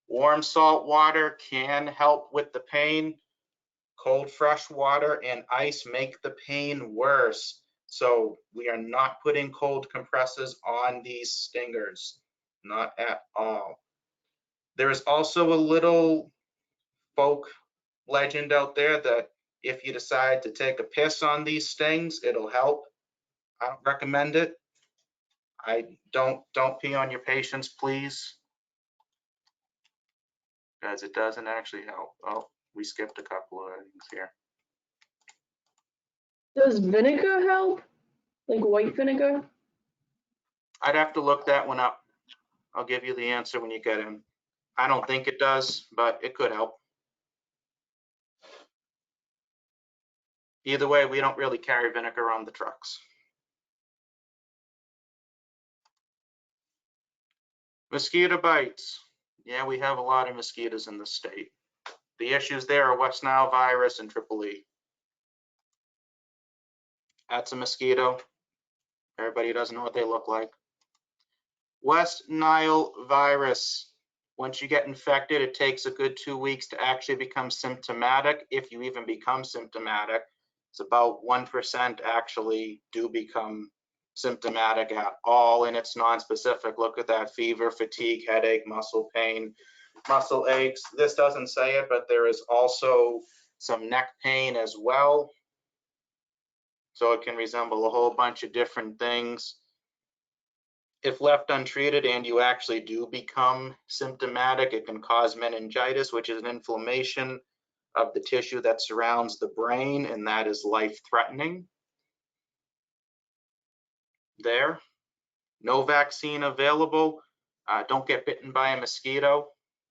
Speaker 11: Warm salt water can help with the pain. Cold fresh water and ice make the pain worse. So we are not putting cold compresses on these stingers, not at all. There is also a little folk legend out there that if you decide to take a piss on these stings, it'll help. I don't recommend it. Don't pee on your patients, please, because it doesn't actually help. Oh, we skipped a couple of things here.
Speaker 7: Does vinegar help? Like white vinegar?
Speaker 11: I'd have to look that one up. I'll give you the answer when you get in. I don't think it does, but it could help. Either way, we don't really carry vinegar on the trucks. Mosquito bites. Yeah, we have a lot of mosquitoes in the state. The issues there are West Nile virus and Triple E. That's a mosquito. Everybody doesn't know what they look like. West Nile virus. Once you get infected, it takes a good 2 weeks to actually become symptomatic, if you even become symptomatic. It's about 1% actually do become symptomatic at all, and it's non-specific. Look at that: fever, fatigue, headache, muscle pain, muscle aches. This doesn't say it, but there is also some neck pain as well. So it can resemble a whole bunch of different things. If left untreated and you actually do become symptomatic, it can cause meningitis, which is an inflammation of the tissue that surrounds the brain, and that is life-threatening. There. No vaccine available. Don't get bitten by a mosquito.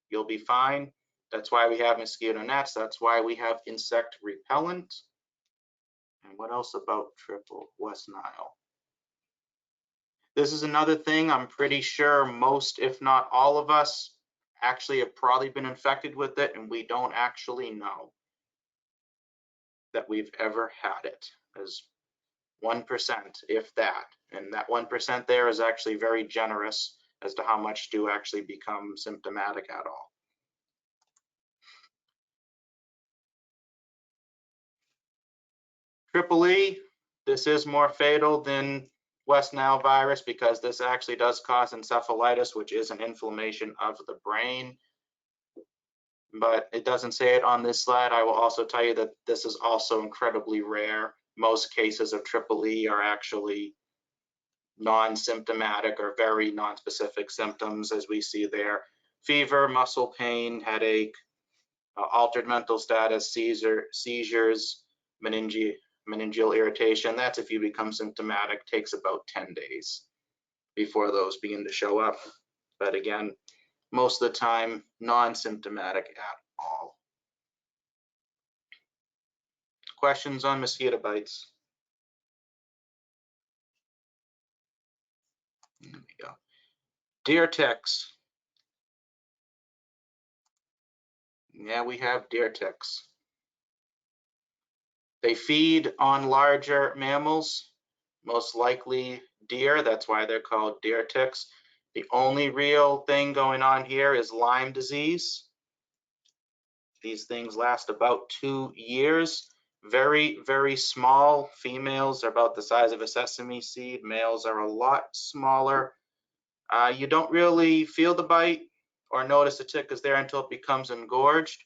Speaker 11: You'll be fine. That's why we have mosquito nets. That's why we have insect repellent. And what else about triple West Nile? This is another thing I'm pretty sure most, if not all of us, actually have probably been infected with it, and we don't actually know that we've ever had it, as 1%, if that. And that 1% there is actually very generous as to how much do actually become symptomatic at all. Triple E, this is more fatal than West Nile virus because this actually does cause encephalitis, which is an inflammation of the brain. But it doesn't say it on this slide. I will also tell you that this is also incredibly rare. Most cases of triple E are actually non-symptomatic or very non-specific symptoms, as we see there: fever, muscle pain, headache, altered mental status, seizures, meningeal irritation. That's if you become symptomatic. Takes about 10 days before those begin to show up. But again, most of the time, non-symptomatic at all. Questions on mosquito bites? There we go. Deer ticks. Yeah, we have deer ticks. They feed on larger mammals, most likely deer. That's why they're called deer ticks. The only real thing going on here is Lyme disease. These things last about 2 years. Very, very small. Females are about the size of a sesame seed. Males are a lot smaller. You don't really feel the bite or notice the tick is there until it becomes engorged.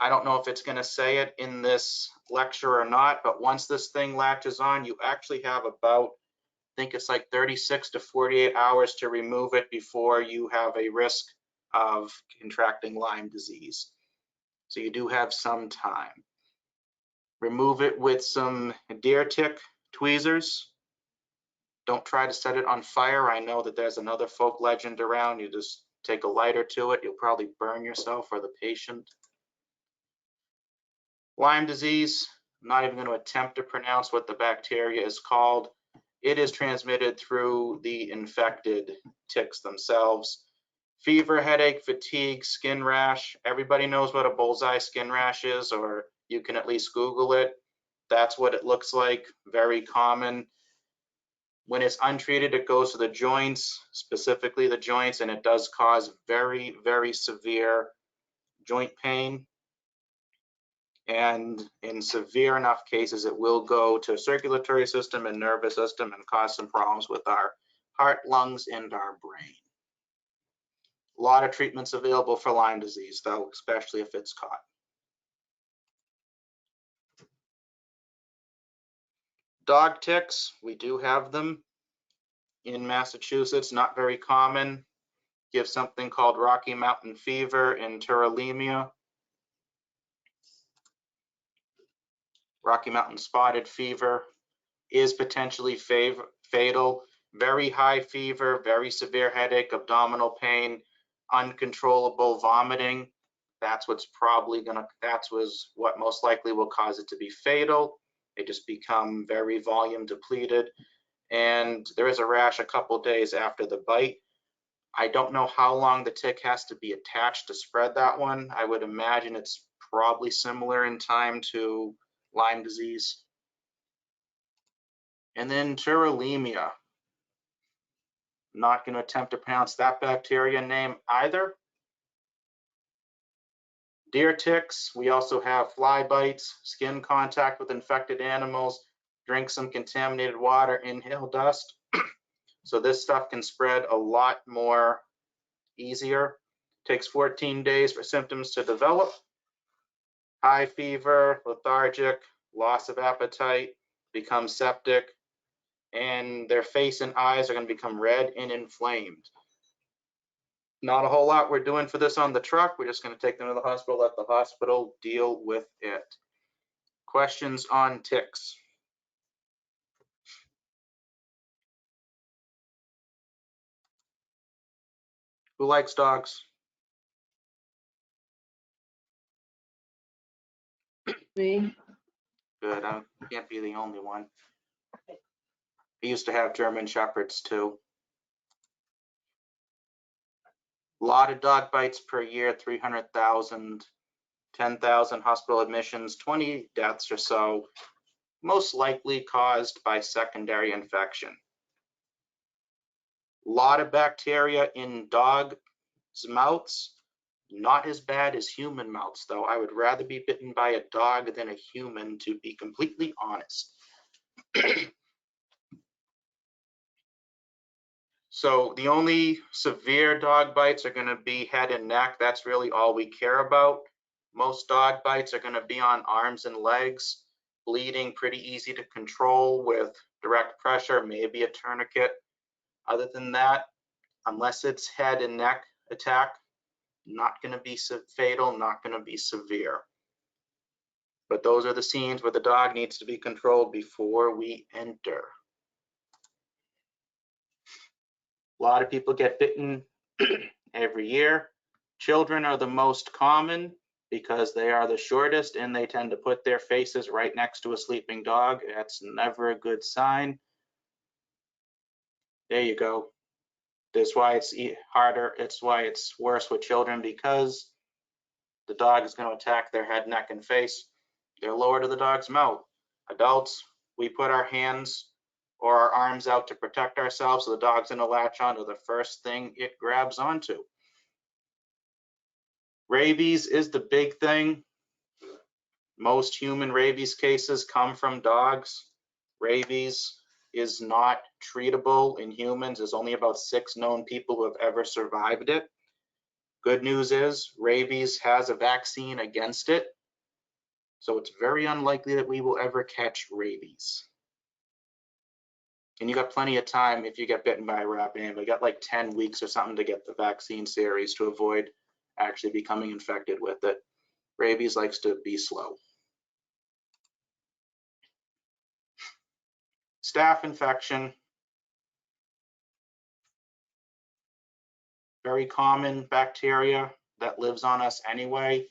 Speaker 11: I don't know if it's going to say it in this lecture or not, but once this thing latches on, you actually have about, I think it's like 36 to 48 hours to remove it before you have a risk of contracting Lyme disease. So you do have some time. Remove it with some deer tick tweezers. Don't try to set it on fire. I know that there's another folk legend around. You just take a lighter to it. You'll probably burn yourself or the patient. Lyme disease, I'm not even going to attempt to pronounce what the bacteria is called. It is transmitted through the infected ticks themselves. Fever, headache, fatigue, skin rash. Everybody knows what a bullseye skin rash is, or you can at least Google it. That's what it looks like, very common. When it's untreated, it goes to the joints, specifically the joints, and it does cause very, very severe joint pain. And in severe enough cases, it will go to circulatory system and nervous system and cause some problems with our heart, lungs, and our brain. A lot of treatments available for Lyme disease, though, especially if it's caught. Dog ticks, we do have them in Massachusetts, not very common. Give something called Rocky Mountain fever and tularemia. Rocky Mountain spotted fever is potentially fatal. Very high fever, very severe headache, abdominal pain, uncontrollable vomiting. That's what most likely will cause it to be fatal. They just become very volume depleted. And there is a rash a couple days after the bite. I don't know how long the tick has to be attached to spread that one. I would imagine it's probably similar in time to Lyme disease. And then tularemia. Not going to attempt to pronounce that bacteria name either. Deer ticks, we also have fly bites, skin contact with infected animals, drink some contaminated water, inhale dust. So this stuff can spread a lot more easier. Takes 14 days for symptoms to develop. High fever, lethargic, loss of appetite, become septic, and their face and eyes are going to become red and inflamed. Not a whole lot we're doing for this on the truck. We're just going to take them to the hospital, let the hospital deal with it. Questions on ticks? Who likes dogs?
Speaker 7: Me.
Speaker 11: Good, I can't be the only one. I used to have German Shepherds too. A lot of dog bites per year, 300,000, 10,000 hospital admissions, 20 deaths or so, most likely caused by secondary infection. A lot of bacteria in dogs' mouths, not as bad as human mouths though. I would rather be bitten by a dog than a human, to be completely honest. So the only severe dog bites are going to be head and neck. That's really all we care about. Most dog bites are going to be on arms and legs. Bleeding pretty easy to control with direct pressure, maybe a tourniquet. Other than that, unless it's head and neck attack, not going to be fatal, not going to be severe. But those are the scenes where the dog needs to be controlled before we enter. A lot of people get bitten every year. Children are the most common because they are the shortest and they tend to put their faces right next to a sleeping dog. That's never a good sign. There you go. That's why it's harder. It's why it's worse with children, because the dog is going to attack their head, neck, and face. They're lower to the dog's mouth. Adults, we put our hands or our arms out to protect ourselves, so the dog's going to latch onto the first thing it grabs onto. Rabies is the big thing. Most human rabies cases come from dogs. Rabies is not treatable in humans. There's only about 6 known people who have ever survived it. Good news is rabies has a vaccine against it, so it's very unlikely that we will ever catch rabies. And you got plenty of time if you get bitten by a rabid animal. You got like 10 weeks or something to get the vaccine series to avoid actually becoming infected with it. Rabies likes to be slow. Staph infection. Very common bacteria that lives on us anyway.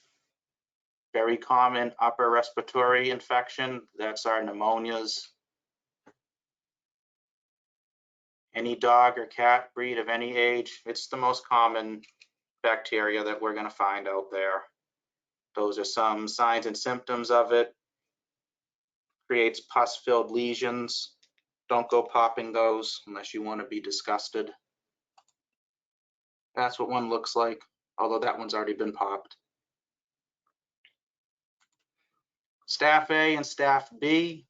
Speaker 11: Very common upper respiratory infection. That's our pneumonias. Any dog or cat breed of any age, it's the most common bacteria that we're going to find out there. Those are some signs and symptoms of it. Creates pus-filled lesions. Don't go popping those unless you want to be disgusted. That's what one looks like, although that one's already been popped. Staph A and Staph B.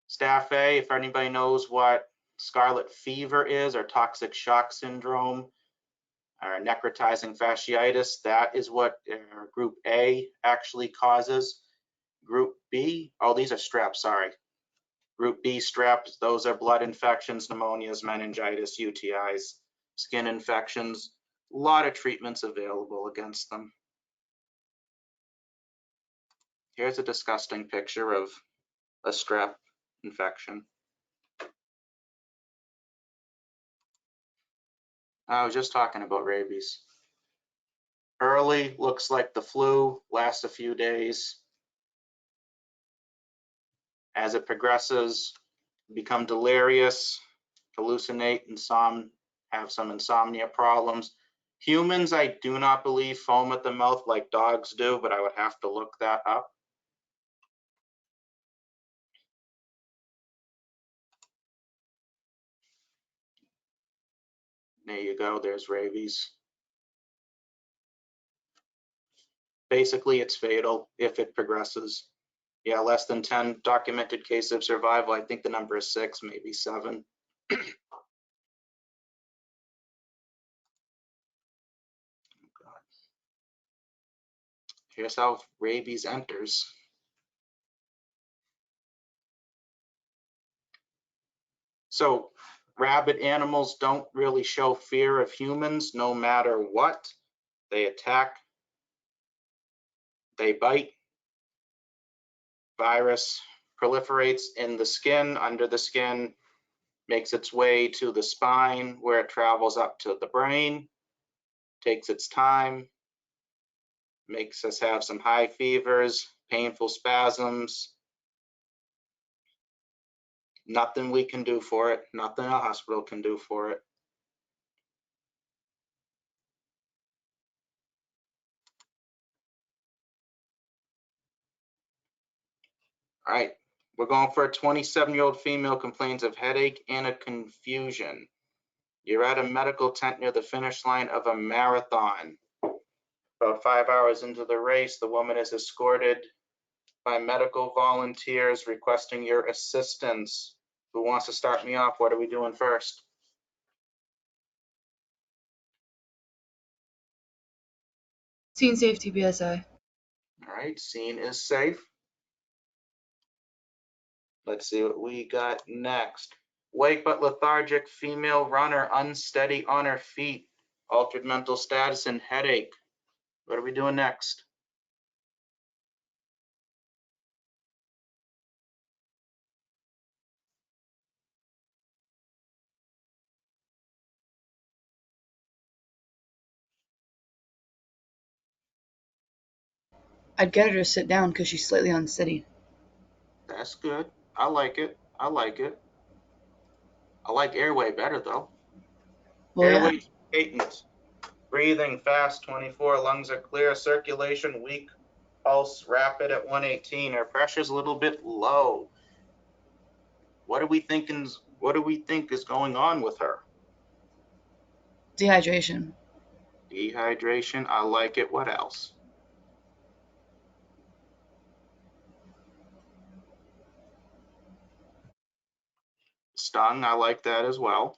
Speaker 11: Staph A, if anybody knows what scarlet fever is, or toxic shock syndrome, or necrotizing fasciitis, that is what group A actually causes. Group B, oh, these are strep, sorry. Group B strep, those are blood infections, pneumonias, meningitis, UTIs, skin infections. A lot of treatments available against them. Here's a disgusting picture of a strep infection. I was just talking about rabies. Early, looks like the flu, lasts a few days. As it progresses, become delirious, hallucinate, have some insomnia problems. Humans, I do not believe foam at the mouth like dogs do, but I would have to look that up. There you go, there's rabies. Basically, it's fatal if it progresses. Yeah, less than 10 documented cases of survival. I think the number is 6, maybe 7. Here's how rabies enters. So rabid animals don't really show fear of humans no matter what. They attack, they bite. Virus proliferates in the skin, under the skin, makes its way to the spine where it travels up to the brain, takes its time, makes us have some high fevers, painful spasms. Nothing we can do for it, nothing a hospital can do for it. All right, we're going for a 27-year-old female complains of headache and a confusion. You're at a medical tent near the finish line of a marathon. About 5 hours into the race, the woman is escorted by medical volunteers requesting your assistance. Who wants to start me off? What are we doing first?
Speaker 4: Scene safety BSI.
Speaker 11: All right, scene is safe. Let's see what we got next. Awake but lethargic female runner, unsteady on her feet, altered mental status and headache. What are we doing next?
Speaker 4: I'd get her to sit down because she's slightly unsteady.
Speaker 11: That's good. I like it. I like it. I like airway better though.
Speaker 4: Well,
Speaker 11: Airway patent. Breathing fast 24, lungs are clear, circulation weak, pulse rapid at 118. Her pressure's a little bit low. What do we think is going on with her?
Speaker 4: Dehydration.
Speaker 11: Dehydration. I like it. What else? Stung. I like that as well.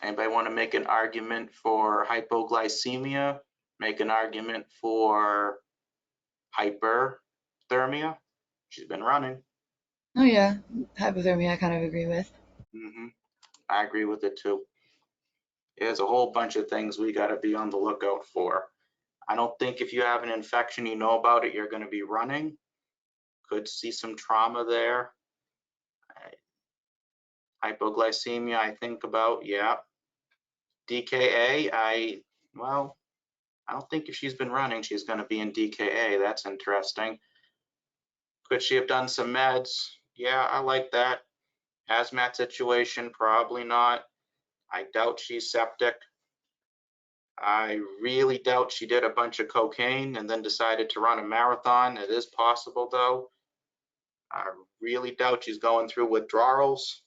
Speaker 11: Anybody want to make an argument for hypoglycemia? Make an argument for hyperthermia? She's been running.
Speaker 4: Oh yeah, hypothermia I kind of agree with.
Speaker 11: I agree with it too. There's a whole bunch of things we got to be on the lookout for. I don't think if you have an infection, you know about it, you're going to be running. Could see some trauma there. Hypoglycemia, I think about, yeah. DKA, I don't think if she's been running, she's going to be in DKA. That's interesting. Could she have done some meds? Yeah, I like that. Hazmat situation, probably not. I doubt she's septic. I really doubt she did a bunch of cocaine and then decided to run a marathon. It is possible though. I really doubt she's going through withdrawals.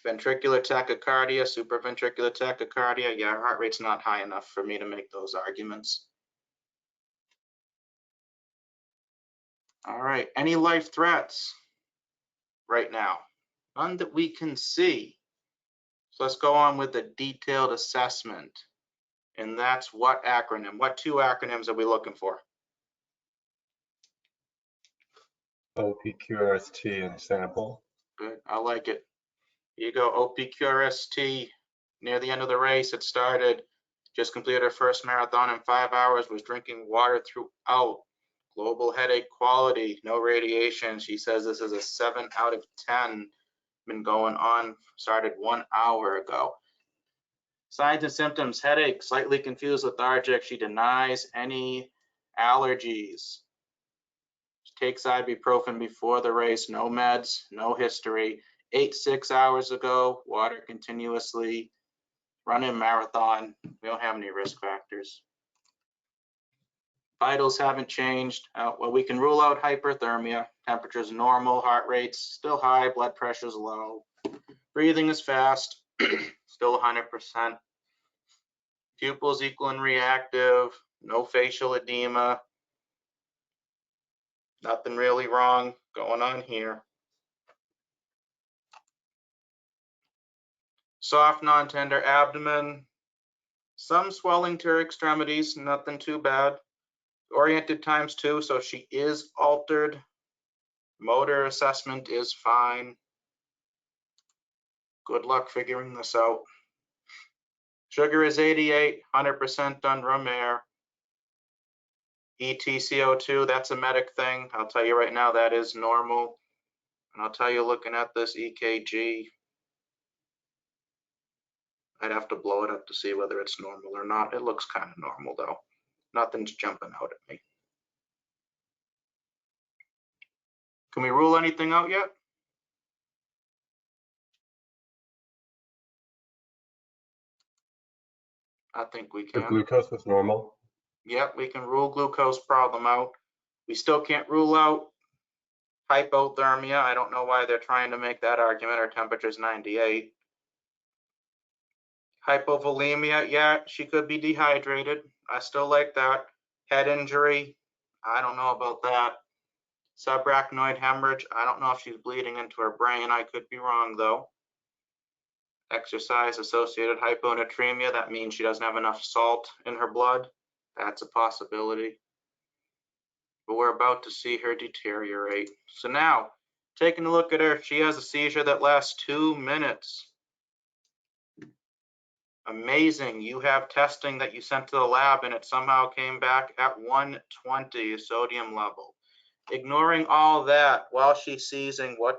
Speaker 11: Ventricular tachycardia, supraventricular tachycardia. Yeah, her heart rate's not high enough for me to make those arguments. All right, any life threats right now? None that we can see. So let's go on with the detailed assessment. And that's what acronym? What two acronyms are we looking for?
Speaker 3: OPQRST and sample.
Speaker 11: Good, I like it. Here you go, OPQRST. Near the end of the race, it started. Just completed her first marathon in 5 hours, was drinking water throughout. Global headache quality, no radiation. She says this is a 7 out of 10. Been going on, started 1 hour ago. Signs and symptoms, headache, slightly confused, lethargic. She denies any allergies. She takes ibuprofen before the race, no meds, no history. ate 6 hours ago, water continuously, running a marathon. We don't have any risk factors. Vitals haven't changed. Well, we can rule out hyperthermia. Temperature's normal, heart rate's still high, blood pressure's low. Breathing is fast, still 100%. Pupils equal and reactive, no facial edema. Nothing really wrong going on here. Soft, non-tender abdomen. Some swelling to her extremities, nothing too bad. Oriented times 2, so she is altered. Motor assessment is fine. Good luck figuring this out. Sugar is 88, 100% on room air. ETCO2, that's a medic thing. I'll tell you right now, that is normal. And I'll tell you, looking at this EKG, I'd have to blow it up to see whether it's normal or not. It looks kind of normal though. Nothing's jumping out at me. Can we rule anything out yet? I think we
Speaker 3: The
Speaker 11: can.
Speaker 3: glucose was normal.
Speaker 11: Yep, we can rule glucose problem out. We still can't rule out hypothermia. I don't know why they're trying to make that argument. Our temperature's 98. Hypovolemia, yeah, she could be dehydrated. I still like that. Head injury, I don't know about that. Subarachnoid hemorrhage, I don't know if she's bleeding into her brain. I could be wrong though. Exercise associated hyponatremia, that means she doesn't have enough salt in her blood. That's a possibility. But we're about to see her deteriorate. So now, taking a look at her, she has a seizure that lasts 2 minutes. Amazing, you have testing that you sent to the lab and it somehow came back at 120 sodium level. Ignoring all that while she's seizing, or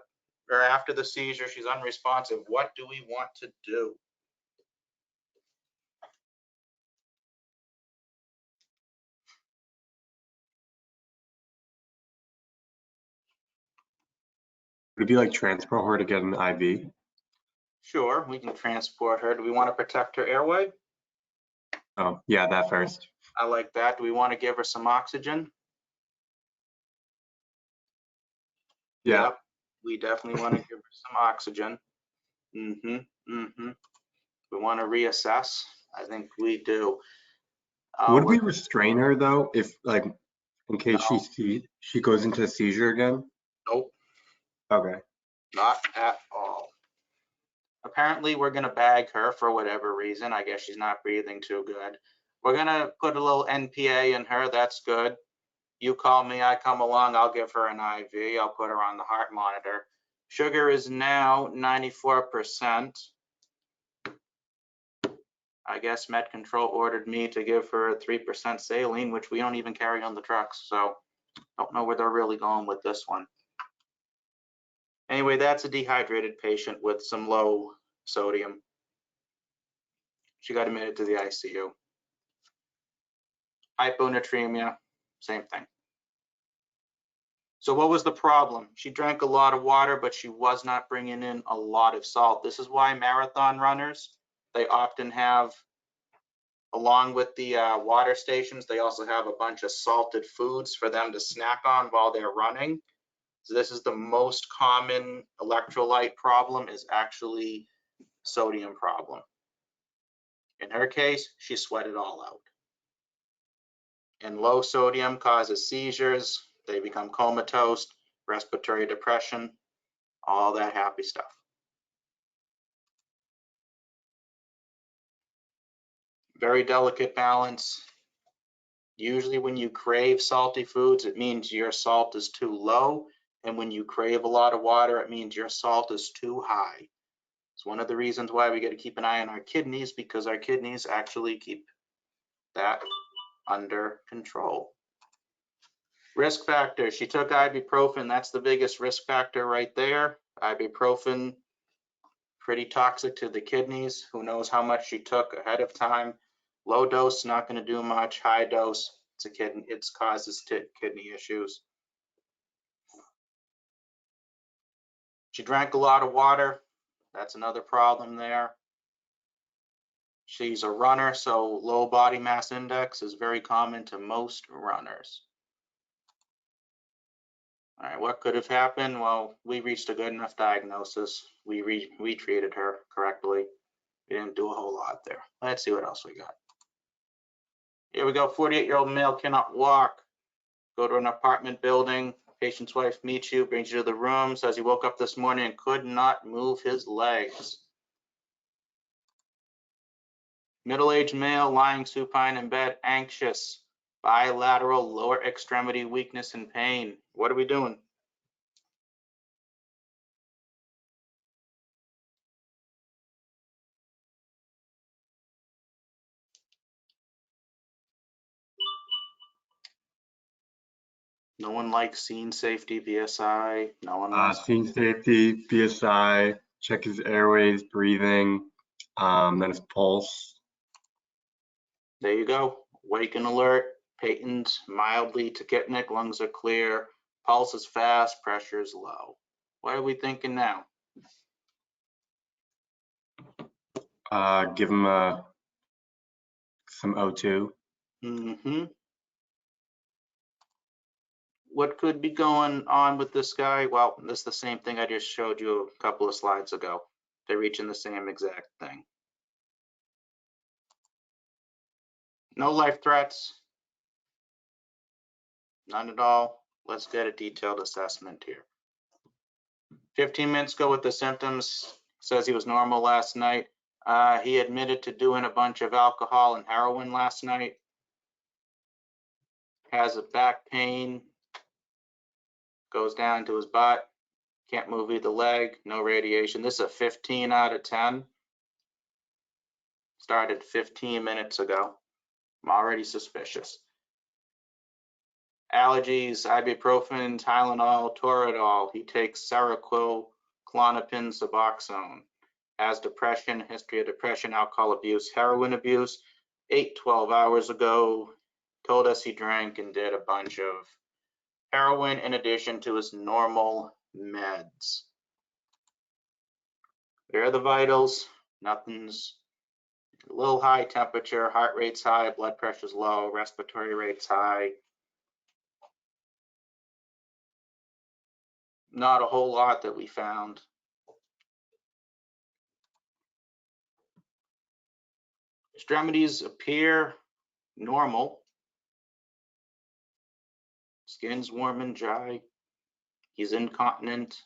Speaker 11: after the seizure, she's unresponsive. What do we want to do?
Speaker 3: Would it be like transport her to get an IV?
Speaker 11: Sure, we can transport her. Do we want to protect her airway?
Speaker 3: Oh, yeah, that first.
Speaker 11: I like that. Do we want to give her some oxygen?
Speaker 3: Yeah.
Speaker 11: Yep, we definitely want to give her some oxygen. We want to reassess? I think we do.
Speaker 3: Would we restrain her though, if like, in case
Speaker 11: No.
Speaker 3: she goes into a seizure again?
Speaker 11: Nope,
Speaker 3: Okay.
Speaker 11: not at all. Apparently, we're going to bag her for whatever reason. I guess she's not breathing too good. We're going to put a little NPA in her. That's good. You call me, I come along, I'll give her an IV. I'll put her on the heart monitor. Sugar is now 94%. I guess Med Control ordered me to give her 3% saline, which we don't even carry on the trucks. So don't know where they're really going with this one. Anyway, that's a dehydrated patient with some low sodium. She got admitted to the ICU. Hyponatremia, same thing. So what was the problem? She drank a lot of water, but she was not bringing in a lot of salt. This is why marathon runners, they often have, along with the water stations, they also have a bunch of salted foods for them to snack on while they're running. So this is the most common electrolyte problem, is actually sodium problem. In her case, she sweat it all out. And low sodium causes seizures, they become comatose, respiratory depression, all that happy stuff. Very delicate balance. Usually when you crave salty foods, it means your salt is too low. And when you crave a lot of water, it means your salt is too high. It's one of the reasons why we got to keep an eye on our kidneys, because our kidneys actually keep that under control. Risk factor, she took ibuprofen. That's the biggest risk factor right there. Ibuprofen, pretty toxic to the kidneys. Who knows how much she took ahead of time. Low dose, not going to do much. High dose, it causes kidney issues. She drank a lot of water. That's another problem there. She's a runner, so low body mass index is very common to most runners. All right, what could have happened? Well, we reached a good enough diagnosis. We treated her correctly. We didn't do a whole lot there. Let's see what else we got. Here we go. 48-year-old male cannot walk. Go to an apartment building. Patient's wife meets you, brings you to the room, says he woke up this morning and could not move his legs. Middle-aged male lying supine in bed, anxious, bilateral lower extremity weakness and pain. What are we doing? No one likes scene safety, BSI. No one wants.
Speaker 3: Scene safety, BSI, check his airways, breathing, then his pulse.
Speaker 11: There you go. Wake and alert. Patent mildly tachypnic. Lungs are clear. Pulse is fast. Pressure is low. What are we thinking now?
Speaker 3: Give him some O2.
Speaker 11: Mm-hmm. What could be going on with this guy? Well, this is the same thing I just showed you a couple of slides ago. They're reaching the same exact thing. No life threats. None at all. Let's get a detailed assessment here. 15 minutes ago with the symptoms, says he was normal last night. He admitted to doing a bunch of alcohol and heroin last night. Has a back pain. Goes down to his butt. Can't move either leg. No radiation. This is a 15 out of 10. Started 15 minutes ago. I'm already suspicious. Allergies, ibuprofen, Tylenol, Toradol. He takes Seroquel, Klonopin, Suboxone. Has depression, history of depression, alcohol abuse, heroin abuse. 12 hours ago, told us he drank and did a bunch of heroin in addition to his normal meds. There are the vitals. Nothing's a little high temperature, heart rate's high, blood pressure's low, respiratory rate's high. Not a whole lot that we found. Extremities appear normal. Skin's warm and dry. He's incontinent.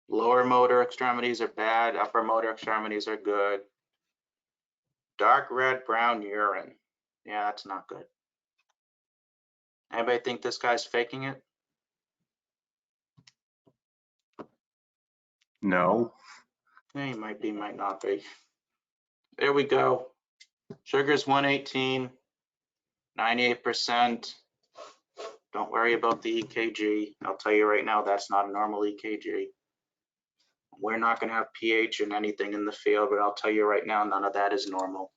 Speaker 11: Lower motor extremities are bad. Upper motor extremities are good. Dark red brown urine. Yeah, that's not good. Anybody think this guy's faking it?
Speaker 3: No.
Speaker 11: Yeah, he might be, might not be. There we go. Sugar's 118, 98%. Don't worry about the EKG. I'll tell you right now, that's not a normal EKG. We're not going to have pH in anything in the field, but I'll tell you right now, none of that is normal.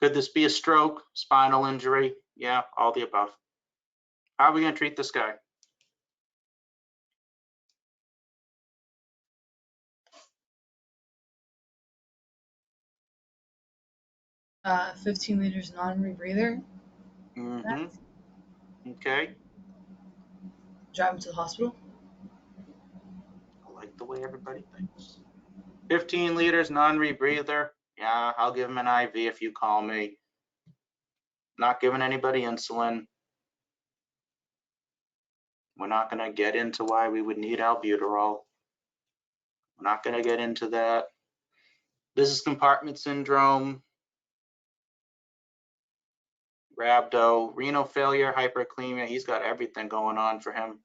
Speaker 11: Could this be a stroke, spinal injury? Yeah, all the above. How are we going to treat this guy?
Speaker 4: 15 liters non-rebreather.
Speaker 11: Mm-hmm. Okay.
Speaker 4: Drive him to the hospital.
Speaker 11: I like the way everybody thinks. 15 liters non-rebreather. Yeah, I'll give him an IV if you call me. Not giving anybody insulin. We're not going to get into why we would need albuterol. We're not going to get into that. Business compartment syndrome, rhabdo, renal failure, hyperkalemia. He's got everything going on for him.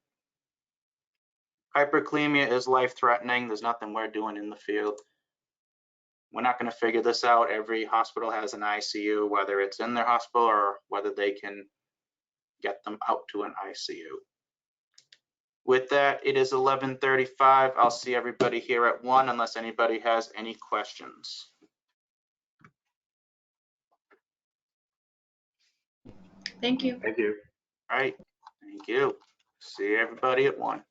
Speaker 11: Hyperkalemia is life-threatening. There's nothing we're doing in the field. We're not going to figure this out. Every hospital has an ICU, whether it's in their hospital or whether they can get them out to an ICU. With that, it is 11:35. I'll see everybody here at 1 unless anybody has any questions.
Speaker 4: Thank you.
Speaker 3: Thank you.
Speaker 11: All right, thank you. See everybody at 1.